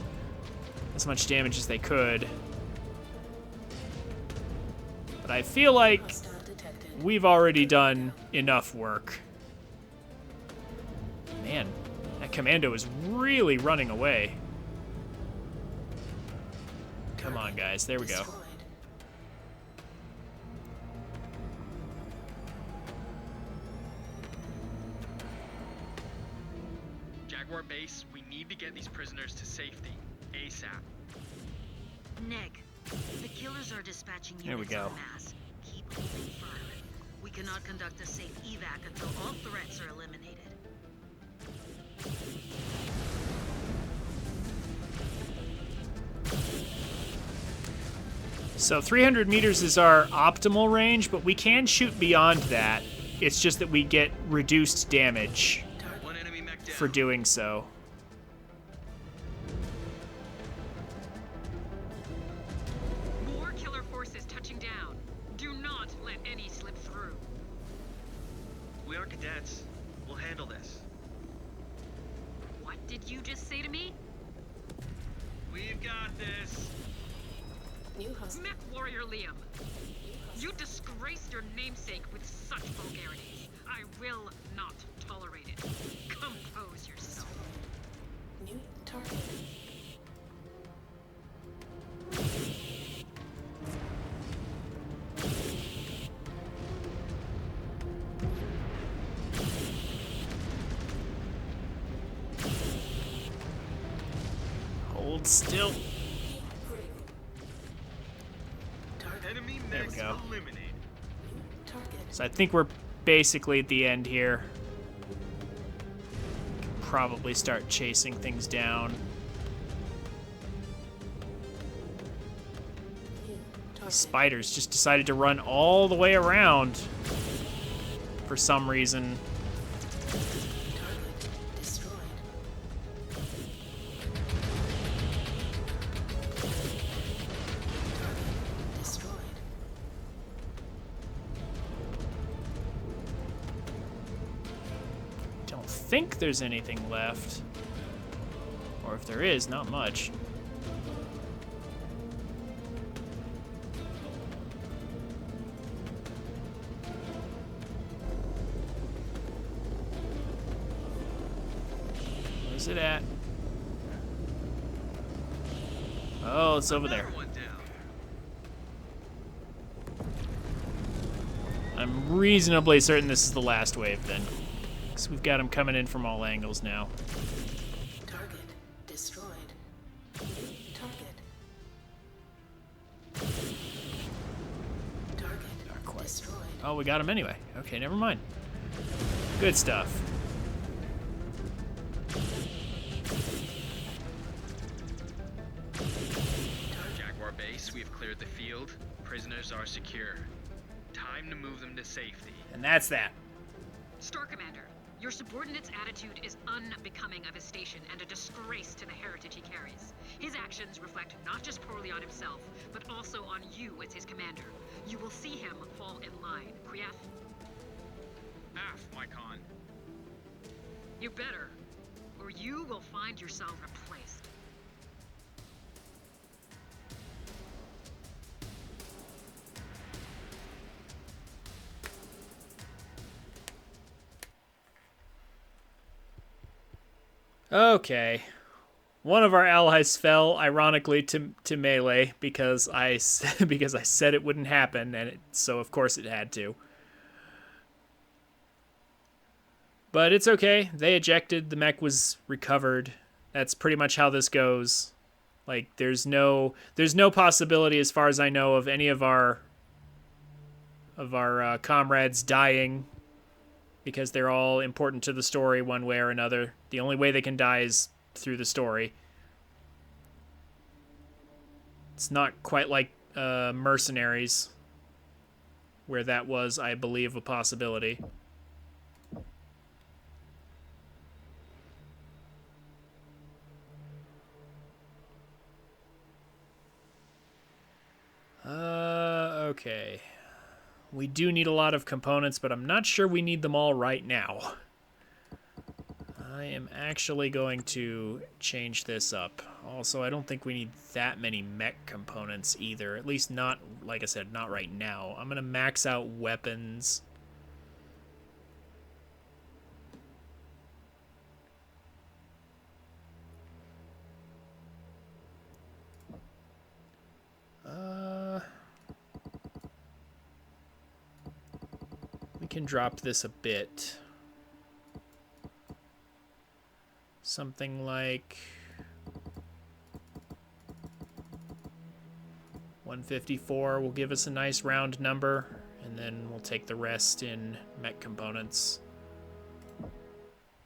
as much damage as they could. But I feel like we've already done enough work. Man, that commando is really running away. Come on, guys. There we go. Jaguar Base, we need to get these prisoners to safety. ASAP. Neg, the killers are dispatching There we units go. en masse. Keep holding firm. We cannot conduct a safe evac until all threats are eliminated. So 300 meters is our optimal range, but we can shoot beyond that. It's just that we get reduced damage for doing so. More killer forces touching down. Do not let any slip through. We are cadets. We'll handle this. What did you just say to me? We've got this. MechWarrior Liam, you disgraced your namesake with such vulgarities. I will not tolerate it. Compose yourself. New target. Hold still. Enemy There we mechs go. eliminated. So I think we're basically at the end here. Probably start chasing things down. Spiders just decided to run all the way around for some reason. Don't think there's anything left. Or if there is, not much. Where's it at? Oh, it's over there. I'm reasonably certain this is the last wave then. Because we've got them coming in from all angles now. Target destroyed. Target. Target destroyed. Oh, we got him anyway. Okay, never mind. Good stuff. Jaguar Base, we have cleared the field. Prisoners are secure. Time to move them to safety. And that's that. Star Commander, your subordinate's attitude is unbecoming of his station and a disgrace to the heritage he carries. His actions reflect not just poorly on himself, but also on you as his commander. You will see him fall in line. Krief? Af, my con. You better, or you will find yourself replaced. Okay. One of our allies fell, ironically, to melee because I said it wouldn't happen, and so of course it had to. But it's okay. They ejected. The mech was recovered. That's pretty much how this goes. Like, there's no possibility, as far as I know, of any of our comrades dying, because they're all important to the story one way or another. The only way they can die is through the story. It's not quite like Mercenaries, where that was, I believe, a possibility. Okay. We do need a lot of components, but I'm not sure we need them all right now. I am actually going to change this up. Also, I don't think we need that many mech components either. At least not, like I said, not right now. I'm going to max out weapons. We can drop this a bit. Something like 154 will give us a nice round number, and then we'll take the rest in mech components.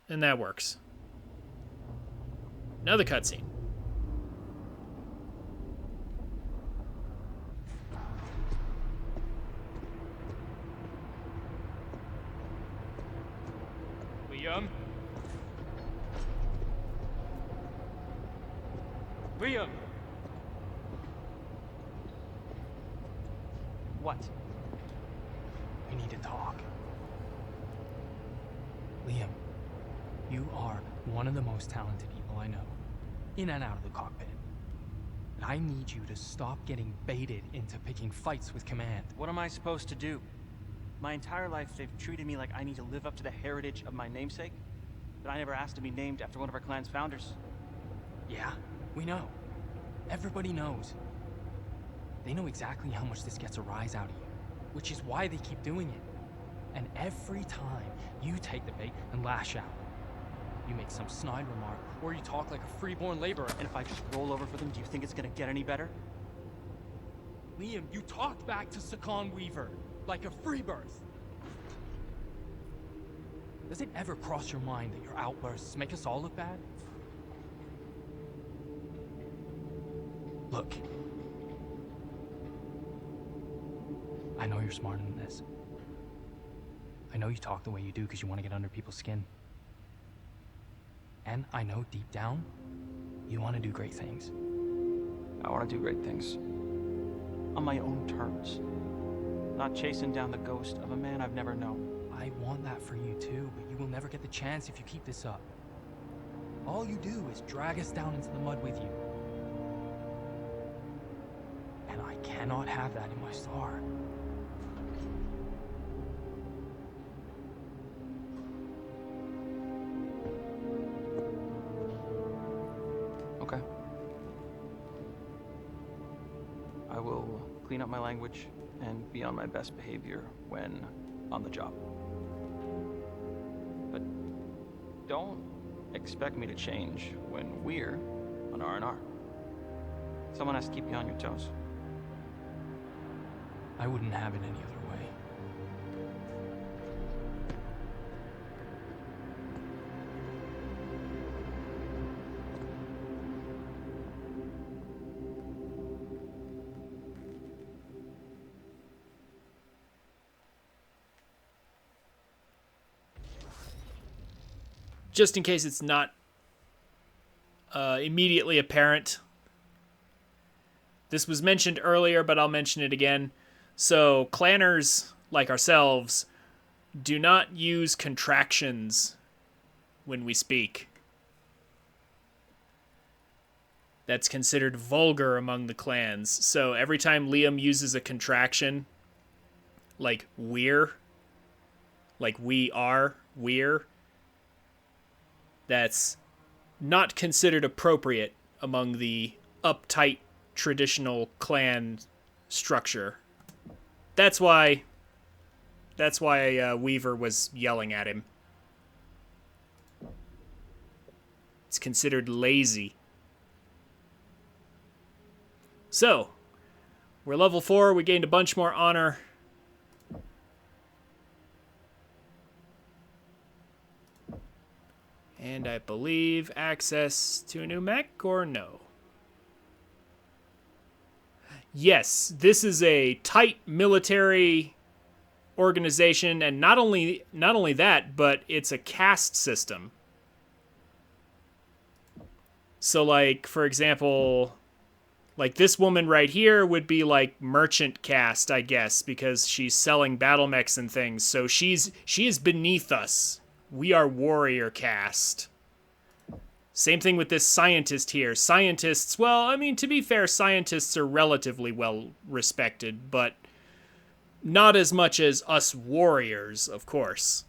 And that works. Another cutscene. Liam? Liam! What? We need to talk. Liam, you are one of the most talented people I know, in and out of the cockpit. And I need you to stop getting baited into picking fights with Command. What am I supposed to do? My entire life, they've treated me like I need to live up to the heritage of my namesake, but I never asked to be named after one of our clan's founders. Yeah, we know. Everybody knows. They know exactly how much this gets a rise out of you, which is why they keep doing it. And every time you take the bait and lash out, you make some snide remark, or you talk like a freeborn laborer. And if I just roll over for them, do you think it's gonna get any better? Liam, you talked back to Sakon Weaver like a free birth. Does it ever cross your mind that your outbursts make us all look bad? Look. I know you're smarter than this. I know you talk the way you do because you want to get under people's skin. And I know deep down, you want to do great things. I want to do great things. On my own terms. Not chasing down the ghost of a man I've never known. I want that for you too, but you will never get the chance if you keep this up. All you do is drag us down into the mud with you. And I cannot have that in my star. Okay. I will clean up my language and be on my best behavior when on the job. But don't expect me to change when we're on R&R. Someone has to keep you on your toes. I wouldn't have it any other way. Just in case it's not immediately apparent, this was mentioned earlier, but I'll mention it again. So, clanners, like ourselves, do not use contractions when we speak. That's considered vulgar among the clans. So, every time Liam uses a contraction, like we're, like we are, we're, that's not considered appropriate among the uptight traditional clan structure. That's why Weaver was yelling at him. considered lazy. So, we're level 4. We gained a bunch more honor. And I believe access to a new mech, or no? Yes, this is a tight military organization, and not only that, but it's a caste system. So, like, for example, like this woman right here would be like merchant caste, I guess, because she's selling battle mechs and things. So she is beneath us. We are warrior caste. Same thing with this scientist here. Scientists, well, I mean, to be fair, scientists are relatively well respected, but not as much as us warriors, of course.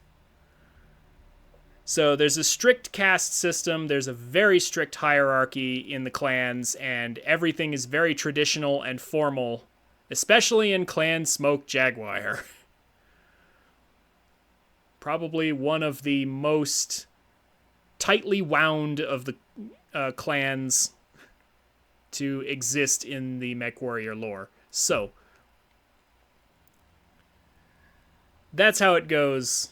So there's a strict caste system, there's a very strict hierarchy in the clans, and everything is very traditional and formal, especially in Clan Smoke Jaguar. Probably one of the most tightly wound of the clans to exist in the MechWarrior lore. So, that's how it goes.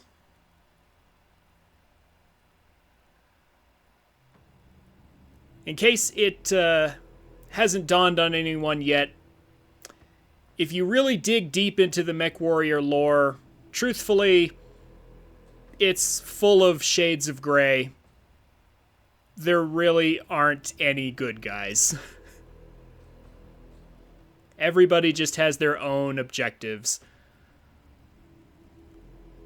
In case it hasn't dawned on anyone yet, if you really dig deep into the MechWarrior lore, truthfully, it's full of shades of gray. There really aren't any good guys. Everybody just has their own objectives.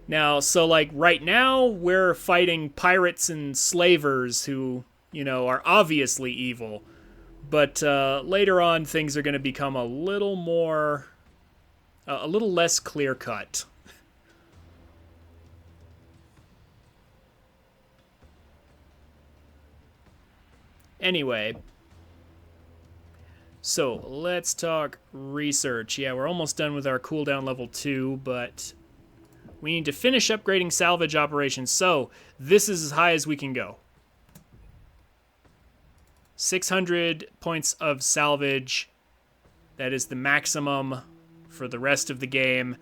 Now, so like right now, we're fighting pirates and slavers who, you know, are obviously evil. But later on, things are going to become a little more, a little less clear-cut. Anyway, so let's talk research. Yeah, we're almost done with our cooldown level 2, but we need to finish upgrading salvage operations. So this is as high as we can go. 600 points of salvage. That is the maximum for the rest of the game.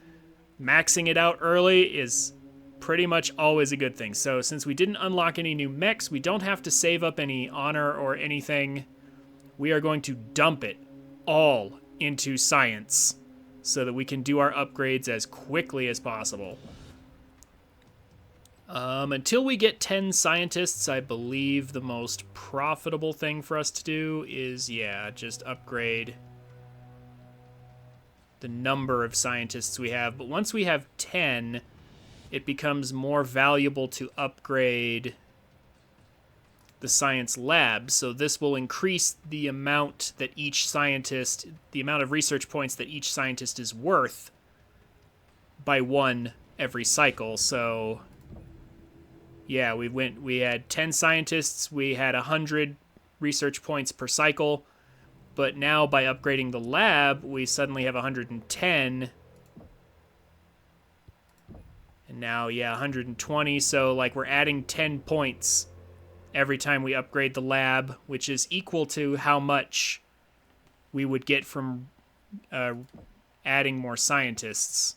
Maxing it out early is pretty much always a good thing. So since we didn't unlock any new mechs, we don't have to save up any honor or anything. We are going to dump it all into science so that we can do our upgrades as quickly as possible. Until we get 10 scientists, I believe the most profitable thing for us to do is, yeah, just upgrade the number of scientists we have. But once we have 10, it becomes more valuable to upgrade the science lab. So this will increase the amount that each scientist, the amount of research points that each scientist is worth by 1 every cycle. So yeah, we had 10 scientists, we had 100 research points per cycle, but now by upgrading the lab, we suddenly have 110. And now, yeah, 120, so like we're adding 10 points every time we upgrade the lab, which is equal to how much we would get from adding more scientists.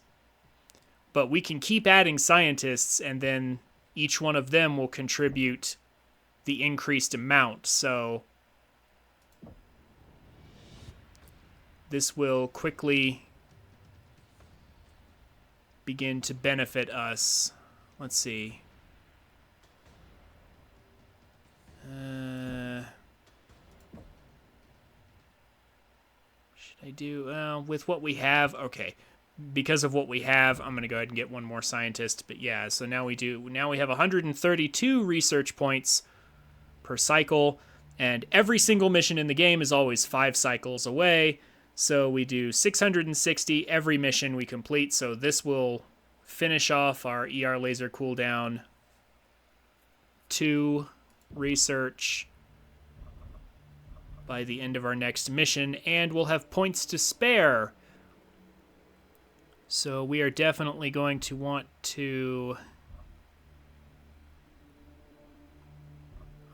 But we can keep adding scientists, and then each one of them will contribute the increased amount. So this will quickly begin to benefit us. Let's see. Should I do with what we have? Okay. Because of what we have, I'm going to go ahead and get one more scientist. But yeah, so now we have 132 research points per cycle, and every single mission in the game is always 5 cycles away. So we do 660 every mission we complete. So this will finish off our ER laser cooldown. 2 research by the end of our next mission, and we'll have points to spare. So we are definitely going to want to...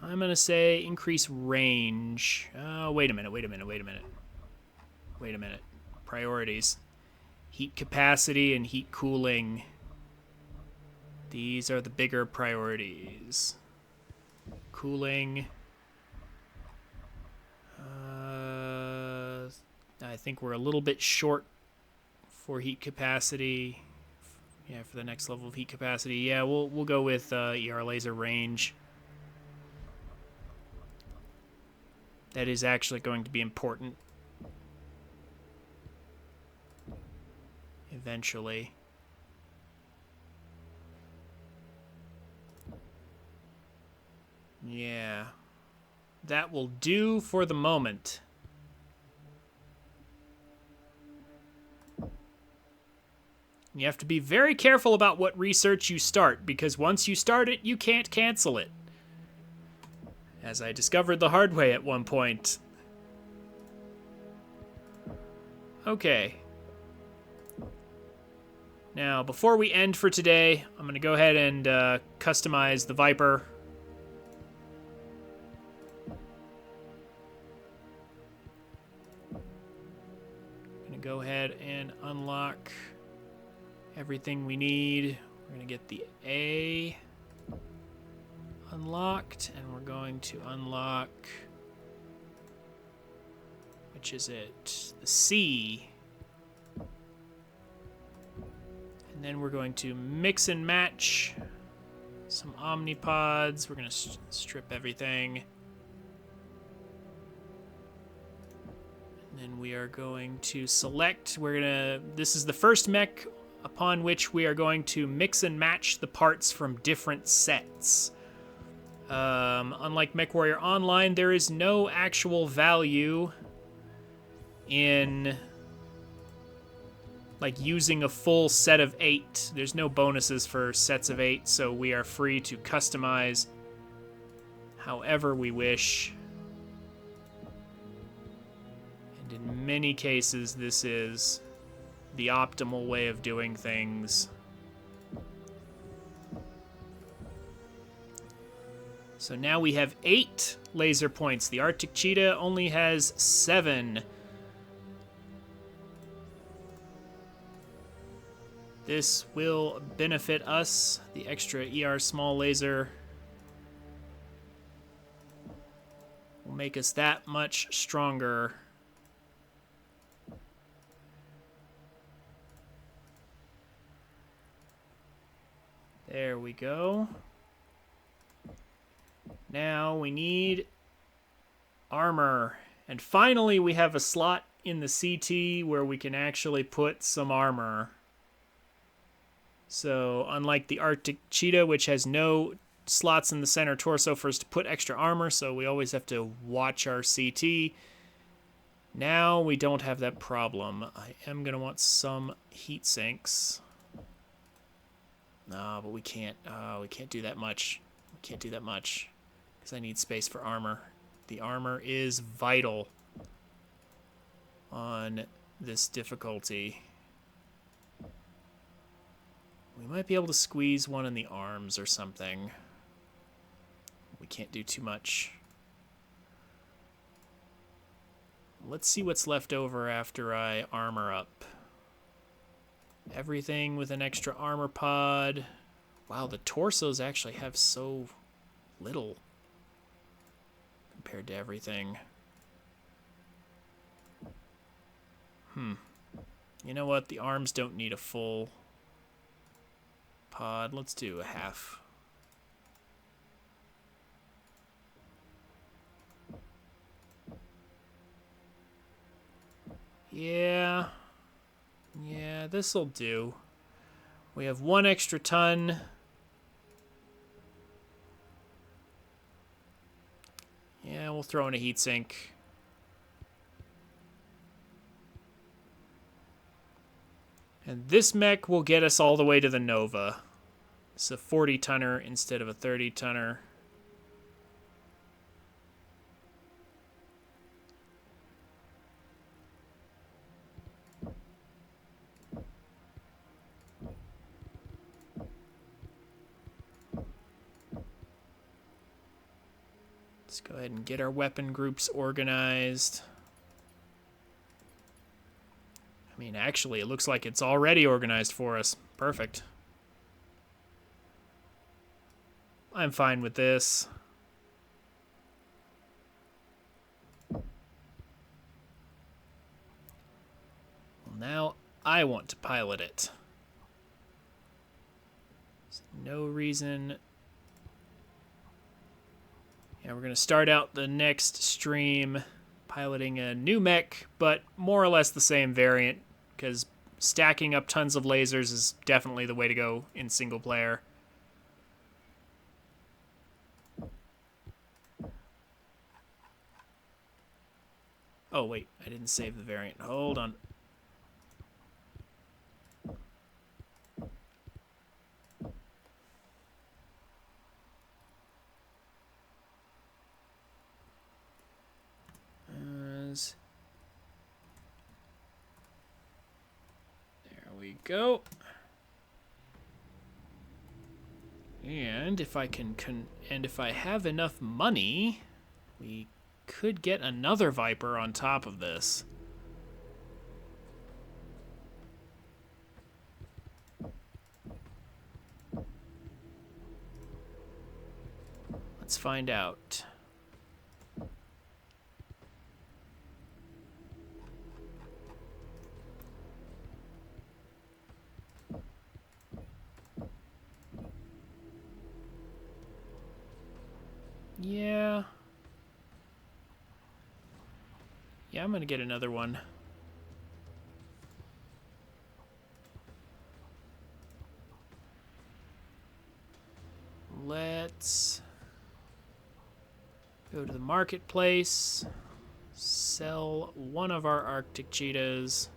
I'm going to say increase range. Wait a minute. Priorities. Heat capacity and heat cooling. These are the bigger priorities. Cooling. I think we're a little bit short for heat capacity. Yeah, for the next level of heat capacity. Yeah, we'll go with ER laser range. That is actually going to be important eventually. Yeah. That will do for the moment. You have to be very careful about what research you start, because once you start it, you can't cancel it. As I discovered the hard way at one point. Okay. Now, before we end for today, I'm going to go ahead and customize the Viper. I'm going to go ahead and unlock everything we need. We're going to get the A unlocked, and we're going to unlock, which is it? The C. And then we're going to mix and match some omnipods. We're going to strip everything. And then we are going to select, this is the first mech upon which we are going to mix and match the parts from different sets. Unlike MechWarrior Online, there is no actual value in like using a full set of 8. There's no bonuses for sets of 8, so we are free to customize however we wish. And in many cases, this is the optimal way of doing things. So now we have 8 laser points. The Arctic Cheetah only has 7. This will benefit us. The extra ER small laser will make us that much stronger. There we go. Now we need armor. And finally we have a slot in the CT where we can actually put some armor. So unlike the Arctic Cheetah, which has no slots in the center torso for us to put extra armor, so we always have to watch our CT, now we don't have that problem. I am going to want some heat sinks. No, but we can't do that much. We can't do that much because I need space for armor. The armor is vital on this difficulty. We might be able to squeeze one in the arms or something. We can't do too much. Let's see what's left over after I armor up. Everything with an extra armor pod. Wow, the torsos actually have so little compared to everything. You know what? The arms don't need a full pod. Let's do a half. Yeah, this'll do. We have 1 extra ton. Yeah, we'll throw in a heatsink. And this mech will get us all the way to the Nova. It's a 40-tonner instead of a 30-tonner. Let's go ahead and get our weapon groups organized. I mean, actually, it looks like it's already organized for us. Perfect. I'm fine with this. Well, now I want to pilot it. There's no reason. Yeah, we're going to start out the next stream piloting a new mech, but more or less the same variant, because stacking up tons of lasers is definitely the way to go in single player. Oh, wait, I didn't save the variant. Hold on. There we go. And if I if I have enough money, we could get another Viper on top of this. Let's find out. Yeah. Yeah, I'm gonna get another one. Let's go to the marketplace, sell one of our Arctic cheetahs.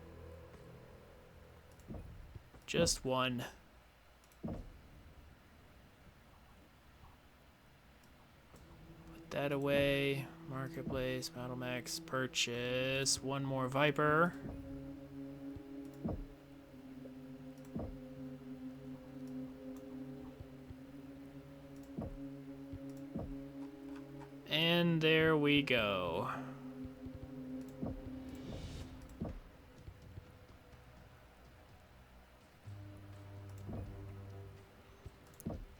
Just one. Put that away. Marketplace, Battle Max, purchase one more Viper. And there we go.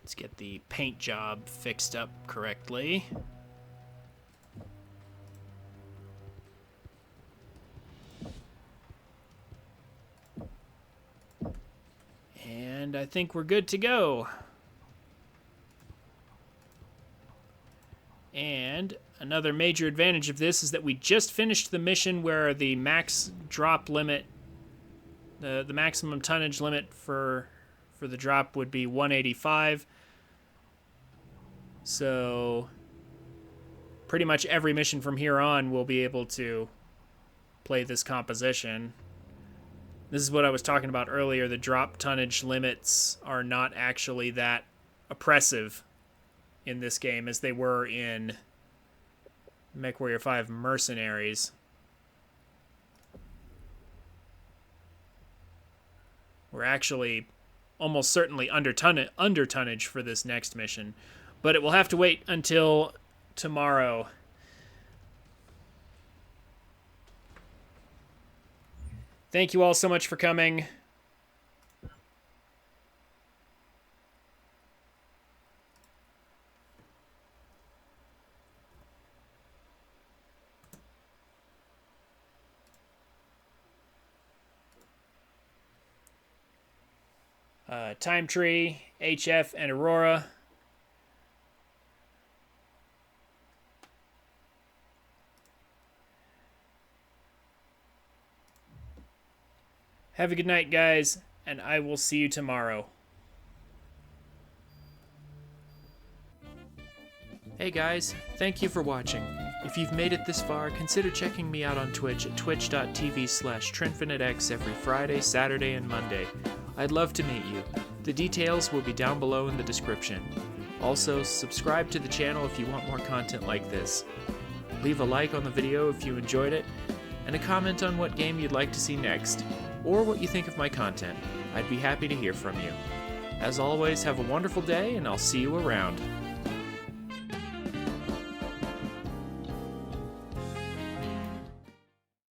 Let's get the paint job fixed up correctly. And I think we're good to go. And another major advantage of this is that we just finished the mission where the max drop limit, the maximum tonnage limit for the drop would be 185. So pretty much every mission from here on we'll be able to play this composition. This is what I was talking about earlier. The drop tonnage limits are not actually that oppressive in this game as they were in MechWarrior 5 Mercenaries. We're actually almost certainly under tonnage for this next mission, but it will have to wait until tomorrow. Thank you all so much for coming. Time Tree, HF, and Aurora. Have a good night, guys, and I will see you tomorrow. Hey guys, thank you for watching. If you've made it this far, consider checking me out on Twitch at twitch.tv/TrinfiniteX every Friday, Saturday, and Monday. I'd love to meet you. The details will be down below in the description. Also, subscribe to the channel if you want more content like this. Leave a like on the video if you enjoyed it, and a comment on what game you'd like to see next, or what you think of my content. I'd be happy to hear from you. As always, have a wonderful day, and I'll see you around.